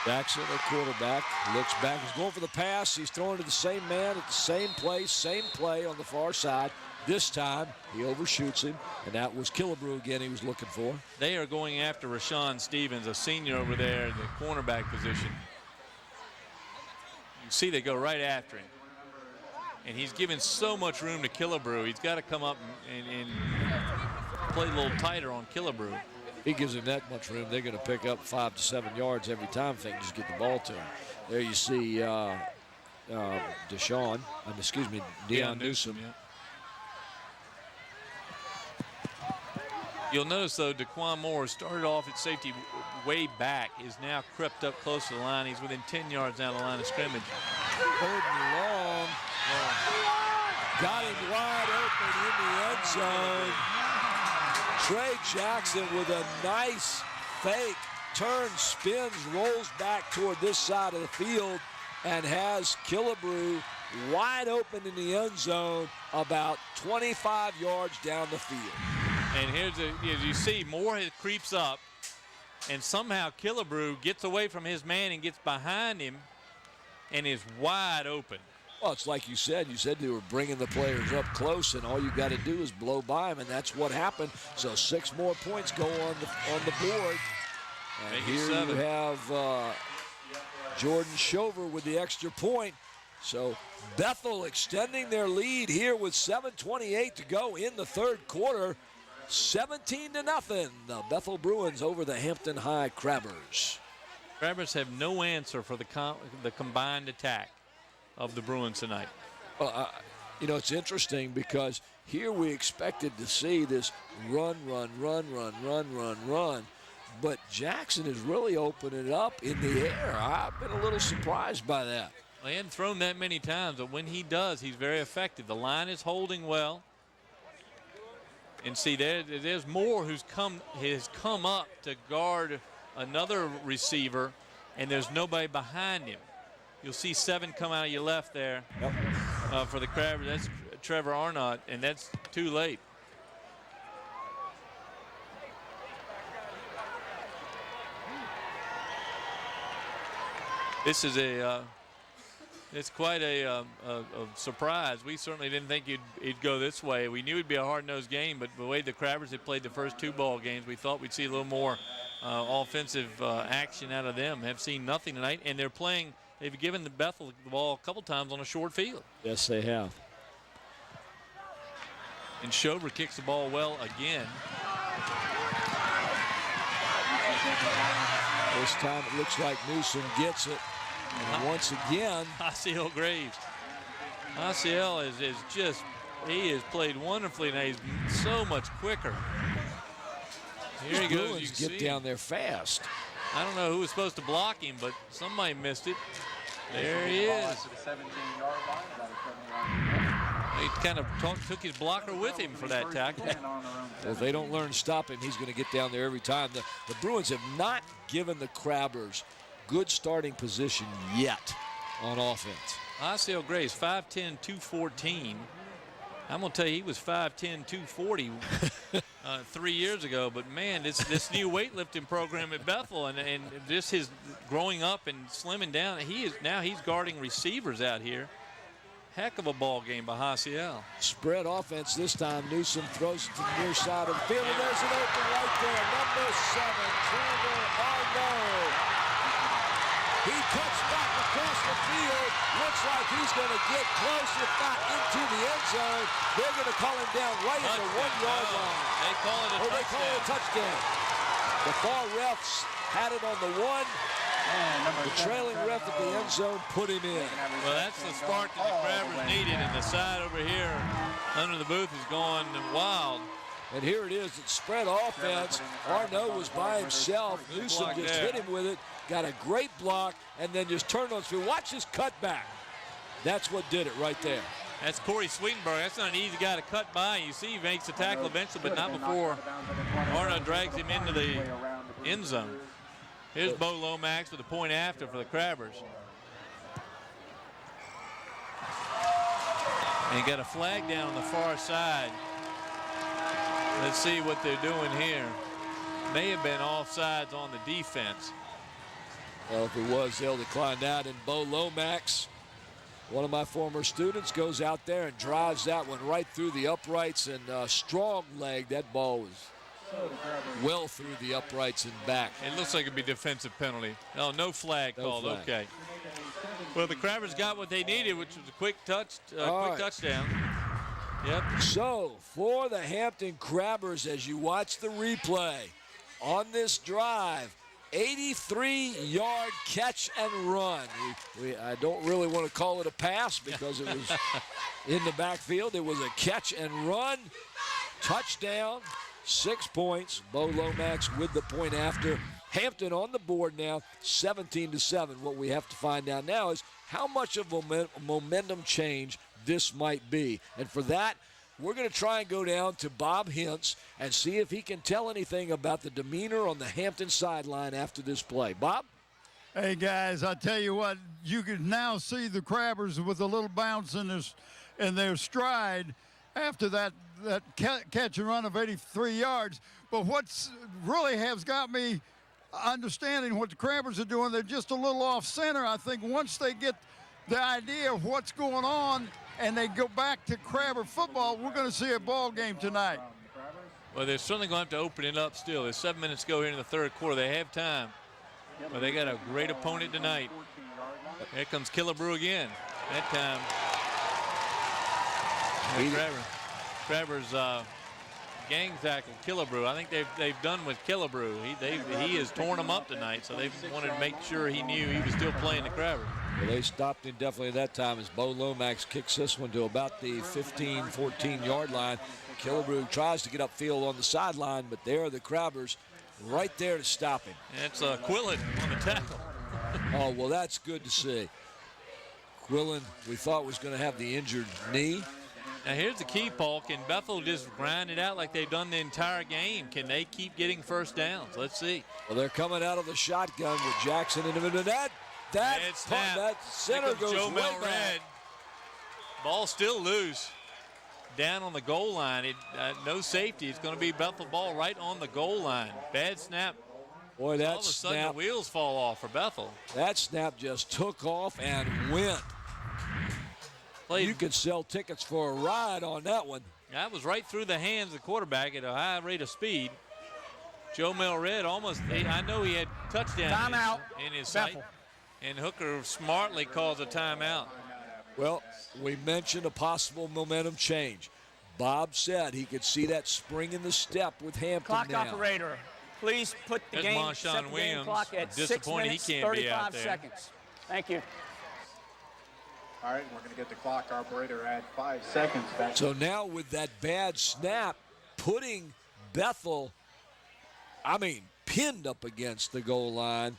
Jackson, a quarterback, looks back. He's going for the pass. He's throwing to the same man at the same place, same play on the far side. This time, he overshoots him, and that was Killebrew again he was looking for. They are going after Rashawn Stevens, a senior over there at the cornerback position. You see they go right after him. And he's given so much room to Killebrew. He's got to come up and play a little tighter on Killebrew. He gives him that much room, they're going to pick up 5 to 7 yards every time if they can just get the ball to him. There you see Deon Newsome. Yeah. You'll notice, though, DeQuan Moore started off at safety way back, is now crept up close to the line. He's within 10 yards down the line of scrimmage. 3rd and long. Got him wide open in the end zone. Trey Jackson with a nice fake, turns, spins, rolls back toward this side of the field, and has Killebrew wide open in the end zone about 25 yards down the field. And as you see, Moore creeps up, and somehow Killebrew gets away from his man and gets behind him and is wide open. Well, it's like you said. You said they were bringing the players up close, and all you got to do is blow by them, and that's what happened. So 6 more points go on the board. And Make it here 7. you have Jordan Shover with the extra point. So Bethel extending their lead here with 7:28 to go in the third quarter. 17-0. The Bethel Bruins over the Hampton High Crabbers. Crabbers have no answer for the combined attack of the Bruins tonight. Well, you know, it's interesting because here we expected to see this run. But Jackson is really opening it up in the air. I've been a little surprised by that. Well, he hadn't thrown that many times, but when he does, he's very effective. The line is holding well. And see, there's Moore who's has come up to guard another receiver, and there's nobody behind him. You'll see 7 come out of your left there for the Crabbers. That's Trevor Arnott, and that's too late. This is it's quite a surprise. We certainly didn't think it'd go this way. We knew it'd be a hard-nosed game, but the way the Crabbers had played the first 2 ball games, we thought we'd see a little more offensive action out of them. Have seen nothing tonight, and they've given the Bethel the ball a couple times on a short field. Yes, they have. And Shover kicks the ball well again. This time it looks like Newsome gets it. And once again, Osceola Graves. Osceola he has played wonderfully, and he's so much quicker. Here he goes. You get down there fast. I don't know who was supposed to block him, but somebody missed it. There he is. He kind of took his blocker with him for that tackle. If they don't learn to stop him, he's going to get down there every time. The Bruins have not given the Crabbers good starting position yet on offense. Osceola Graves, 5'10", 214. I'm going to tell you, he was 5'10", 240 3 years ago. But, man, this new weightlifting program at Bethel and just his growing up and slimming down, he's guarding receivers out here. Heck of a ball game by Osceola. Spread offense this time. Newsome throws it to the near side of the field, and there's an open right there. Number 7, Trevor Arnott. He cuts back across the field. Looks like he's going to get close, if not into the end zone. They're going to call him down right at the 1-yard line. They call it a touchdown. They call it a touchdown. The far refs had it on the 1. The trailing ref at the end zone put him in. Well, that's the spark that the Crabbers needed, and the side over here under the booth is going wild. And here it is. It's spread offense. Arnott was by himself. Newsome just hit him with it. Got a great block, and then just turned on his feet. Watch his cutback. That's what did it right there. That's Corey Sweetenburg. That's not an easy guy to cut by. You see he makes the tackle eventually, but not before Arnott drags him into the end zone. Here's Bo Lomax with a point after for the Crabbers. And he got a flag down on the far side. Let's see what they're doing here. May have been offsides on the defense. Well, if it was, they'll decline that. And Bo Lomax, one of my former students, goes out there and drives that one right through the uprights, and strong leg. That ball was well through the uprights and back. It looks like it'd be a defensive penalty. No flag called. Flag. Okay. Well, the Crabbers got what they needed, which was a quick touchdown. Yep. So for the Hampton Crabbers, as you watch the replay on this drive, 83-yard catch and run. I don't really want to call it a pass because it was in the backfield. It was a catch and run. Touchdown, 6 points. Bo Lomax with the point after. Hampton on the board now, 17-7. What we have to find out now is how much of a momentum change this might be. And for that, we're going to try and go down to Bob Hintz and see if he can tell anything about the demeanor on the Hampton sideline after this play. Bob? Hey, guys, I tell you what, you can now see the Crabbers with a little bounce in their stride after that catch and run of 83 yards. But what's really has got me understanding what the Crabbers are doing, they're just a little off center. I think once they get the idea of what's going on and they go back to Crabber football, we're going to see a ball game tonight. Well, they're certainly going to have to open it up still. There's 7 minutes to go here in the third quarter. They have time. But they got a great opponent tonight. Here comes Killebrew again. That time. Crabber's gang tackle Killebrew. I think they've done with Killebrew. He has torn them up tonight, so they wanted to make sure he knew he was still playing the Crabber. Well, they stopped him definitely at that time as Bo Lomax kicks this one to about the 15, 14-yard line. Killebrew tries to get upfield on the sideline, but there are the Crabbers right there to stop him. It's Quillen on the tackle. Oh, well, that's good to see. Quillen, we thought was going to have the injured knee. Now here's the key, Paul. Can Bethel just grind it out like they've done the entire game? Can they keep getting first downs? Let's see. Well, they're coming out of the shotgun with Jackson in the middle. That center goes way back. Ball still loose. Down on the goal line. No safety. It's going to be Bethel ball right on the goal line. Bad snap. Boy, that all of a sudden snap, the wheels fall off for Bethel. That snap just took off and went. You could sell tickets for a ride on that one. That was right through the hands of the quarterback at a high rate of speed. Joe Melred I know he had touchdown in his sight. And Hooker smartly calls a timeout. Well, we mentioned a possible momentum change. Bob said he could see that spring in the step with Hampton Clock now. operator, please put the There's game, Marshawn set the game Williams. clock at 6 minutes, he can't be out 35 there. seconds. Thank you. All right, we're going to get the clock operator at 5 seconds back. So now with that bad snap, putting Bethel, pinned up against the goal line,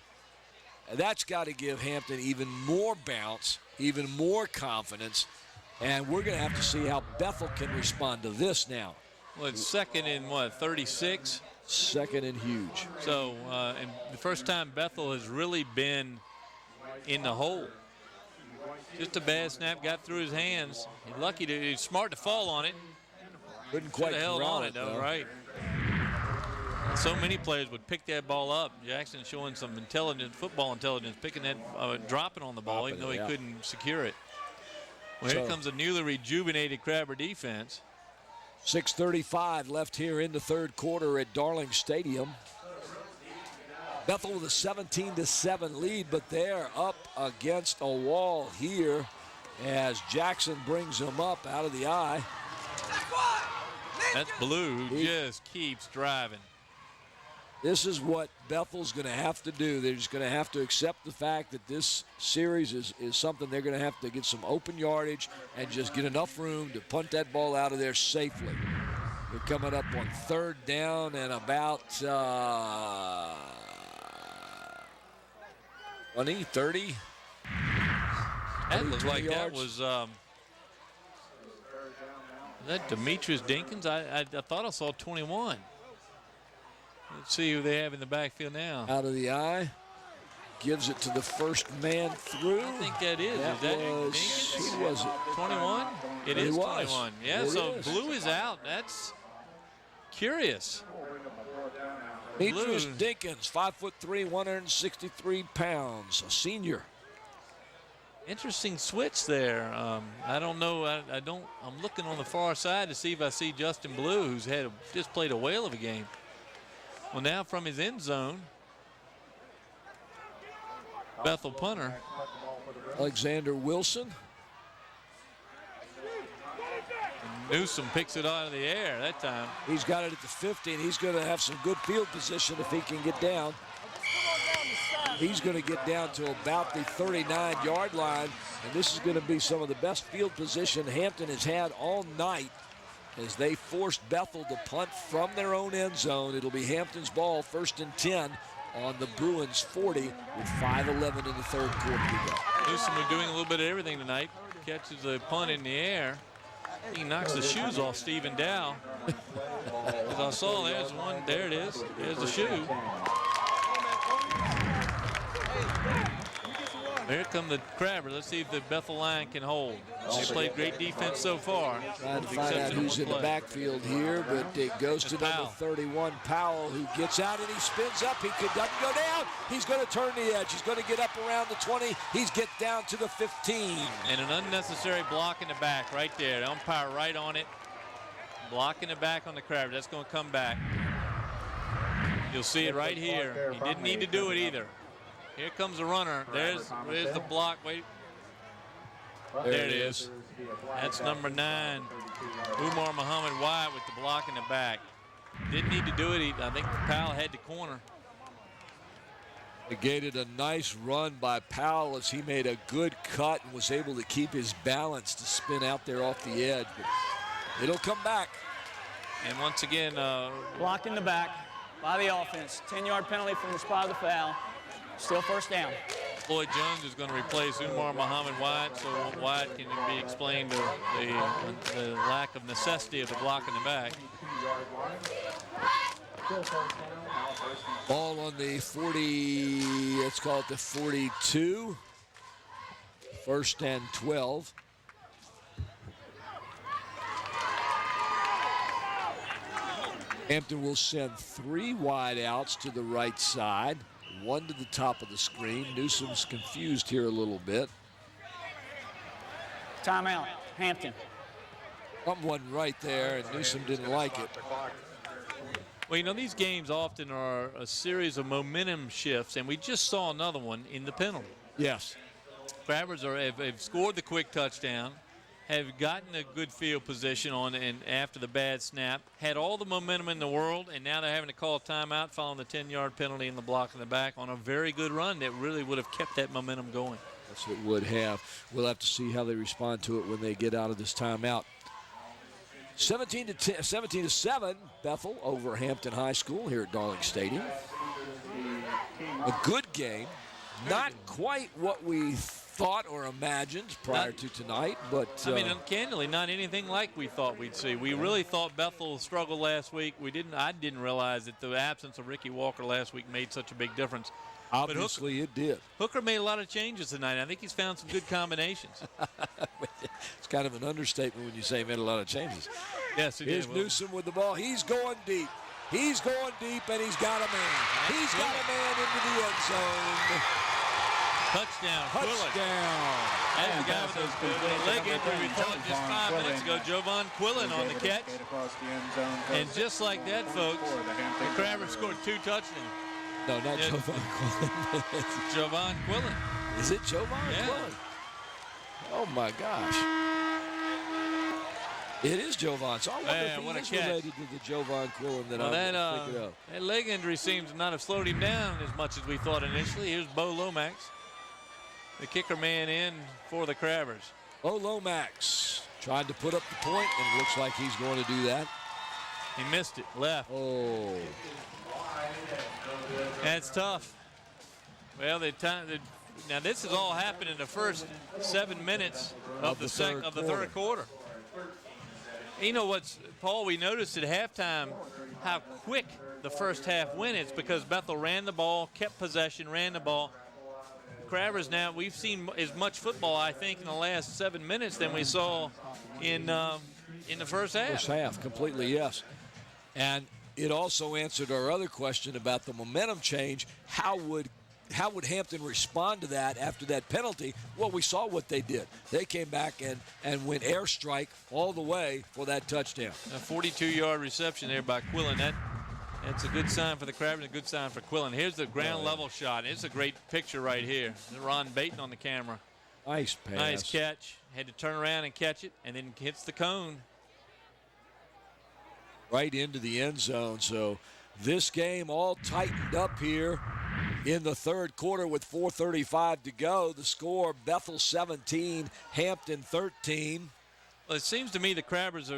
that's got to give Hampton even more bounce, even more confidence, and we're going to have to see how Bethel can respond to this now. Well, it's second and 36? Second and huge. So, and the first time Bethel has really been in the hole. Just a bad snap, got through his hands. He's smart to fall on it. Couldn't quite held corral on it, though, right? So many players would pick that ball up. Jackson showing some football intelligence, picking that, dropping on the ball, even though he couldn't secure it. Well, here comes a newly rejuvenated Crabber defense. 6:35 left here in the third quarter at Darling Stadium. Bethel with a 17-7 lead, but they're up against a wall here as Jackson brings them up out of the eye. That's Blue, who just keeps driving. This is what Bethel's going to have to do. They're just going to have to accept the fact that this series is something they're going to have to get some open yardage and just get enough room to punt that ball out of there safely. They're coming up on third down and about 20, 30. That looked like yards. That was that Demetrius Dinkins? I thought I saw 21. Let's see who they have in the backfield now. Out of the eye. Gives it to the first man through. I think that is. Is that Dinkins? He was 21? It is 21. Yeah, it so is. Blue is out. That's curious. Demetrius Dinkins, 5'3", 163 pounds, a senior. Interesting switch there. I don't know. I'm looking on the far side to see if I see Justin Blue, who's just played a whale of a game. Well, now from his end zone, Bethel punter Alexander Wilson. Newsome picks it out of the air that time. He's got it at the 50, and he's going to have some good field position if he can get down. He's going to get down to about the 39-yard line, and this is going to be some of the best field position Hampton has had all night as they forced Bethel to punt from their own end zone. It'll be Hampton's ball, 1st and 10 on the Bruins 40 with 5:11 in the third quarter to go. Newsome is doing a little bit of everything tonight. Catches the punt in the air. He knocks the shoes off Stephen Dow. As I saw, there's one. There it is. There's the shoe. Here come the Crabbers. Let's see if the Bethel line can hold. They played great defense so far. Trying to find out who's in the backfield here, but it goes to number 31, Powell, who gets out and he spins up. He doesn't go down. He's going to turn the edge. He's going to get up around the 20. He's get down to the 15. And an unnecessary block in the back right there. The umpire right on it. Blocking the back on the Crabbers. That's going to come back. You'll see it right here. He didn't need to do it either. Here comes the runner. There's the block. Wait. There it is. That's number 9, Umar Muhammad Wyatt with the block in the back. Didn't need to do it. I think Powell had the corner. Negated a nice run by Powell as he made a good cut and was able to keep his balance to spin out there off the edge. But it'll come back. And once again, block in the back by the offense. 10-yard penalty from the spot of the foul. Still first down. Floyd Jones is going to replace Umar Muhammad Wyatt, so Wyatt can be explained to the lack of necessity of the block in the back. Ball on the 40, let's call it the 42. 1st and 12. Hampton will send 3 wide outs to the right side. 1 to the top of the screen. Newsome's confused here a little bit. Timeout, Hampton. Something wasn't right there, and Newsome didn't like it. Well, you know, these games often are a series of momentum shifts, and we just saw another one in the penalty. Yes. Crabbers have scored the quick touchdown, have gotten a good field position on and after the bad snap, had all the momentum in the world, and now they're having to call a timeout following the 10-yard penalty and the block in the back on a very good run that really would have kept that momentum going. Yes, it would have. We'll have to see how they respond to it when they get out of this timeout. 17-7, Bethel over Hampton High School here at Darling Stadium. A good game. Not quite what we thought or imagined prior to tonight, but I mean, candidly, not anything like we thought we'd see. We really thought Bethel struggled last week. I didn't realize that the absence of Ricky Walker last week made such a big difference. Obviously, it did. Hooker made a lot of changes tonight. I think he's found some good combinations. It's kind of an understatement when you say he made a lot of changes. Yes, he Here's did. Newsome with the ball. He's going deep. He's going deep, and he's got a man. He's got a man into the end zone. Touchdown. Touchdown. That's the guy with the leg injury we talked just 5 minutes ago, Jovan Quillen on the catch. And just like that, folks, the Crabbers scored 2 touchdowns. No, not Jovan Quillen. It's Jovan Quillen. Is it Jovan Quillen? Oh, my gosh. It is Jovan. So I wonder if he is related to the Jovan Quillen that I'm thinking of. That leg injury seems to not have slowed him down as much as we thought initially. Here's Bo Lomax, the kicker man in for the Crabbers. Bo Lomax tried to put up the point, and it looks like he's going to do that. He missed it, left. Oh. That's tough. Well, now this has all happened in the first 7 minutes of the third quarter. You know what's, Paul, we noticed at halftime how quick the first half went. It's because Bethel ran the ball, kept possession, ran the ball. Crabbers now, we've seen as much football, I think, in the last 7 minutes than we saw in the first half. First half, completely, yes. And it also answered our other question about the momentum change. How would Hampton respond to that after that penalty? Well, we saw what they did. They came back and went airstrike all the way for that touchdown. A 42-yard reception there by Quillen. That's a good sign for the Crabbers, a good sign for Quillen. Here's the ground level shot. It's a great picture right here. Ron Baton on the camera. Nice pass. Nice catch. Had to turn around and catch it, and then hits the cone. Right into the end zone. So this game all tightened up here in the third quarter with 4:35 to go. The score, Bethel 17, Hampton 13. Well, it seems to me the Crabbers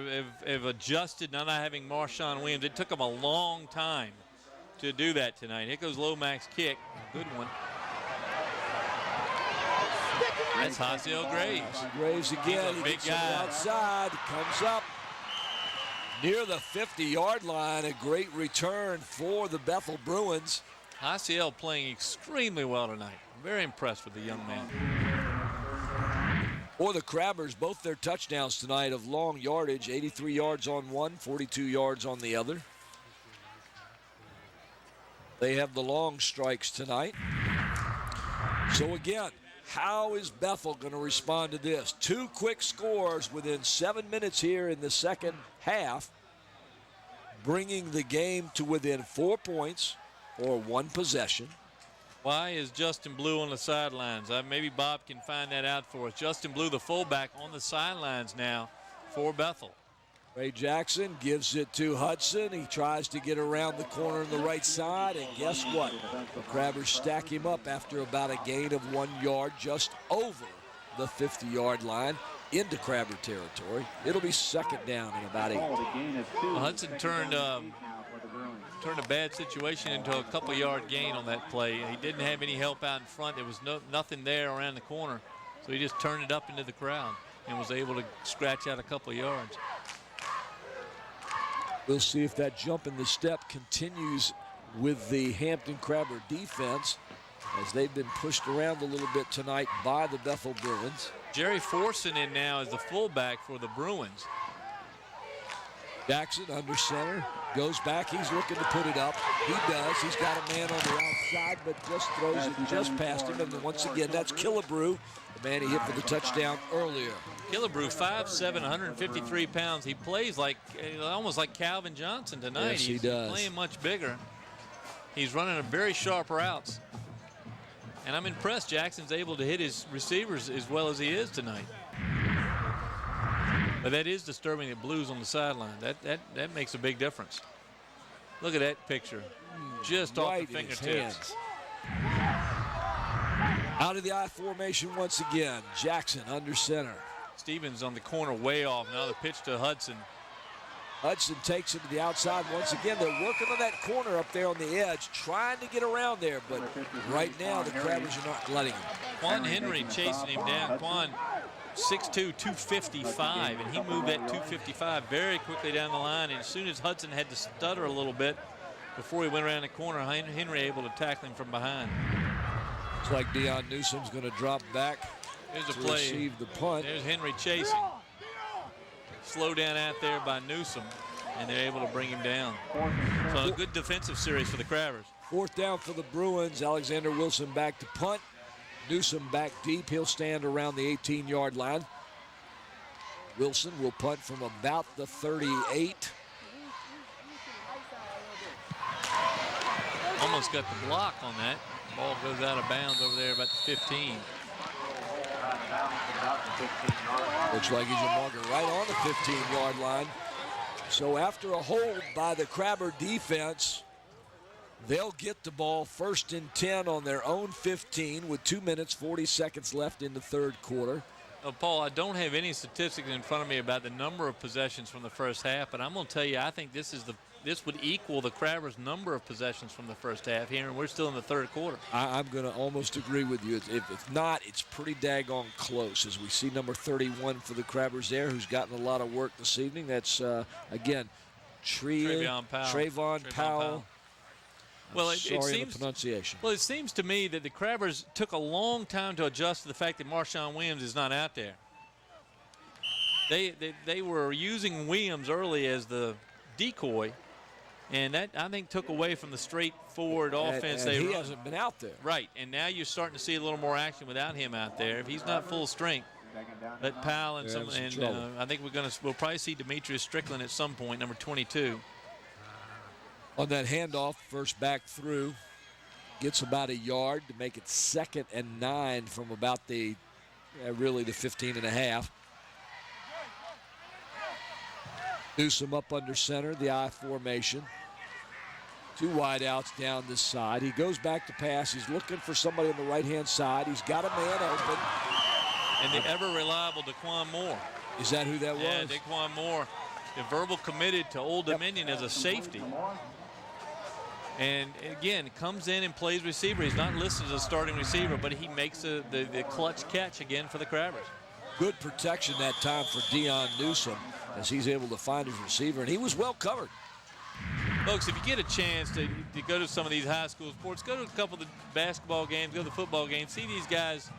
have adjusted, not having Marshawn Williams. It took them a long time to do that tonight. Here goes Lomax kick. Good one. That's Hasiel Graves. Graves again. He big gets guy. Outside. Comes up near the 50-yard line. A great return for the Bethel Bruins. ICL playing extremely well tonight. I'm very impressed with the young man. For the Crabbers, both their touchdowns tonight of long yardage, 83 yards on one, 42 yards on the other. They have the long strikes tonight. So again, how is Bethel going to respond to this? 2 quick scores within 7 minutes here in the second half, bringing the game to within 4 points or 1 possession. Why is Justin Blue on the sidelines? Maybe Bob can find that out for us. Justin Blue, the fullback, on the sidelines now for Bethel. Ray Jackson gives it to Hudson. He tries to get around the corner on the right side, and guess what? The Crabbers stack him up after about a gain of 1 yard just over the 50-yard line into Crabber territory. It'll be second down in about 8. Well, Hudson turned a bad situation into a couple-yard gain on that play. He didn't have any help out in front. There was nothing there around the corner, so he just turned it up into the crowd and was able to scratch out a couple of yards. We'll see if that jump in the step continues with the Hampton Crabber defense, as they've been pushed around a little bit tonight by the Bethel Bruins. Jerry Forson in now as the fullback for the Bruins. Jackson under center, goes back. He's looking to put it up. He does. He's got a man on the outside, but just throws it just past him. And once again, that's Killebrew, the man he hit for the touchdown earlier. Killebrew, 5'7", 153 pounds. He plays like almost like Calvin Johnson tonight. Yes, he He's does. playing much bigger. He's running a very sharp routes. And I'm impressed Jackson's able to hit his receivers as well as he is tonight. But that is disturbing that Blue's on the sideline. That makes a big difference. Look at that picture. Just Right off the in his fingertips. Out of the I formation once again. Jackson under center. Stevens on the corner way off. Now the pitch to Hudson. Hudson takes it to the outside once again. They're working on that corner up there on the edge, trying to get around there, but right now the Crabbers are not letting him. Quan Henry chasing him down. Quan, 6'2", 255, and he moved that 255 very quickly down the line. And as soon as Hudson had to stutter a little bit before he went around the corner, Henry able to tackle him from behind. Looks like Deon Newsome's going to drop back Here's a to play. receive the punt. There's Henry chasing. Slow down out there by Newsome, and they're able to bring him down. So a good defensive series for the Crabbers. 4th down for the Bruins. Alexander Wilson back to punt. Newsome back deep. He'll stand around the 18-yard line. Wilson will punt from about the 38. Almost got the block on that. Ball goes out of bounds over there about the 15. Looks like he's a marker right on the 15-yard line. So after a hold by the Crabber defense, they'll get the ball 1st and 10 on their own 15 with 2 minutes, 40 seconds left in the third quarter. Paul, I don't have any statistics in front of me about the number of possessions from the first half, but I'm going to tell you, I think this would equal the Crabbers' number of possessions from the first half here, and we're still in the third quarter. I'm going to almost agree with you. If it's not, it's pretty daggone close, as we see number 31 for the Crabbers there, who's gotten a lot of work this evening. That's, again, Trayvon Powell. Well, Sorry on the pronunciation. Well, it seems to me that the Crabbers took a long time to adjust to the fact that Marshawn Williams is not out there. They were using Williams early as the decoy, and that, I think, took away from the straightforward offense and they he run. hasn't been out there. Right, and now you're starting to see a little more action without him out there. If he's not full strength, let Powell and I think we'll probably see Demetrius Strickland at some point, number 22. On that handoff, first back through, gets about a yard to make it 2nd and 9 from about the 15 and a half. Newsome up under center, the I formation. 2 wideouts down this side. He goes back to pass. He's looking for somebody on the right-hand side. He's got a man open. And the ever-reliable Daquan Moore. Is that who that was? Yeah, Daquan Moore, the verbal committed to Old Dominion as a safety. And again, comes in and plays receiver. He's not listed as a starting receiver, but he makes the clutch catch again for the Crabbers. Good protection that time for Deon Newsome as he's able to find his receiver, and he was well covered. Folks, if you get a chance to go to some of these high school sports, go to a couple of the basketball games, go to the football games, see these guys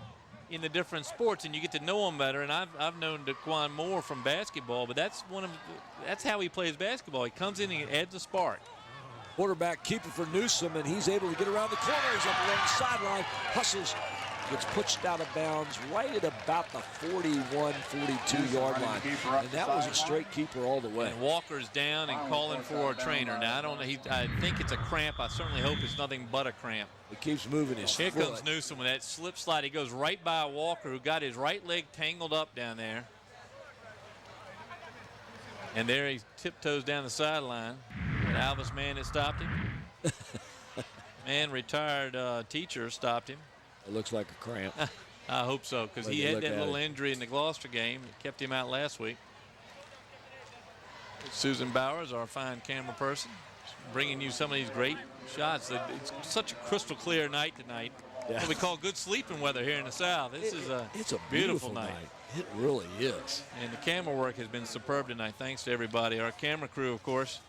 in the different sports, and you get to know them better. And I've known DeQuan more from basketball, but that's how he plays basketball. He comes in and he adds a spark. Quarterback keeper for Newsome, and he's able to get around the corner. He's up along the sideline, hustles, gets pushed out of bounds right at about the 41, 42-yard line. And that was a straight keeper all the way. And Walker's down and calling for a trainer. Now, I don't know. I think it's a cramp. I certainly hope it's nothing but a cramp. He keeps moving his foot. Here comes Newsome with that slip slide. He goes right by Walker, who got his right leg tangled up down there. And there he tiptoes down the sideline. And Alvis Mann has stopped him. Man, retired teacher stopped him. It looks like a cramp. I hope so, because he had that little injury in the Gloucester game that kept him out last week. Susan Bowers, our fine camera person, bringing you some of these great shots. It's such a crystal clear night tonight. Yeah. What we call good sleeping weather here in the South. It's a beautiful night. It really is. And the camera work has been superb tonight. Thanks to everybody. Our camera crew, of course,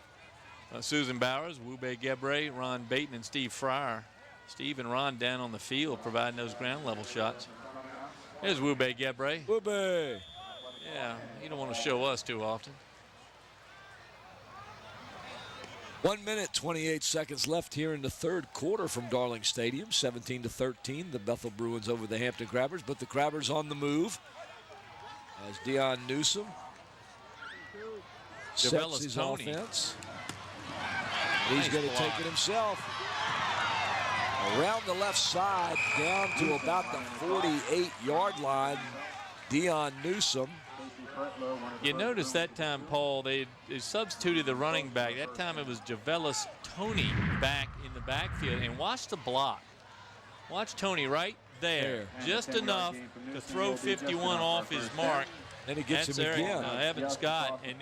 Susan Bowers, Wube Gebre, Ron Baton, and Steve Fryer. Steve and Ron down on the field providing those ground level shots. There's Wube Gebre. Wube. Yeah, you don't want to show us too often. 1 minute, 28 seconds left here in the third quarter from Darling Stadium. 17-13, the Bethel Bruins over the Hampton Crabbers, but the Crabbers on the move as Deon Newsome sets his offense. He's going to take it himself. Around the left side, down to about the 48-yard line, Deon Newsome. You notice that time, Paul, they substituted the running back. That time it was Javelis Tony back in the backfield. And watch the block. Watch Tony right there. Just enough to throw 51 off his mark. Then he gets him again. Evan Scott and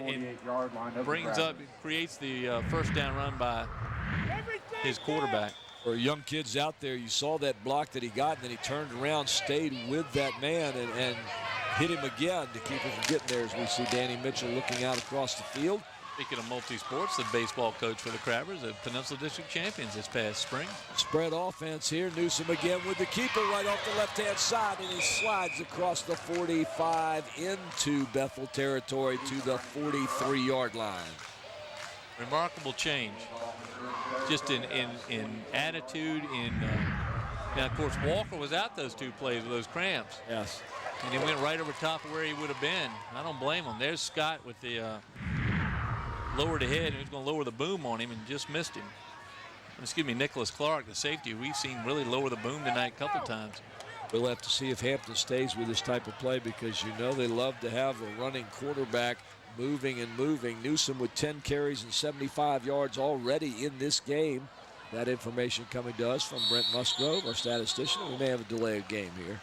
creates the first down run by his quarterback. For young kids out there, you saw that block that he got, and then he turned around, stayed with that man, and hit him again to keep him from getting there, as we see Danny Mitchell looking out across the field. Speaking of multi-sports, the baseball coach for the Crabbers, the Peninsula District champions this past spring. Spread offense here. Newsome again with the keeper right off the left-hand side, and he slides across the 45 into Bethel territory to the 43-yard line. Remarkable change. Just in attitude, now, of course, Walker was out those two plays with those cramps. Yes. And he went right over top of where he would have been. I don't blame him. There's Scott with the lowered ahead, and he was going to lower the boom on him and just missed him. Excuse me, Nicholas Clark, the safety, we've seen really lower the boom tonight a couple times. We'll have to see if Hampton stays with this type of play, because you know they love to have a running quarterback moving and moving. Newsome with 10 carries and 75 yards already in this game. That information coming to us from Brent Musgrove, our statistician. We may have a delay of game here.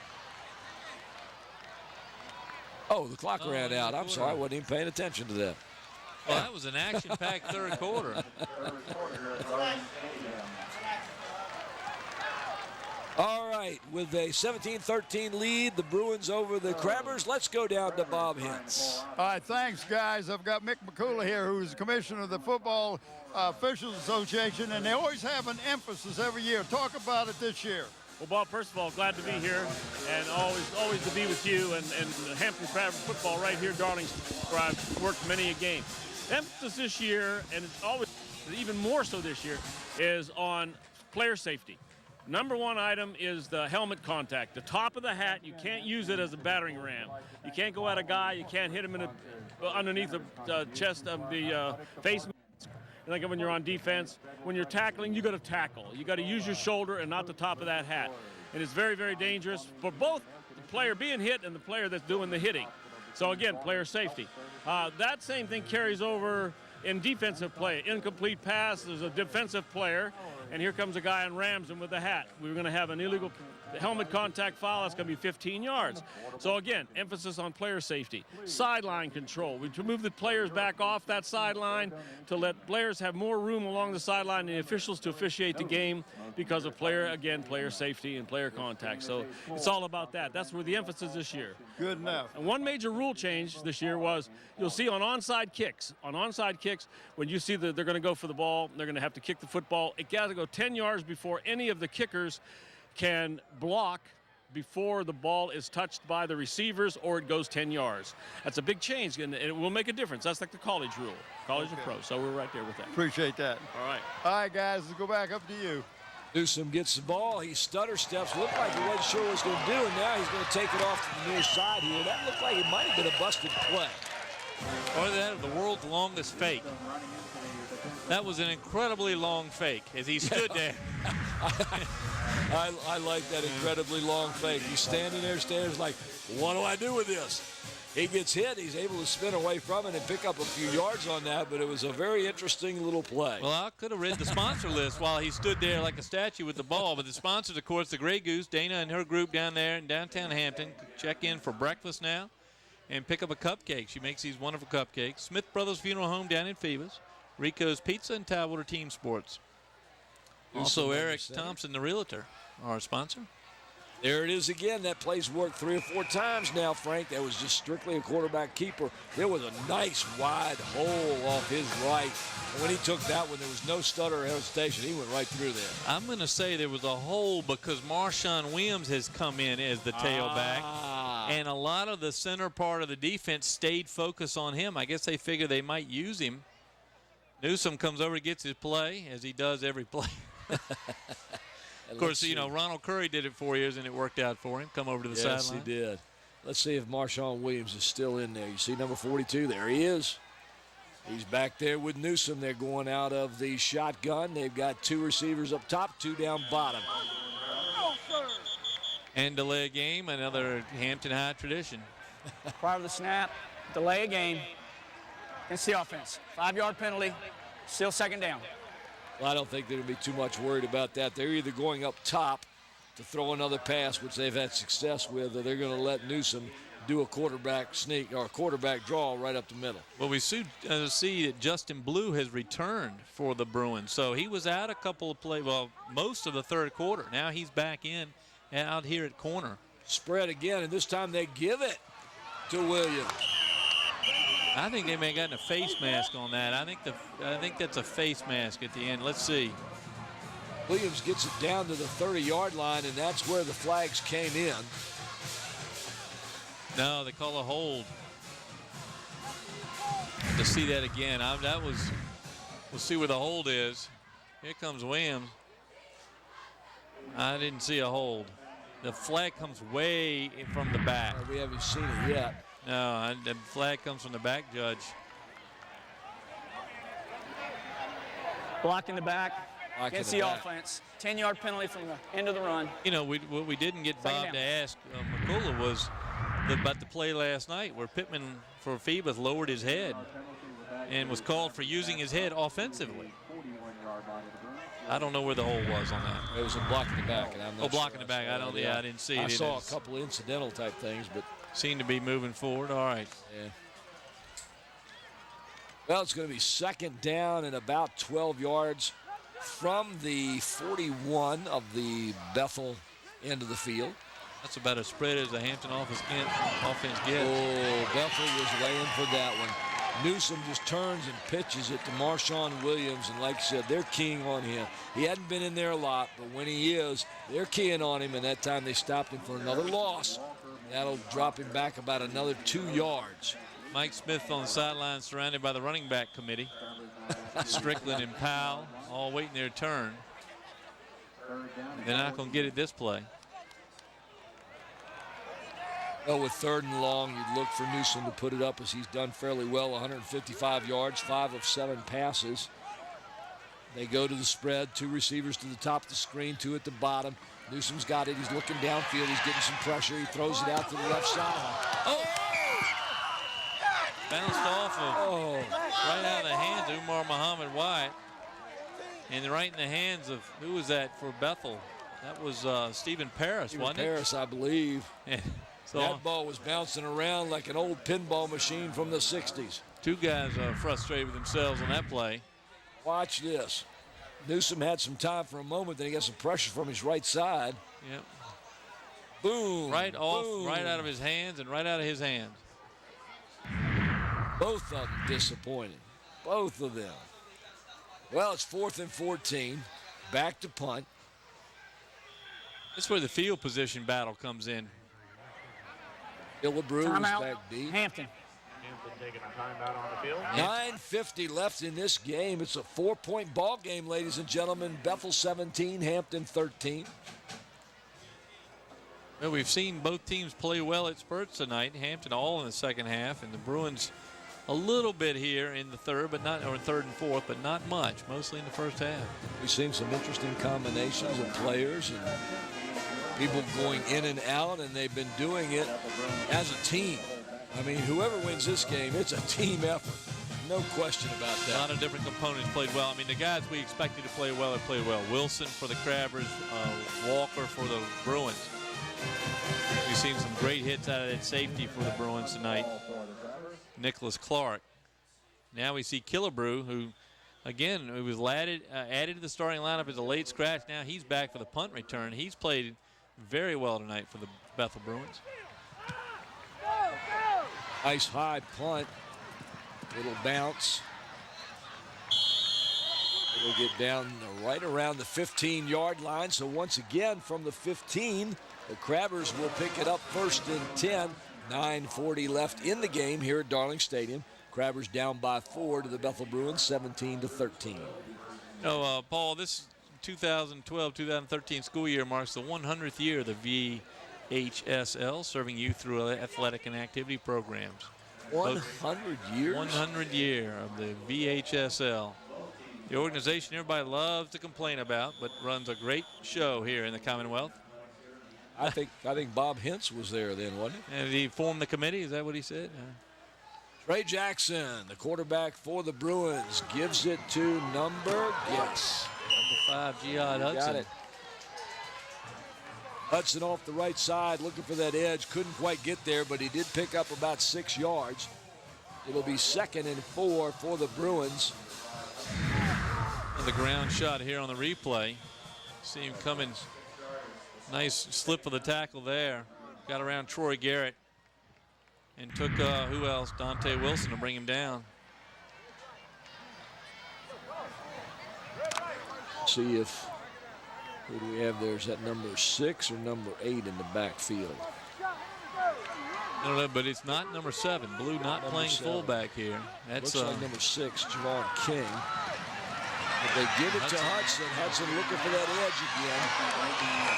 Oh, the clock ran out. I'm sorry, I wasn't even paying attention to that. Well, that was an action-packed third quarter. All right, with a 17-13 lead, the Bruins over the Crabbers. Let's go down to Bob Hintz. All right, thanks, guys. I've got Mick McCullough here, who's the commissioner of the Football Officials Association, and they always have an emphasis every year. Talk about it this year. Well, Bob, first of all, glad to be here, and always to be with you and Hampton Crabber football right here, Darling, where I've worked many a game. Emphasis this year, and it's always even more so this year, is on player safety. Number one item is the helmet contact. The top of the hat, you can't use it as a battering ram. You can't go at a guy, you can't hit him underneath the chest of the face. Like when you're on defense, when you're tackling, you got to tackle. You got to use your shoulder and not the top of that hat. And it's very, very dangerous for both the player being hit and the player that's doing the hitting. So again, player safety. That same thing carries over in defensive play. Incomplete pass, there's a defensive player, and here comes a guy and rams him with the hat. We're going to have an illegal The helmet contact foul, that's going to be 15 yards. So again, emphasis on player safety. Sideline control. We move the players back off that sideline to let players have more room along the sideline and the officials to officiate the game because of player safety and player contact. So it's all about that. That's where the emphasis this year. Good enough. And one major rule change this year was you'll see on onside kicks, when you see that they're going to go for the ball, they're going to have to kick the football. It got to go 10 yards before any of the kickers can block before the ball is touched by the receivers, or it goes 10 yards. That's a big change, and it will make a difference. That's like the college rule, college and pro. So we're right there with that. Appreciate that. All right. All right, guys, let's go back up to you. Newsome gets the ball. He stutter steps. Looked like he wasn't sure what he was going to do, and now he's going to take it off to the near side here. That looked like it might have been a busted play. Or that, the world's longest fake. That was an incredibly long fake as he stood there. I like that incredibly long fake. He's standing there like, what do I do with this? He gets hit. He's able to spin away from it and pick up a few yards on that, but it was a very interesting little play. Well, I could have read the sponsor list while he stood there like a statue with the ball, but the sponsors, of course, the Grey Goose, Dana and her group down there in downtown Hampton, check in for breakfast now and pick up a cupcake. She makes these wonderful cupcakes. Smith Brothers Funeral Home down in Phoebus, Rico's Pizza, and Tidewater Team Sports. Also, Eric Thompson, the realtor, our sponsor. There it is again. That play's worked 3 or 4 times now, Frank. That was just strictly a quarterback keeper. There was a nice wide hole off his right. And when he took that one, there was no stutter or hesitation. He went right through there. I'm going to say there was a hole because Marshawn Williams has come in as the tailback. And a lot of the center part of the defense stayed focused on him. I guess they figured they might use him. Newsome comes over, gets his play, as he does every play. Of course, you know, Ronald Curry did it 4 years, and it worked out for him. Come over to the sideline. Yes, he did. Let's see if Marshawn Williams is still in there. You see number 42. There he is. He's back there with Newsome. They're going out of the shotgun. They've got 2 receivers up top, 2 down bottom. And delay a game, another Hampton High tradition. Prior to the snap, delay a game against the offense. 5-yard penalty, still second down. Well, I don't think they're going to be too much worried about that. They're either going up top to throw another pass, which they've had success with, or they're going to let Newsome do a quarterback sneak or a quarterback draw right up the middle. Well, we see that Justin Blue has returned for the Bruins. So he was out a couple of plays, well, most of the third quarter. Now he's back in and out here at corner. Spread again, and this time they give it to Williams. I think they may have gotten a face mask on that. I think that's a face mask at the end. Let's see. Williams gets it down to the 30-yard line, and that's where the flags came in. No, they call a hold. To see that again, we'll see where the hold is. Here comes Williams. I didn't see a hold. The flag comes way from the back. We haven't seen it yet. No, the flag comes from the back, Judge. Block in the back against the offense. 10-yard penalty from the end of the run. You know, what we didn't get Bob to ask McCullough was about the play last night where Pittman for Phoebus lowered his head and was called for using his head offensively. I don't know where the hole was on that. It was a block in the back. And I'm not block in the back. I didn't see it. I saw a couple of incidental type things, but seemed to be moving forward. All right. Yeah. Well, it's going to be second down and about 12 yards from the 41 of the Bethel end of the field. That's about as spread as the Hampton offense gets. Oh, Bethel was laying for that one. Newsome just turns and pitches it to Marshawn Williams, and like I said, they're keying on him. He hadn't been in there a lot, but when he is, they're keying on him, and that time they stopped him for another loss. That'll drop him back about another 2 yards. Mike Smith on the sideline surrounded by the running back committee. Strickland and Powell all waiting their turn. They're not going to get it this play. Well, with 3rd and long, you'd look for Newsome to put it up as he's done fairly well, 155 yards, 5 of 7 passes. They go to the spread, 2 receivers to the top of the screen, 2 at the bottom. Newsome's got it. He's looking downfield. He's getting some pressure. He throws it out to the left side. Oh! Bounced off of right out of the hands of Umar Muhammad White. And right in the hands of, who was that for Bethel? That was Stephen Paris, wasn't it? Paris, I believe. So that ball was bouncing around like an old pinball machine from the 60s. Two guys frustrated with themselves on that play. Watch this. Newsome had some time for a moment, then he got some pressure from his right side. Yep. Boom. Right off, boom. right out of his hands and right out of his hands. Both of them disappointing. Both of them. Well, it's 4th and 14. Back to punt. That's where the field position battle comes in. Killebrew is back deep. Hampton. Hampton taking a timeout on the field. 9:50 left in this game. It's a 4-point ball game, ladies and gentlemen. Bethel 17, Hampton 13. Well, we've seen both teams play well at spurts tonight. Hampton all in the second half, and the Bruins a little bit here in the third, but not, or third and fourth, but not much. Mostly in the first half. We've seen some interesting combinations of players and people going in and out, and they've been doing it as a team. I mean, whoever wins this game, it's a team effort. No question about that. A lot of different components played well. I mean, the guys we expected to play well have played well. Wilson for the Crabbers, Walker for the Bruins. We've seen some great hits out of that safety for the Bruins tonight. Nicholas Clark. Now we see Killebrew, who, again, who was added to the starting lineup as a late scratch. Now he's back for the punt return. He's played very well tonight for the Bethel Bruins. Nice high punt. Little bounce. It'll get down right around the 15-yard line. So once again, from the 15, the Crabbers will pick it up 1st and 10. 9:40 left in the game here at Darling Stadium. Crabbers down by 4 to the Bethel Bruins, 17-13. Paul, this 2012-2013 school year marks the 100th year of the VHSL, serving youth through athletic and activity programs. 100 years? 100 year of the VHSL. The organization everybody loves to complain about, but runs a great show here in the Commonwealth. I think Bob Hintz was there then, wasn't he? And he formed the committee, is that what he said? Trey Jackson, the quarterback for the Bruins, gives it to number 5, Jihad Hudson. Got it. Hudson off the right side, looking for that edge. Couldn't quite get there, but he did pick up about 6 yards. It'll be 2nd and 4 for the Bruins. And the ground shot here on the replay. See him coming. Nice slip of the tackle there. Got around Troy Garrett and took, who else? Dante Wilson to bring him down. See if, who do we have there? Is that number 6 or number 8 in the backfield? I don't know, but it's not number 7. Blue not Number playing 7. fullback here. That's Looks like number 6, Javon King. But they give it to Hudson. Hudson looking for that edge again.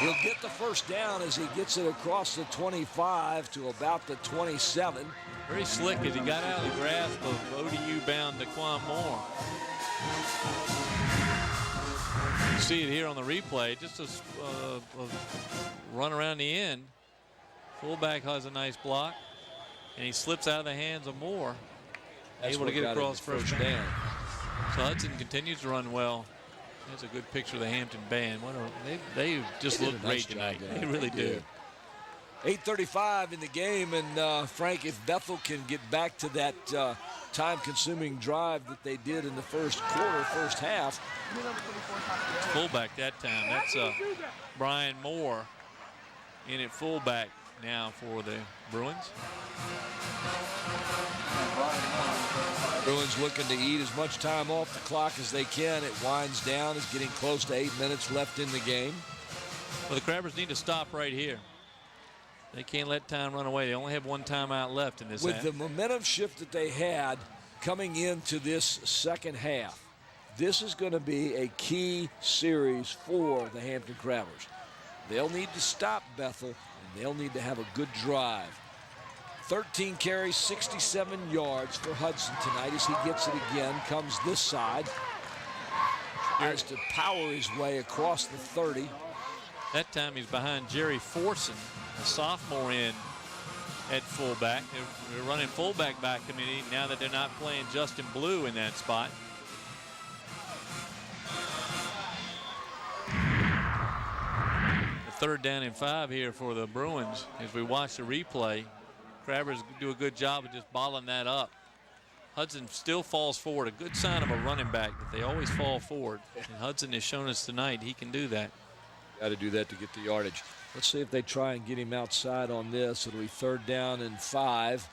He'll get the first down as he gets it across the 25 to about the 27. Very slick as he got out of the grasp of ODU-bound Daquan Moore. You see it here on the replay. Just a run around the end. Fullback has a nice block, and he slips out of the hands of Moore. That's able to what get got across him the first first down. down. So Hudson continues to run well. That's a good picture of the Hampton band. They just They did look a nice great job tonight. tonight. They really They do. did. 8:35 in the game, and Frank, if Bethel can get back to that time-consuming drive that they did in the first quarter, first half. Fullback that time. That's Brian Moore in at fullback now for the Bruins. Bruins looking to eat as much time off the clock as they can. It winds down. It's getting close to 8 minutes left in the game. Well, the Crabbers need to stop right here. They can't let time run away. They only have one timeout left in this With half. the momentum shift that they had coming into this second half, this is going to be a key series for the Hampton Crabbers. They'll need to stop Bethel, and they'll need to have a good drive. 13 carries, 67 yards for Hudson tonight as he gets it again, comes this side. Tries to power his way across the 30. That time he's behind Jerry Forson, a sophomore in at fullback. They're running fullback by committee now that they're not playing Justin Blue in that spot. 3rd down and 5 here for the Bruins. As we watch the replay, Crabbers do a good job of just bottling that up. Hudson still falls forward, a good sign of a running back that they always fall forward. And Hudson has shown us tonight he can do that. Got to do that to get the yardage. Let's see if they try and get him outside on this. It'll be 3rd down and 5.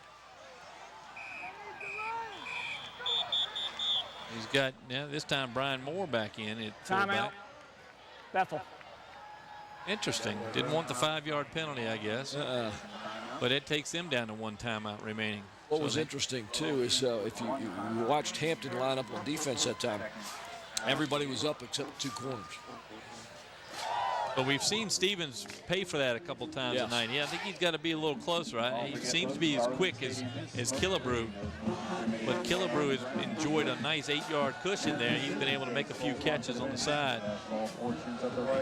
He's got, now this time Brian Moore back in at Timeout. Bethel. Interesting. Didn't want the 5-yard penalty, I guess. But it takes them down to 1 timeout remaining. What was interesting, too, is if you watched Hampton line up on defense that time, everybody was up except 2 corners. But we've seen Stevens pay for that a couple times tonight. Yeah, I think he's got to be a little closer. He seems to be as quick as Killebrew. But Killebrew has enjoyed a nice 8-yard cushion there. He's been able to make a few catches on the side.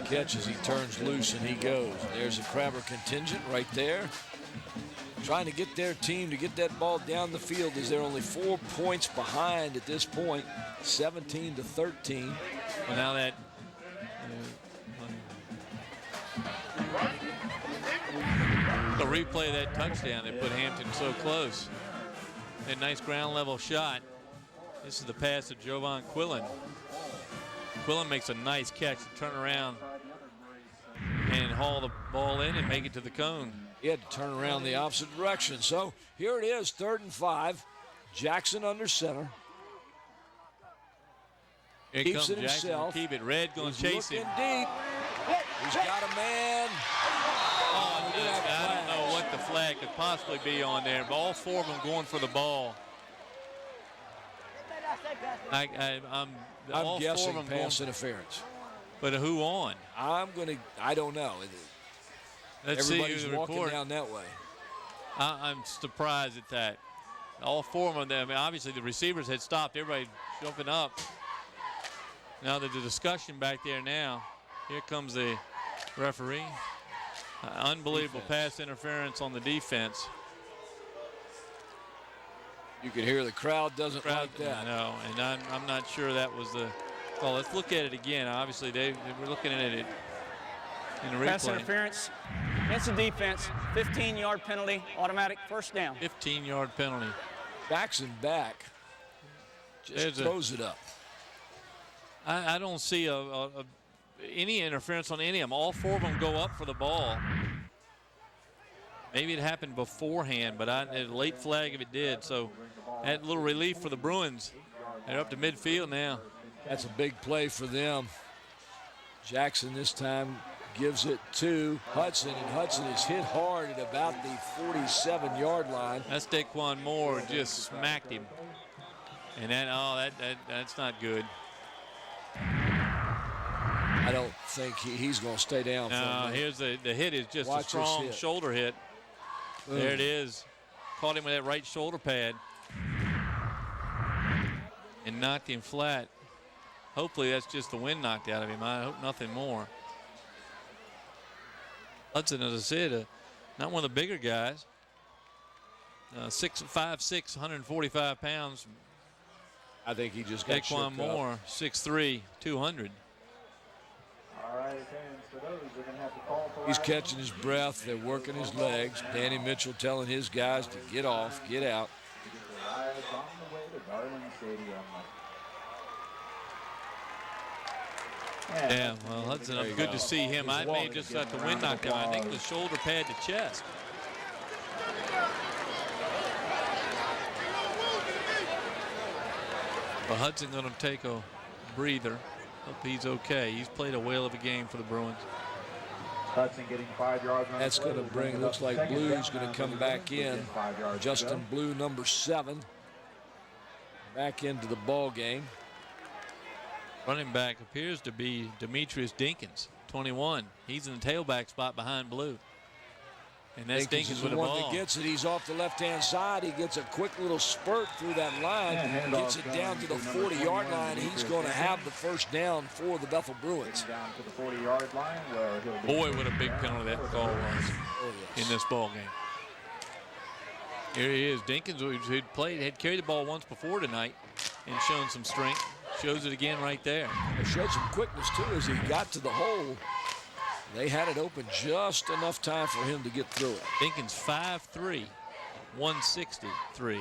He catches, he turns loose, and he goes. There's a Crabber contingent right there. Trying to get their team to get that ball down the field as they're only 4 points behind at this point, 17-13. Well, now that the replay of that touchdown that put Hampton so close. A nice ground level shot. This is the pass of Jovan Quillen. Quillen makes a nice catch to turn around and haul the ball in and make it to the cone. He had to turn around the opposite direction. So here it is, 3rd and 5. Jackson under center. Here Keeps comes it Jackson. himself. Keep it. Red going to chase him. Deep. He's got a man. I don't know what the flag could possibly be on there, but all 4 of them going for the ball. I'm guessing pass interference. But who on? I don't know. Let's Everybody's see who the walking report. down that way. I'm surprised at that. All 4 of them, obviously the receivers had stopped. Everybody jumping up. Now there's a discussion back there now. Here comes the referee. Unbelievable pass interference on the defense. You can hear the crowd doesn't like that. No, and I'm not sure that was the call. Let's look at it again. Obviously, they were looking at it in the replay. Pass interference against the defense. 15-yard penalty, automatic 1st down. 15-yard penalty. Jackson back. Just throws it up. I don't see any interference on any of them. All 4 of them go up for the ball. Maybe it happened beforehand, but a late flag if it did. So that little relief for the Bruins. They're up to midfield now. That's a big play for them. Jackson this time gives it to Hudson, and Hudson is hit hard at about the 47-yard line. That's Daquan Moore just smacked him. And that's not good. I don't think he's going to stay down. No, here's the hit is just a strong shoulder hit. There it is. Caught him with that right shoulder pad and knocked him flat. Hopefully that's just the wind knocked out of him. I hope nothing more. Hudson, as I said, not one of the bigger guys. 5'6", 145 pounds. I think he just got Daquan Moore, 6'3", 200. He's catching his breath. They're working his legs. Danny Mitchell telling his guys to get off, get out. Yeah, well, Hudson, good to see him. I may just got the wind knocked out. I think the shoulder pad to chest. But Hudson going to take a breather. Hope he's okay. He's played a whale of a game for the Bruins. Hudson getting 5 yards. That's going to bring, looks like Blue's going to come back in. Justin Blue, number 7, back into the ball game. Running back appears to be Demetrius Dinkins, 21. He's in the tailback spot behind Blue. And that's Dinkins with the ball. That gets it. He's off the left-hand side. He gets a quick little spurt through that line. Gets it down to the 40-yard line. He's going to have the 1st down for the Bethel Bruins. Down to the 40-yard line. Boy, what a big penalty that call was in this ball game. Here he is. Dinkins, had carried the ball once before tonight and shown some strength. Shows it again right there. It showed some quickness, too, as he got to the hole. They had it open just enough time for him to get through it. Dinkins 5'3", 163.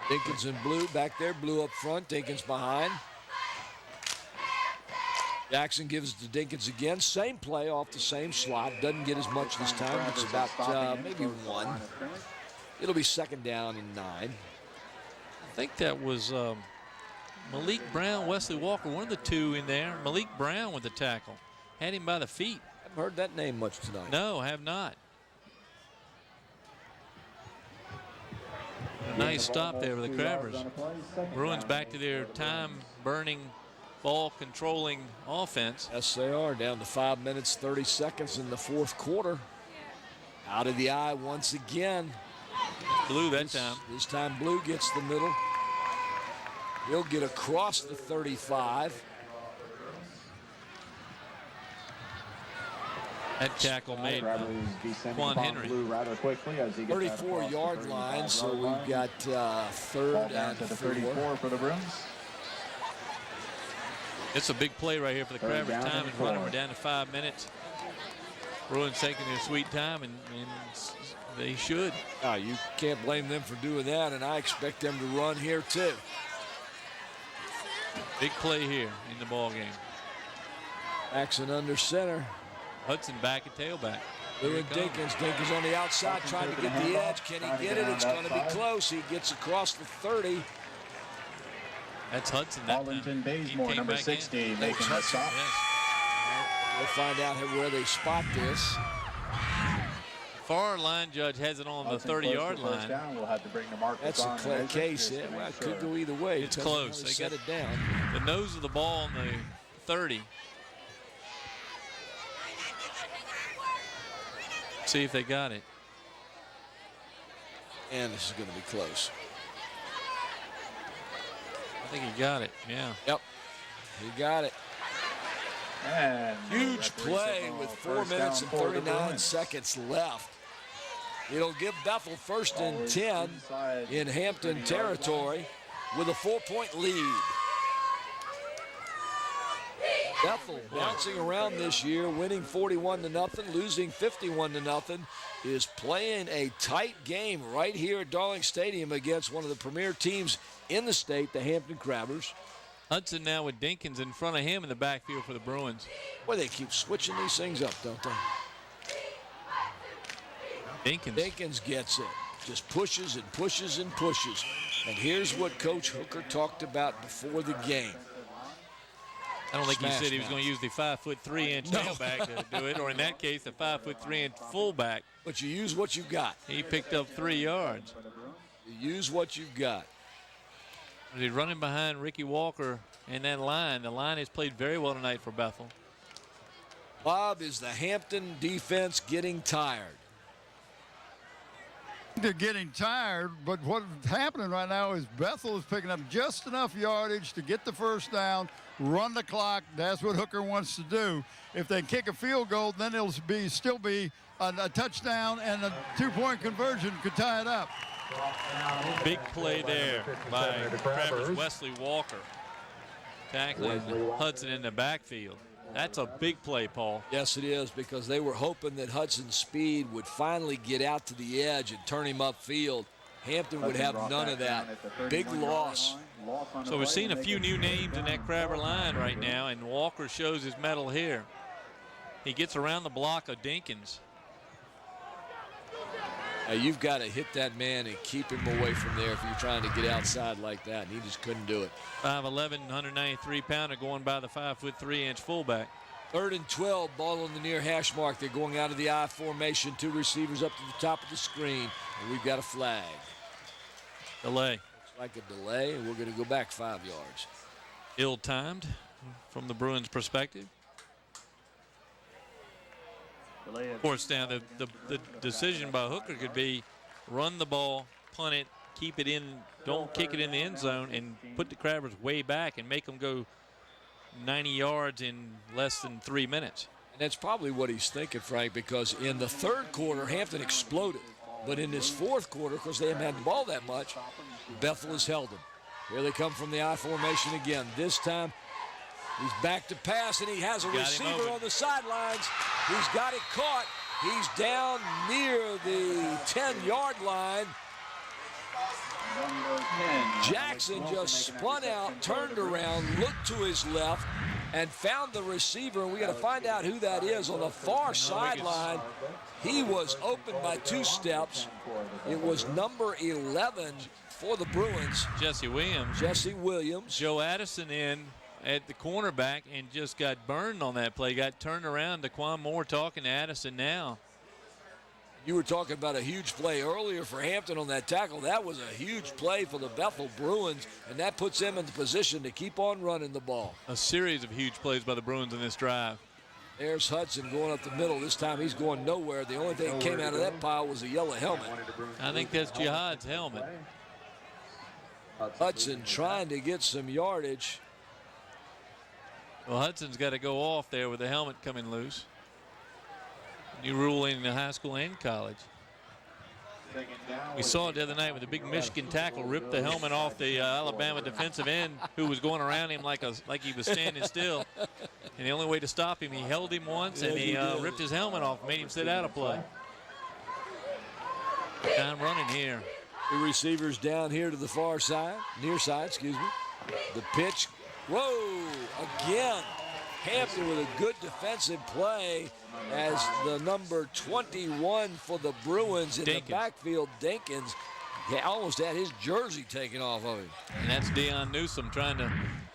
Dinkins in blue back there, blue up front, Dinkins behind. Jackson gives it to Dinkins again. Same play off the same slot. Doesn't get as much this time. It's about maybe one. It'll be 2nd down and 9. I think that was Malik Brown, Wesley Walker, one of the two in there. Malik Brown with the tackle. Had him by the feet. Haven't heard that name much tonight. No, I have not. A nice stop there with the Crabbers. Bruins back to their time-burning, ball-controlling offense. Yes, they are. Down to 5 minutes, 30 seconds in the 4th quarter. Out of the eye once again. Blue that time. This time Blue gets the middle. He'll get across the 35. That tackle made Quan Henry. 34-yard line, so we've got 3rd and 4 for the Bruins. It's a big play right here for the Crabbers. Time and running. We're down to 5 minutes. Bruins taking their sweet time, and they should. You can't blame them for doing that, and I expect them to run here too. Big play here in the ball game. Jackson under center. Hudson back at tailback. Blue and Dinkins. Dinkins on the outside trying to get the edge. Can he get it? It's going to be close. He gets across the 30. That's Hudson. Arlington Bazemore, number 60, making the stop. We'll find out where they spot this. Far line judge has it on the 30-yard line. We'll have to bring the markers That's a case. Yeah, well, it could go either way. It's close. They set it down. The nose of the ball on the 30. See if they got it. And this is going to be close. I think he got it, yeah. Yep, he got it. And huge play with 4 minutes and 39 seconds left. It'll give Bethel 1st and 10 in Hampton territory with a 4-point lead. Bethel bouncing around this year, winning 41-0, losing 51-0, is playing a tight game right here at Darling Stadium against one of the premier teams in the state, the Hampton Crabbers. Hudson now with Dinkins in front of him in the backfield for the Bruins. Boy, they keep switching these things up, don't they? Dinkins gets it. Just pushes and pushes and pushes. And here's what Coach Hooker talked about before the game. I don't think he said he was going to use the 5'3" tailback to do it, or in that case, the 5'3" fullback. But you use what you've got. He picked up 3 yards. You use what you've got. He's running behind Ricky Walker and that line. The line has played very well tonight for Bethel. Bob, is the Hampton defense getting tired? They're getting tired, but what's happening right now is Bethel is picking up just enough yardage to get the 1st down, run the clock. That's what Hooker wants to do. If they kick a field goal, then it'll still be a touchdown, and a 2-point conversion could tie it up. Big play there by Crabbers Wesley Walker, tackling Hudson in the backfield. That's a big play, Paul. Yes, it is, because they were hoping that Hudson's speed would finally get out to the edge and turn him upfield. Hampton would have none of that. Big loss. So we're seeing a few new names in that Crabber line right now, and Walker shows his mettle here. He gets around the block of Dinkins. You've got to hit that man and keep him away from there if you're trying to get outside like that, and he just couldn't do it. 5'11", 193-pounder going by the 5'3" fullback. 3rd and 12, ball on the near hash mark. They're going out of the I formation. 2 receivers up to the top of the screen, and we've got a flag. Delay. Looks like a delay, and we're going to go back 5 yards. Ill-timed from the Bruins' perspective. Of course, now the decision by Hooker could be run the ball, punt it, keep it in, don't kick it in the end zone, and put the Crabbers way back and make them go 90 yards in less than 3 minutes. And that's probably what he's thinking, Frank, because in the 3rd quarter, Hampton exploded. But in this 4th quarter, of course, they haven't had the ball that much. Bethel has held them. Here they come from the I formation again. This time, he's back to pass, and he has a receiver on the sidelines. He's got it caught. He's down near the 10-yard line. Jackson just spun out, turned around, looked to his left, and found the receiver. And we got to find out who that is on the far sideline. He was open by 2 steps. It was number 11 for the Bruins. Jesse Williams. Jesse Williams. Joe Addison in at the cornerback and just got burned on that play. Got turned around. DeQuan Moore talking to Addison now. You were talking about a huge play earlier for Hampton on that tackle. That was a huge play for the Bethel Bruins, and that puts them in the position to keep on running the ball. A series of huge plays by the Bruins in this drive. There's Hudson going up the middle. This time he's going nowhere. The only thing that came out of that pile was a yellow helmet. I think that's Jihad's helmet. Hudson trying to get some yardage. Well, Hudson's got to go off there with the helmet coming loose. New rule in the high school and college. We saw it the other night with the big Michigan tackle ripped the helmet off the Alabama defensive end who was going around him like he was standing still. And the only way to stop him, he held him once and he ripped his helmet off, made him sit out of play. Time running here. The receivers down here to the far side, near side, excuse me. The pitch, whoa, again. Hampton with a good defensive play as the number 21 for the Bruins in the backfield, Dinkins, he almost had his jersey taken off of him. And that's Deon Newsome trying to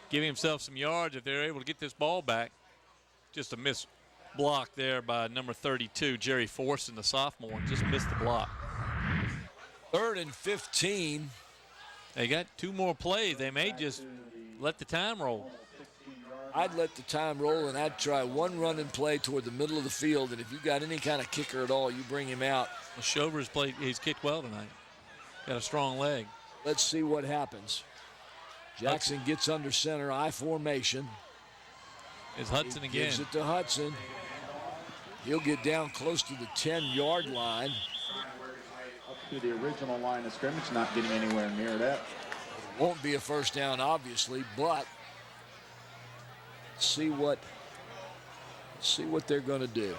give himself some yards if they're able to get this ball back. Just a missed block there by number 32, Jerry Forson, the sophomore. Just missed the block. 3rd and 15. They got 2 more plays. They may just let the time roll. I'd let the time roll, and I'd try one run and play toward the middle of the field, and if you got any kind of kicker at all, you bring him out. Well, Shover's played, he's kicked well tonight. Got a strong leg. Let's see what happens. Jackson gets under center, I formation. It's Hudson again. Gives it to Hudson. He'll get down close to the 10-yard line. Up to the original line of scrimmage, not getting anywhere near that. Won't be a first down, obviously, but see what they're going to do.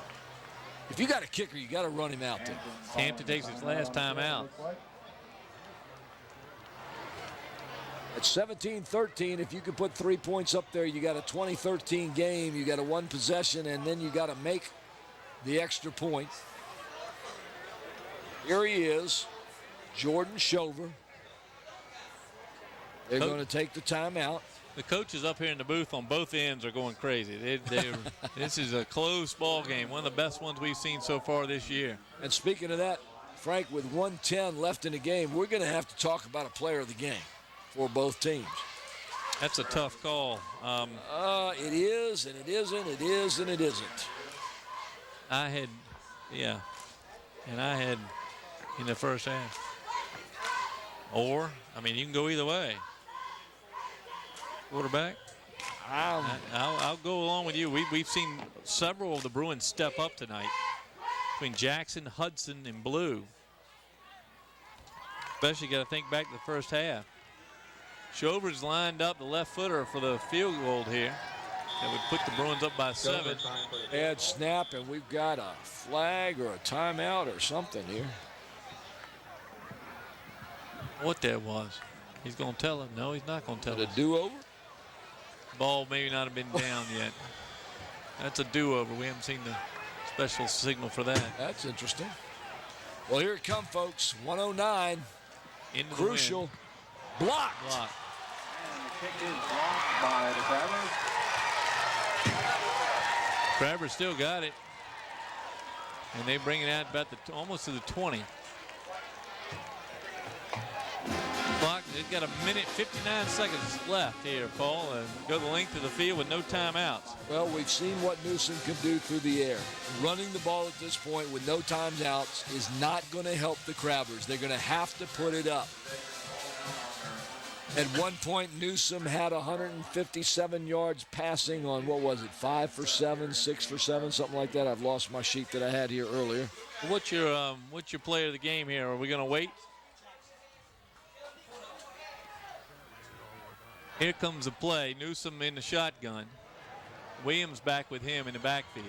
If you got a kicker, you got to run him out there. Hampton takes his last time out. At 17-13, if you could put 3 points up there, you got a 20-13 game. You got a 1 possession, and then you got to make the extra point. Here he is, Jordan Shover. They're going to take the timeout. The coaches up here in the booth on both ends are going crazy. This is a close ball game, one of the best ones we've seen so far this year. And speaking of that, Frank, with 1:10 left in the game, we're going to have to talk about a player of the game for both teams. That's a tough call. It is, and it isn't, it is, and it isn't. I had in the first half. Or, I mean, you can go either way. Quarterback? I'll go along with you. We've seen several of the Bruins step up tonight between Jackson, Hudson, and Blue. Especially got to think back to the first half. Shover's lined up the left footer for the field goal here. That would put the Bruins up by 7. Bad snap, and we've got a flag or a timeout or something here. What that was? He's going to tell him. No, he's not going to tell him. A do-over? Ball may not have been down yet. That's a do-over. We haven't seen the special signal for that. That's interesting. Well, here it comes, folks. 109. Into crucial. Blocked. Blocked. And the kick is blocked by the Crabbers. Crabbers still got it. And they bring it out about almost to the 20. Clock, they've got 1:59 seconds left here, Paul. Go the length of the field with no timeouts. Well, we've seen what Newsome can do through the air. Running the ball at this point with no timeouts is not going to help the Crabbers. They're going to have to put it up. At one point, Newsome had 157 yards passing on, what was it, 5 for 7, 6 for 7, something like that. I've lost my sheet that I had here earlier. What's your player of the game here? Are we going to wait? Here comes the play. Newsome in the shotgun. Williams back with him in the backfield.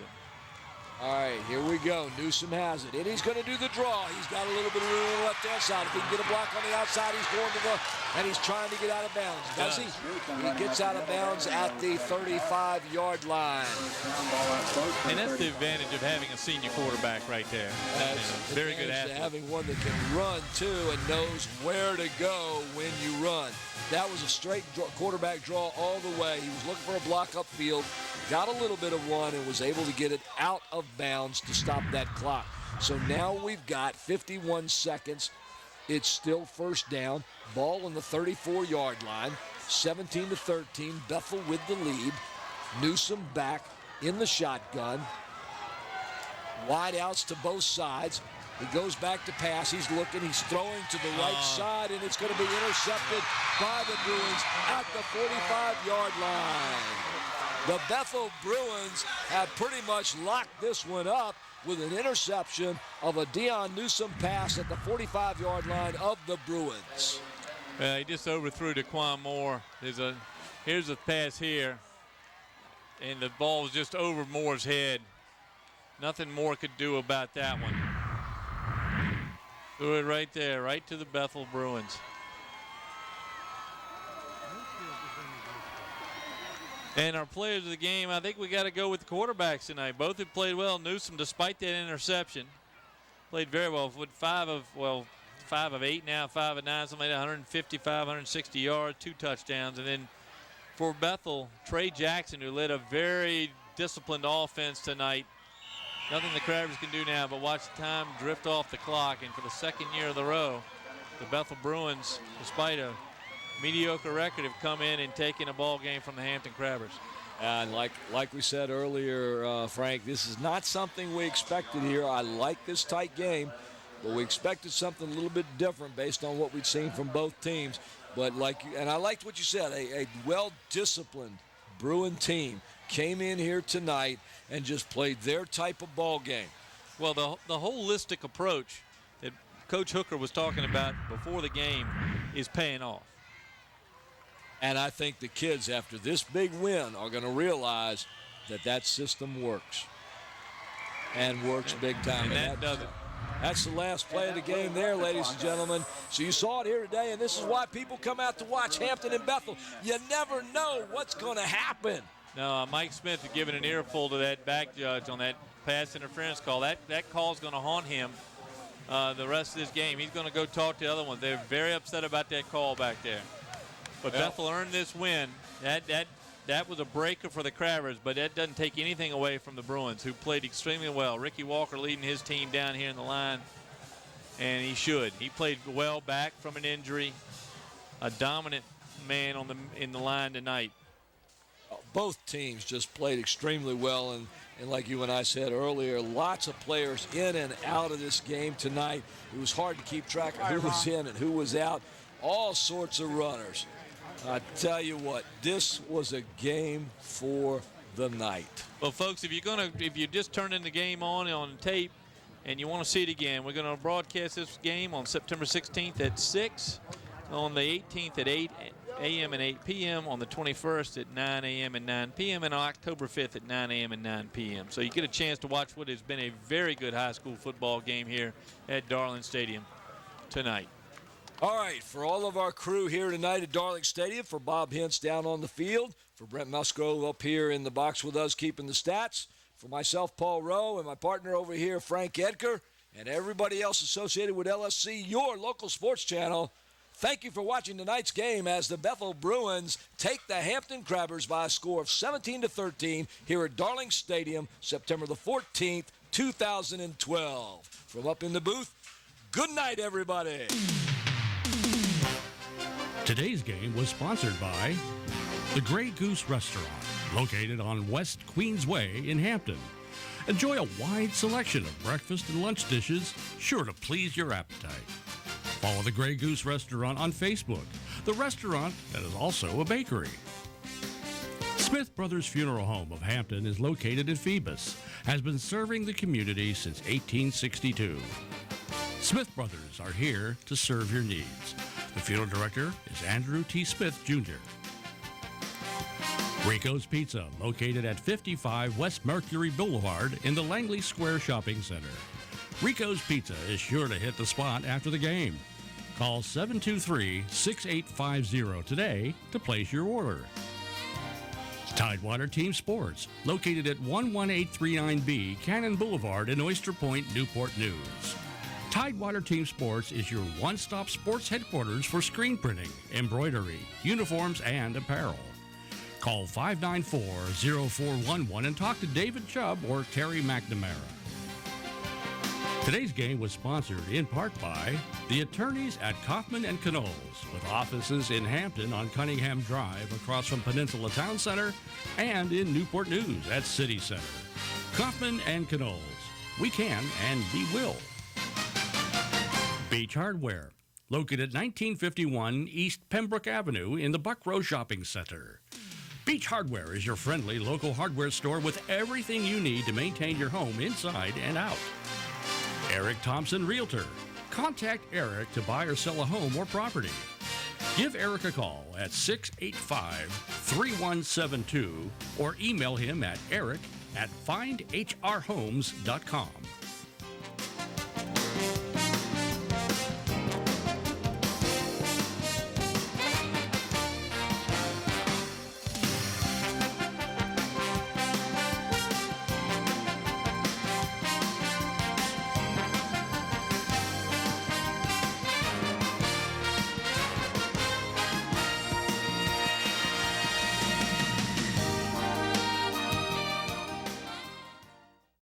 All right, here we go. Newsome has it, and he's going to do the draw. He's got a little bit of room on the left-hand side. If he can get a block on the outside, he's going to the, and he's trying to get out of bounds. Does he? He gets out of bounds at the 35-yard line. And that's the advantage of having a senior quarterback right there. That's a very good athlete. Having one that can run, too, and knows where to go when you run. That was a straight quarterback draw all the way. He was looking for a block upfield, got a little bit of one, and was able to get it out of bounds to stop that clock. So now we've got 51 seconds. It's still first down. Ball on the 34-yard line. 17-13. Bethel with the lead. Newsome back in the shotgun. Wide outs to both sides. He goes back to pass. He's looking. He's throwing to the right side, and it's going to be intercepted by the Bruins at the 45-yard line. The Bethel Bruins have pretty much locked this one up with an interception of a Deon Newsome pass at the 45-yard line of the Bruins. He just overthrew Daquan Moore. Here's a pass here, and the ball was just over Moore's head. Nothing Moore could do about that one. Threw it right there, right to the Bethel Bruins. And our players of the game, I think we got to go with the quarterbacks tonight. Both have played well. Newsome, despite that interception, played very well. With 5 of 8 now, 5 of 9, something like 155, 160 yards, 2 touchdowns. And then for Bethel, Trey Jackson, who led a very disciplined offense tonight. Nothing the Crabbers can do now but watch the time drift off the clock. And for the second year in a row, the Bethel Bruins, despite a mediocre record, have come in and taken a ball game from the Hampton Crabbers. And like we said earlier, Frank, this is not something we expected here. I like this tight game, but we expected something a little bit different based on what we'd seen from both teams. But and I liked what you said, a well-disciplined Bruin team came in here tonight and just played their type of ball game. Well, the holistic approach that Coach Hooker was talking about before the game is paying off. And I think the kids, after this big win, are going to realize that system works and works big time. And that does it. That's the last play of the game there, ladies and gentlemen. So you saw it here today, and this is why people come out to watch Hampton and Bethel. You never know what's going to happen. No, Mike Smith had given an earful to that back judge on that pass interference call. That call is going to haunt him the rest of this game. He's going to go talk to the other ones. They're very upset about that call back there. But Bethel earned this win. That was a breaker for the Crabbers, but that doesn't take anything away from the Bruins, who played extremely well. Ricky Walker leading his team down here in the line, and he should. He played well back from an injury. A dominant man in the line tonight. Both teams just played extremely well, and like you and I said earlier, lots of players in and out of this game tonight. It was hard to keep track of who was in and who was out. All sorts of runners. I tell you what, this was a game for the night. Well, folks, if you just turned in the game on tape and you want to see it again, we're going to broadcast this game on September 16th at 6, on the 18th at 8 a.m. and 8 p.m., on the 21st at 9 a.m. and 9 p.m., and on October 5th at 9 a.m. and 9 p.m. So you get a chance to watch what has been a very good high school football game here at Darling Stadium tonight. All right, for all of our crew here tonight at Darling Stadium, for Bob Hintz down on the field, for Brent Musgrove up here in the box with us keeping the stats, for myself, Paul Rowe, and my partner over here, Frank Edgar, and everybody else associated with LSC, your local sports channel, thank you for watching tonight's game as the Bethel Bruins take the Hampton Crabbers by a score of 17-13 here at Darling Stadium, September the 14th, 2012. From up in the booth, good night, everybody. Today's game was sponsored by the Grey Goose Restaurant, located on West Queensway in Hampton. Enjoy a wide selection of breakfast and lunch dishes, sure to please your appetite. Follow the Grey Goose Restaurant on Facebook, the restaurant that is also a bakery. Smith Brothers Funeral Home of Hampton is located in Phoebus, has been serving the community since 1862. Smith Brothers are here to serve your needs. The funeral director is Andrew T. Smith, Jr. Rico's Pizza, located at 55 West Mercury Boulevard in the Langley Square Shopping Center. Rico's Pizza is sure to hit the spot after the game. Call 723-6850 today to place your order. Tidewater Team Sports, located at 11839B Cannon Boulevard in Oyster Point, Newport News. Tidewater Team Sports is your one-stop sports headquarters for screen printing, embroidery, uniforms, and apparel. Call 594-0411 and talk to David Chubb or Terry McNamara. Today's game was sponsored in part by the attorneys at Kaufman and Knowles, with offices in Hampton on Cunningham Drive across from Peninsula Town Center and in Newport News at City Center. Kaufman and Knowles. We can and we will. Beach Hardware, located at 1951 East Pembroke Avenue in the Buckrow Shopping Center. Beach Hardware is your friendly local hardware store with everything you need to maintain your home inside and out. Eric Thompson Realtor. Contact Eric to buy or sell a home or property. Give Eric a call at 685-3172 or email him at eric@findhrhomes.com.